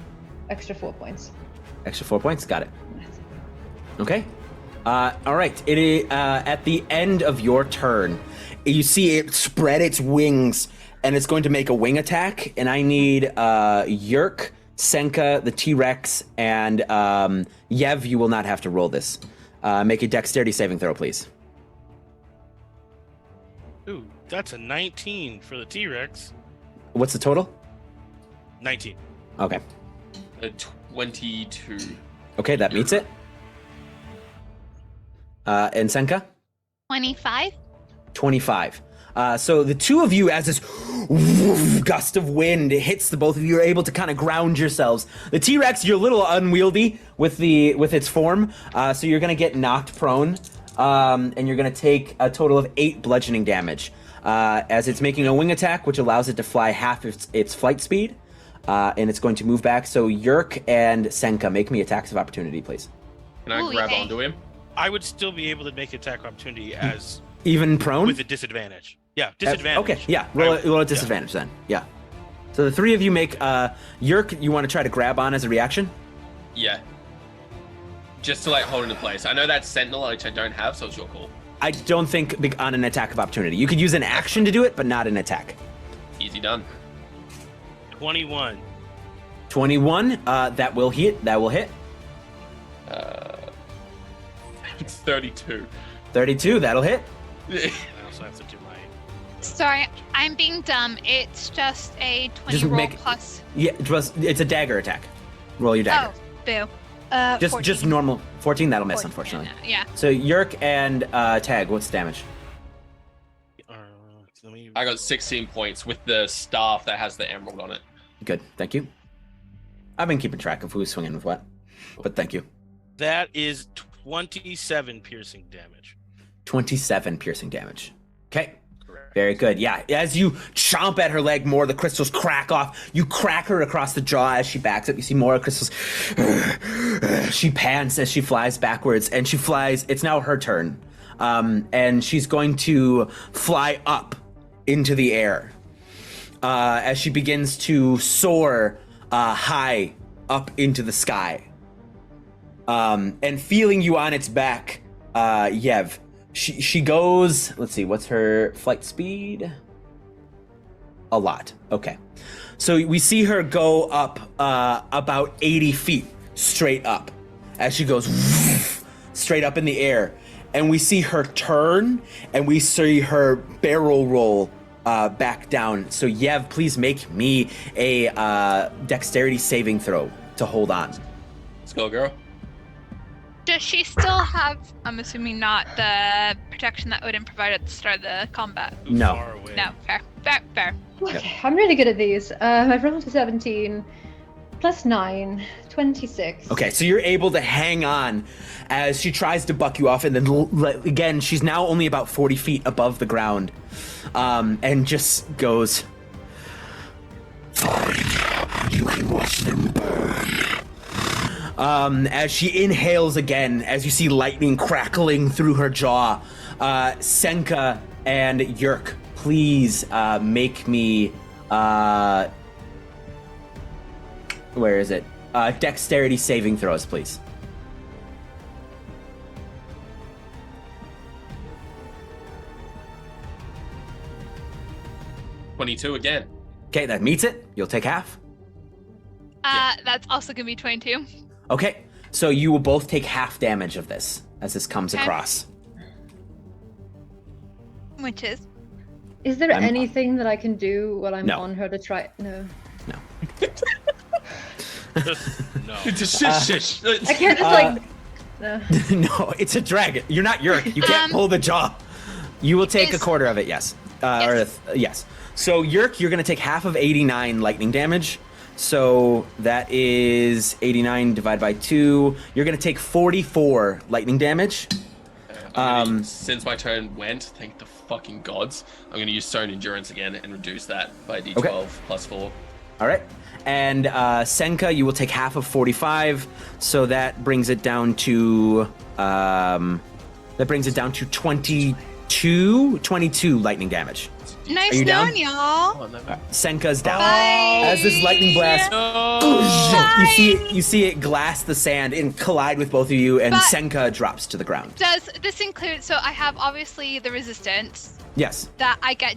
Extra 4 points. Extra 4 points. Got it. Okay. All right. It is at the end of your turn. You see it spread its wings, and it's going to make a wing attack. And I need Yurk, Senka, the T-Rex, and Yev. You will not have to roll this. Make a dexterity saving throw, please. Ooh, that's a 19 for the T-Rex. What's the total? 19. Okay. A 22. Okay, that meets it. And Senka? 25. 25. So the two of you, as this gust of wind hits the both of you, are able to kind of ground yourselves. The T-Rex, you're a little unwieldy with its form, so you're going to get knocked prone, and you're going to take a total of 8 bludgeoning damage, as it's making a wing attack, which allows it to fly half its flight speed, and it's going to move back. So Yurk and Senka, make me attacks of opportunity, please. Can I grab onto him? I would still be able to make attack opportunity as even prone with a disadvantage. Yeah, disadvantage. Okay, yeah, roll a disadvantage then. Yeah. So the three of you make Yurk. You want to try to grab on as a reaction? Yeah. Just to like hold into place. I know that's Sentinel, which I don't have, so it's your call. I don't think on an attack of opportunity. You could use an action to do it, but not an attack. Easy done. 21. 21. That will hit. That will hit. 32. 32. That'll hit. I also have to do my. Sorry, I'm being dumb. It's just a 20 Just roll make- plus. Yeah, it's a dagger attack. Roll your dagger. Oh, boo. just 14. normal 14. That'll miss, 14, unfortunately. Yeah. So Yurk and Tag, what's the damage? Let me I got 16 points with the staff that has the emerald on it. Good, thank you. I've been keeping track of who's swinging with what, but thank you. That is 27 piercing damage. 27 piercing damage. Okay. Correct. Very good. Yeah. As you chomp at her leg more, the crystals crack off. You crack her across the jaw as she backs up. You see more crystals. She pants as she flies backwards, and she flies. It's now her turn. And she's going to fly up into the air as she begins to soar high up into the sky. And feeling you on its back, Yev, she goes, let's see, what's her flight speed? A lot. Okay. So we see her go up about 80 feet straight up as she goes straight up in the air. And we see her turn, and we see her barrel roll back down. So Yev, please make me a dexterity saving throw to hold on. Let's go, girl. Does she still have, I'm assuming not, the protection that Odin provided at the start of the combat? No. Far away. No, fair. Okay, I'm really good at these. I've rolled a 17 plus 9, 26. Okay, so you're able to hang on as she tries to buck you off, and then again, she's now only about 40 feet above the ground, and just goes, "Fine, you can watch them burn." As she inhales again, as you see lightning crackling through her jaw, Senka and Yurk, please make me, where is it? Dexterity saving throws, please. $22 again. Okay, that meets it. You'll take half. That's also gonna be 22. Okay, so you will both take half damage of this as this comes Okay. across. Which is? Is there I'm- anything that I can do while I'm No. on her to try? No. No. No. Just shush. I can't just No. No, it's a dragon. You're not Yurk. You can't pull the jaw. You will take a Is- quarter of it, yes. Yes. Yes. So Yurk, you're going to take half of 89 lightning damage. So that is 89 divided by 2. You're going to take 44 lightning damage. Since my turn went, thank the fucking gods, I'm going to use Stone Endurance again and reduce that by D12 Okay. plus 4. All right. And Senka, you will take half of 45. So that brings it down to 22 lightning damage. Nice Are you down? knowing y'all. Oh, no. Senka's down. Bye. As this lightning blast, No. you see it glass the sand and collide with both of you, and But- Senka drops to the ground. Does this include, so I have obviously the resistance Yes. that I get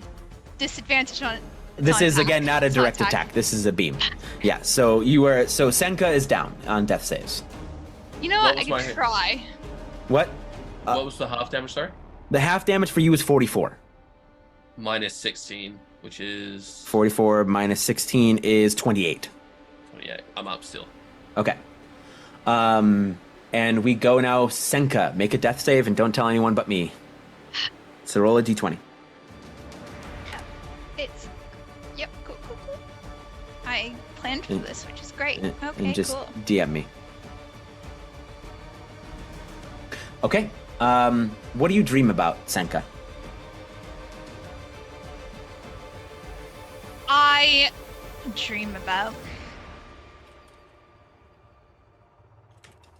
disadvantage on. This is attack. again not a It's not direct attack. This is a beam. Yeah. So Senka is down on death saves. You know What what? I was can my- try. What? What was the half damage, sorry? The half damage for you is 44. Minus 16, which is 44 minus 16 is 28. 28. I'm up still. Okay. And we go now. Senka, make a death save and don't tell anyone but me. So roll a d20. It's, yep, cool. I planned for this, which is great. And Okay, just cool. DM me. Okay. What do you dream about, Senka? I dream about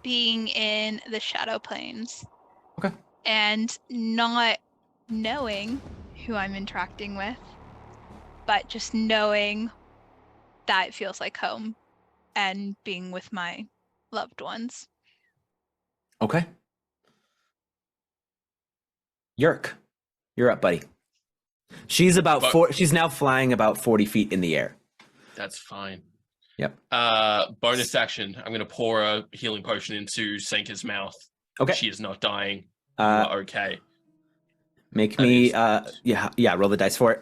being in the shadow planes. Okay. And not knowing who I'm interacting with, but just knowing that it feels like home and being with my loved ones. Okay. Yurk, you're up, buddy. She's she's now flying about 40 feet in the air. That's fine. Yep. Bonus action. I'm going to pour a healing potion into Senka's mouth. Okay. She is not dying. You Uh, are okay. make that me, is- yeah, roll the dice for it.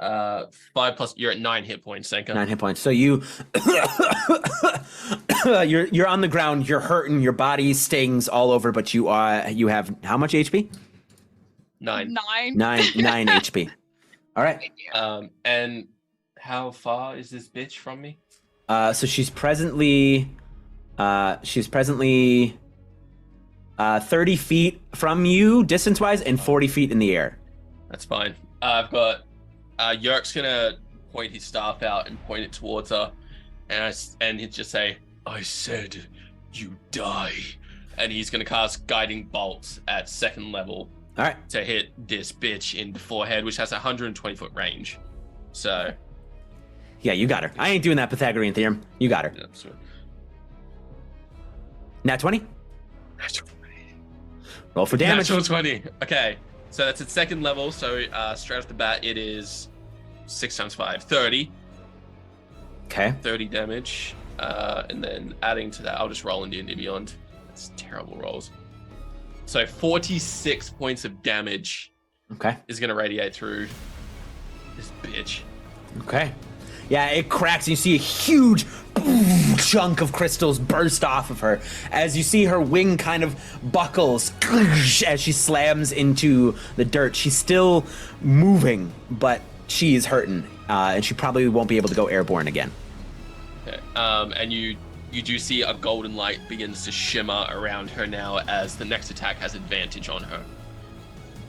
5 plus. You're at 9 hit points, Senka. 9 hit points. So you're on the ground. You're hurting. Your body stings all over, but you have how much HP? 9. 9. 9 HP. All right. And how far is this bitch from me? So she's presently 30 feet from you, distance-wise, and 40 feet in the air. That's fine. I've got Yurk's gonna point his staff out and point it towards her, and he'd just say, "I said, you die." And he's gonna cast Guiding Bolts at 2nd level. All right. To hit this bitch in the forehead, which has a 120-foot range. So. Yeah, you got her. I ain't doing that Pythagorean theorem. You got her. Yeah, sure. Nat 20. Natural 20. Roll for damage. Natural 20. Okay. So that's at 2nd level. So straight off the bat, it is 6 times 5. 30. Okay. 30 damage. And then adding to that, I'll just roll in D&D Beyond. That's terrible rolls. So 46 points of damage. Okay. Is going to radiate through this bitch. Okay. Yeah, it cracks and you see a huge chunk of crystals burst off of her as you see her wing kind of buckles as she slams into the dirt. She's still moving, but she is hurting, and she probably won't be able to go airborne again. Okay. And you do see a golden light begins to shimmer around her now as the next attack has advantage on her.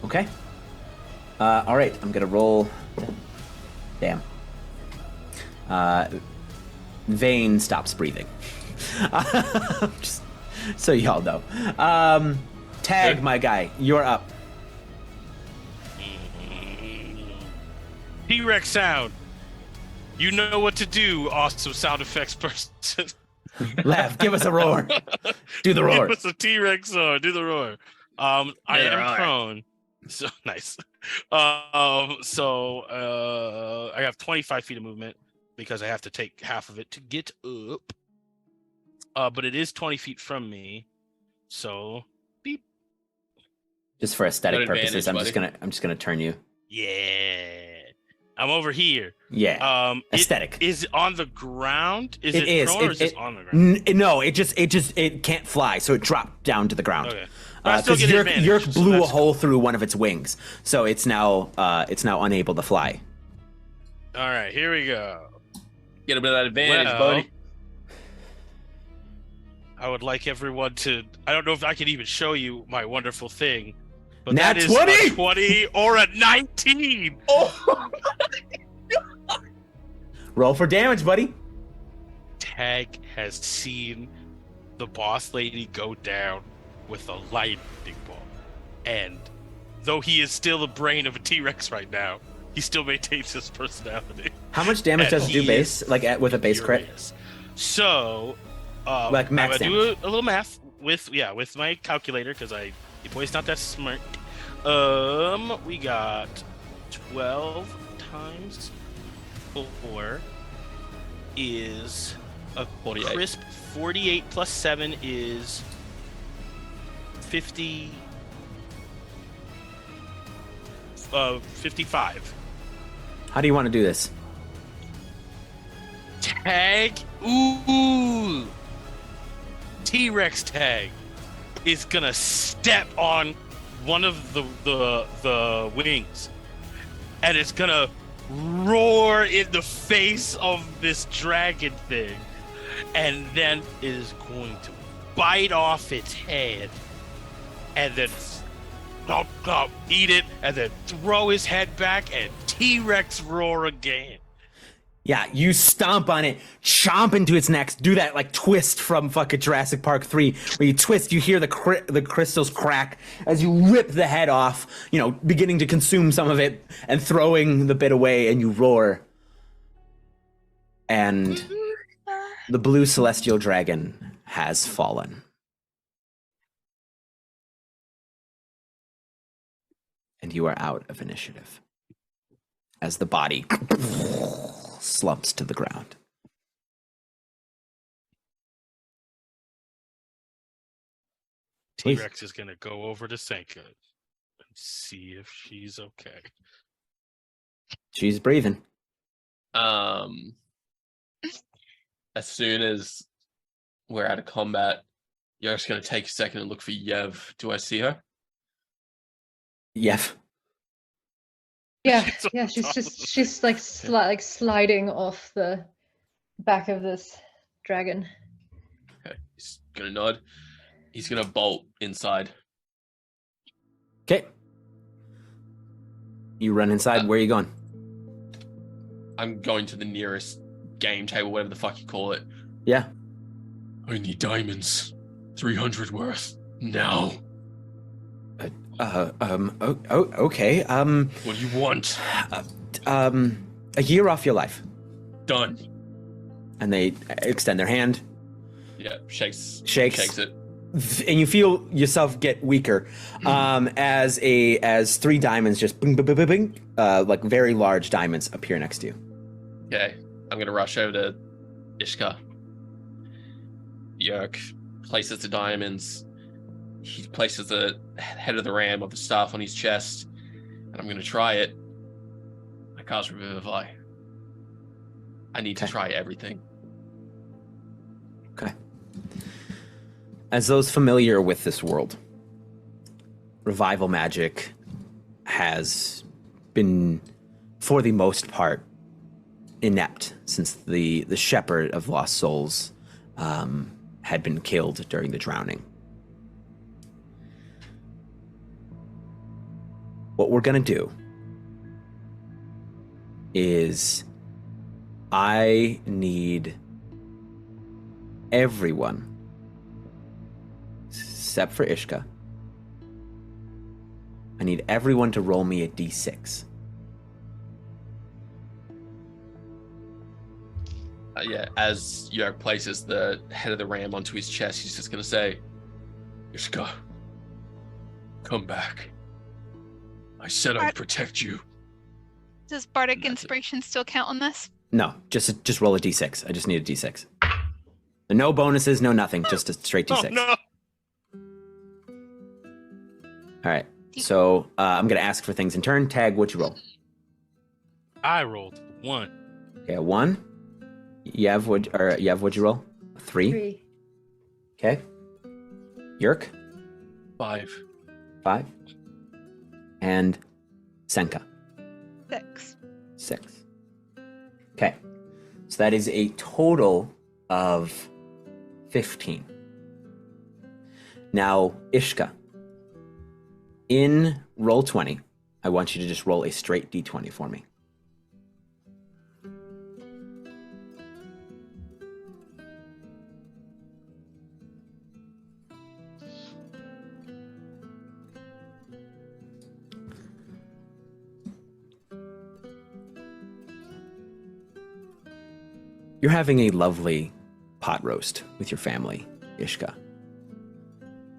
Okay. All right, I'm gonna roll. Damn. Vane stops breathing. Just so y'all know. Tag, my guy, you're up. T-Rex sound. You know what to do, awesome sound effects person. Laugh, give us a roar. Do the roar. Give us a T-Rex roar. Do the roar. I am prone. So nice. I have 25 feet of movement because I have to take half of it to get up. But it is 20 feet from me. So beep. Just for aesthetic purposes, I'm just gonna turn you. Yeah. I'm over here. Yeah. Aesthetic. Is it on the ground? Is it is. prone or is it on the ground? No, it can't fly, so it dropped down to the ground. Okay. Because Yurk blew a hole through one of its wings, so it's now unable to fly. All right, here we go. Get a bit of that advantage, buddy. I would like everyone to. I don't know if I can even show you my wonderful thing, but Nat that is 20? a 20 or a 19. Oh. Roll for damage, buddy. Tag has seen the boss lady go down with a lightning bolt, and though he is still the brain of a T-Rex right now, he still maintains his personality. How much damage does it do base, with a base crit? So, like max I'm gonna do a little math with my calculator because your boy's not that smart. We got 12 times 4 is a 48. crisp 48 plus 7 is 50. 55. How do you want to do this? Tag. Ooh. T-Rex tag is gonna step on one of the wings, and it's gonna roar in the face of this dragon thing, and then is going to bite off its head, and then eat it, and then throw his head back, and T-Rex roar again. Yeah, you stomp on it, chomp into its neck, do that like twist from fucking Jurassic Park 3, where you twist, you hear the crystals crack as you rip the head off, beginning to consume some of it and throwing the bit away, and you roar. And the blue celestial dragon has fallen. And you are out of initiative as the body slumps to the ground. T-Rex is gonna go over to Senka and see if she's okay. She's breathing. As soon as we're out of combat, you're just gonna take a second and look for Yev. Do I see her? Yev. Yeah, she's like sliding off the back of this dragon. Okay, he's gonna nod. He's gonna bolt inside. Okay. You run inside. Where are you going? I'm going to the nearest game table, whatever the fuck you call it. Yeah. I need diamonds. 300 worth. Now. Okay. What do you want? A year off your life. Done. And they extend their hand. Yeah, shakes it. And you feel yourself get weaker as 3 diamonds just bing, bing, bing, bing, bing, like very large diamonds appear next to you. Okay, I'm gonna rush over to Ishka. Yurk places the diamonds. He places the head of the ram of the staff on his chest, and I'm gonna try it. I cast Revivify. I need to try everything. Okay. As those familiar with this world, revival magic has been, for the most part, inept since the shepherd of lost souls had been killed during the drowning. What we're gonna do is I need everyone, except for Ishka, I need everyone to roll me a d6. Yeah, as Yurk places the head of the ram onto his chest, he's just gonna say, Ishka, come back. I said I'd protect you. Does Bardic Inspiration still count on this? No, just roll a d6. I just need a d6. No bonuses, no nothing, just a straight d6. Oh, no. All right, so I'm gonna ask for things in turn. Tag, what'd you roll? I rolled 1. Okay, a 1. Yev, what'd you roll? A 3. 3. Okay. Yurk? 5. 5. And Senka? 6. 6. Okay. So that is a total of 15. Now, Ishka, in roll 20, I want you to just roll a straight d20 for me. You're having a lovely pot roast with your family, Ishka.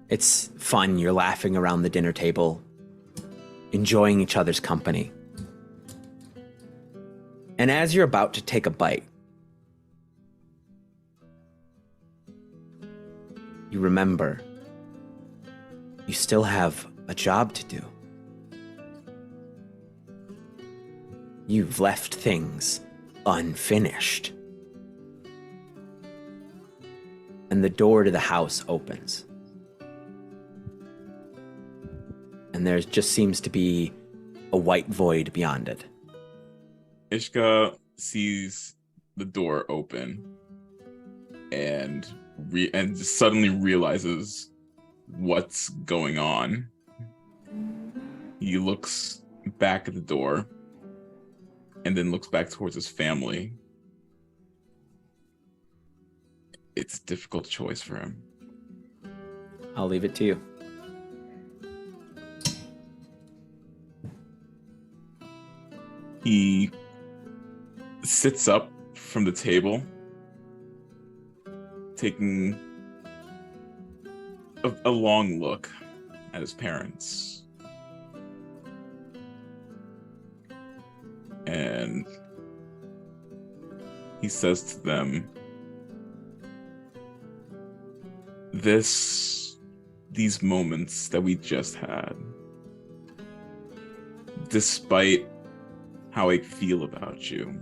It's fun. You're laughing around the dinner table, enjoying each other's company. And as you're about to take a bite, you remember you still have a job to do. You've left things unfinished. And the door to the house opens. And there just seems to be a white void beyond it. Ishka sees the door open and suddenly realizes what's going on. He looks back at the door and then looks back towards his family. It's a difficult choice for him. I'll leave it to you. He sits up from the table, taking a long look at his parents. And he says to them, these moments that we just had, despite how I feel about you,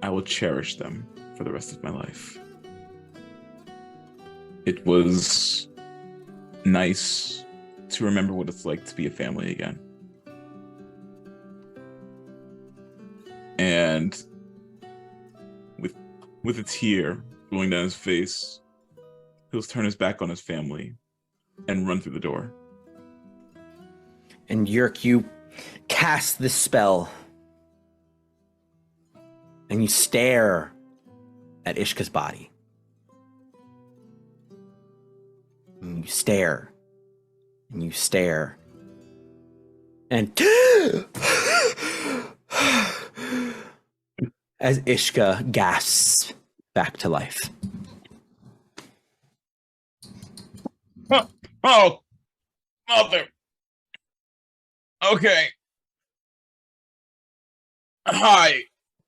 I will cherish them for the rest of my life. It was nice to remember what it's like to be a family again. And with a tear rolling down his face, he'll turn his back on his family and run through the door. And Yurk, you cast this spell. And you stare at Ishka's body. And you stare. And you stare. And as Ishka gasps back to life. Oh, mother. Okay. Hi.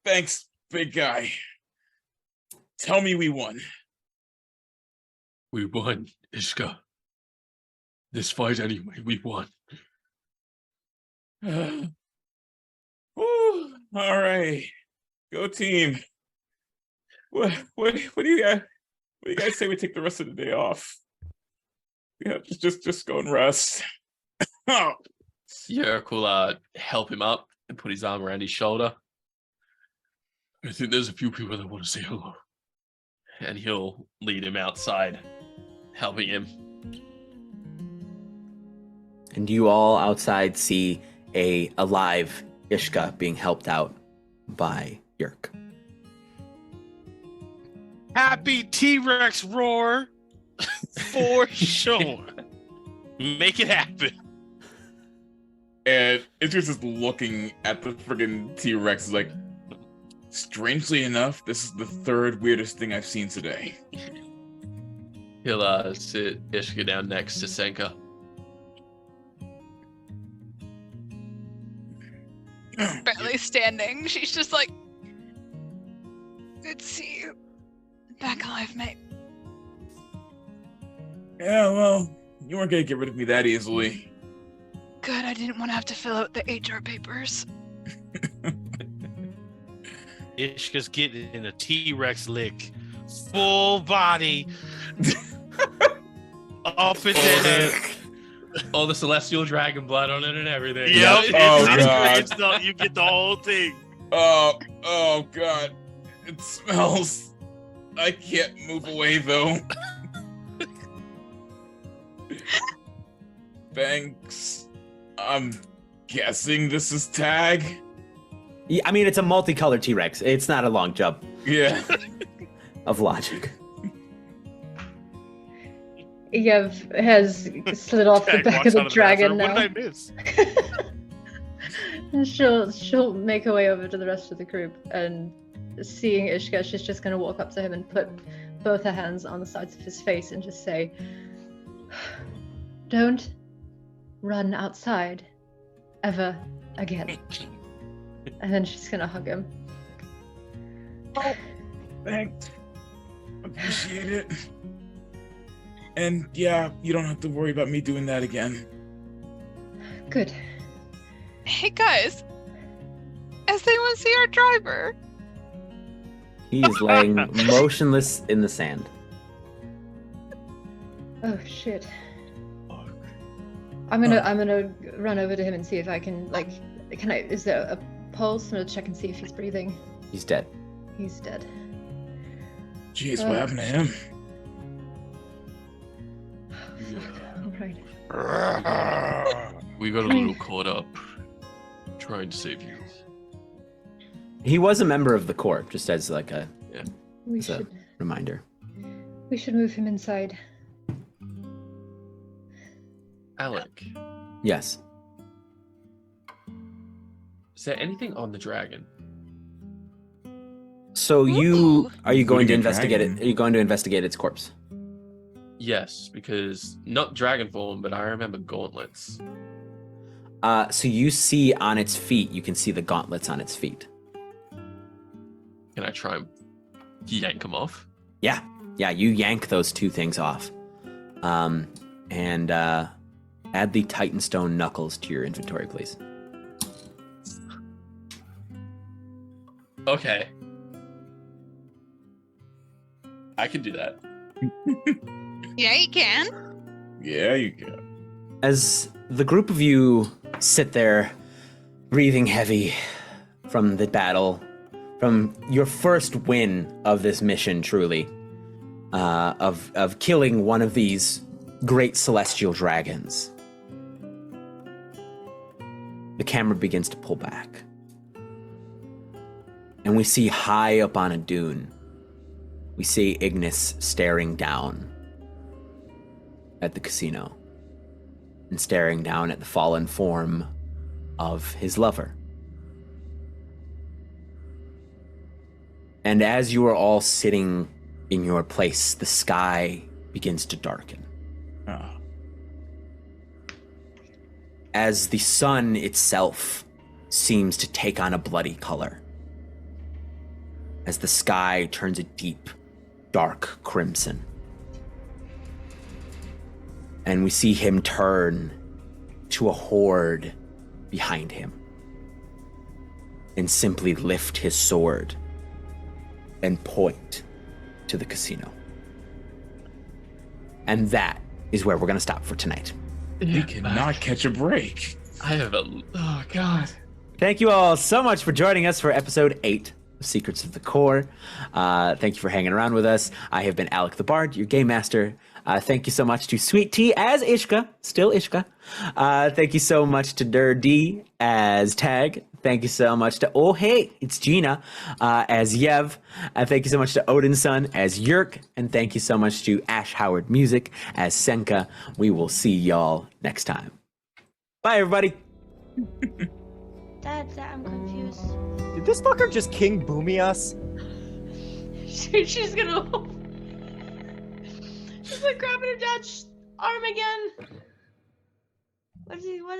Thanks, big guy. Tell me we won. We won, Ishka. This fight anyway, we won. Whew. All right. Go team. What do you guys say we take the rest of the day off? Yeah, just go and rest. Oh. Yurk will help him up and put his arm around his shoulder. I think there's a few people that want to say hello. And he'll lead him outside, helping him. And you all outside see a alive Ishka being helped out by Yurk. Happy T-Rex roar for sure. Make it happen. And Idris is looking at the friggin' T-Rex like, strangely enough, this is the third weirdest thing I've seen today. He'll sit Ishka down next to Senka. Barely standing. She's just like, good to see you. Back alive, mate. Yeah, well, you weren't gonna get rid of me that easily. Good, I didn't want to have to fill out the HR papers. Ishka's getting a T-Rex lick. Full body. Up and down. All the celestial dragon blood on it and everything. Yep. Oh, God. You get the whole thing. Oh God. It smells. I can't move away though. Thanks. I'm guessing this is tag. Yeah, I mean, it's a multicolored T-Rex. It's not a long jump Yeah. of logic. Yev has slid off the Tag back walks of the out dragon bathroom. now. What did I miss? And she'll make her way over to the rest of the group, and seeing Ishka, she's just gonna walk up to him and put both her hands on the sides of his face and just say, "Don't run outside ever again." And then she's gonna hug him. Oh, thanks. Appreciate it. And yeah, you don't have to worry about me doing that again. Good. Hey guys, has anyone see our driver? He is laying motionless in the sand. Oh shit. I'm gonna run over to him and see if I can is there a pulse? I'm gonna check and see if he's breathing. He's dead. He's dead. Jeez, what happened to him? Alright. We got a little caught up trying to save you. He was a member of the Corps, just as like a We as a should reminder. move him inside. Alec, Yes. is there anything on the dragon? So are you going Including to a investigate dragon. it? Are you going to investigate its corpse? Yes, because not dragon form, but I remember gauntlets. So you see on its feet, you can see the gauntlets on its feet. Can I try and yank them off? Yeah, you yank those two things off. And add the Titanstone knuckles to your inventory, please. Okay. I can do that. Yeah, you can. Yeah, you go. As the group of you sit there, breathing heavy from the battle, from your first win of this mission, truly, of killing one of these great celestial dragons. The camera begins to pull back. And we see high up on a dune, we see Ignis staring down at the casino and staring down at the fallen form of his lover. And as you are all sitting in your place, the sky begins to darken. Oh. As the sun itself seems to take on a bloody color. As the sky turns a deep, dark crimson. And we see him turn to a horde behind him and simply lift his sword and point to the casino. And that is where we're going to stop for tonight. We cannot catch a break. Oh, God. Thank you all so much for joining us for episode 8 of Secrets of the Core. Thank you for hanging around with us. I have been AlecTheBard, your game master. Thank you so much to SweetT as Ishka, still Ishka. Thank you so much to Nur-D as Tag. Thank you so much to OhHeyItsGina as Yev. Thank you so much to Odinson as Yurk. And thank you so much to AshHowardMusic as Senka. We will see y'all next time. Bye, everybody. Dad, I'm confused. Did this fucker just King Boomy us? She's gonna. She's like grabbing her dad's arm again. What is he? What is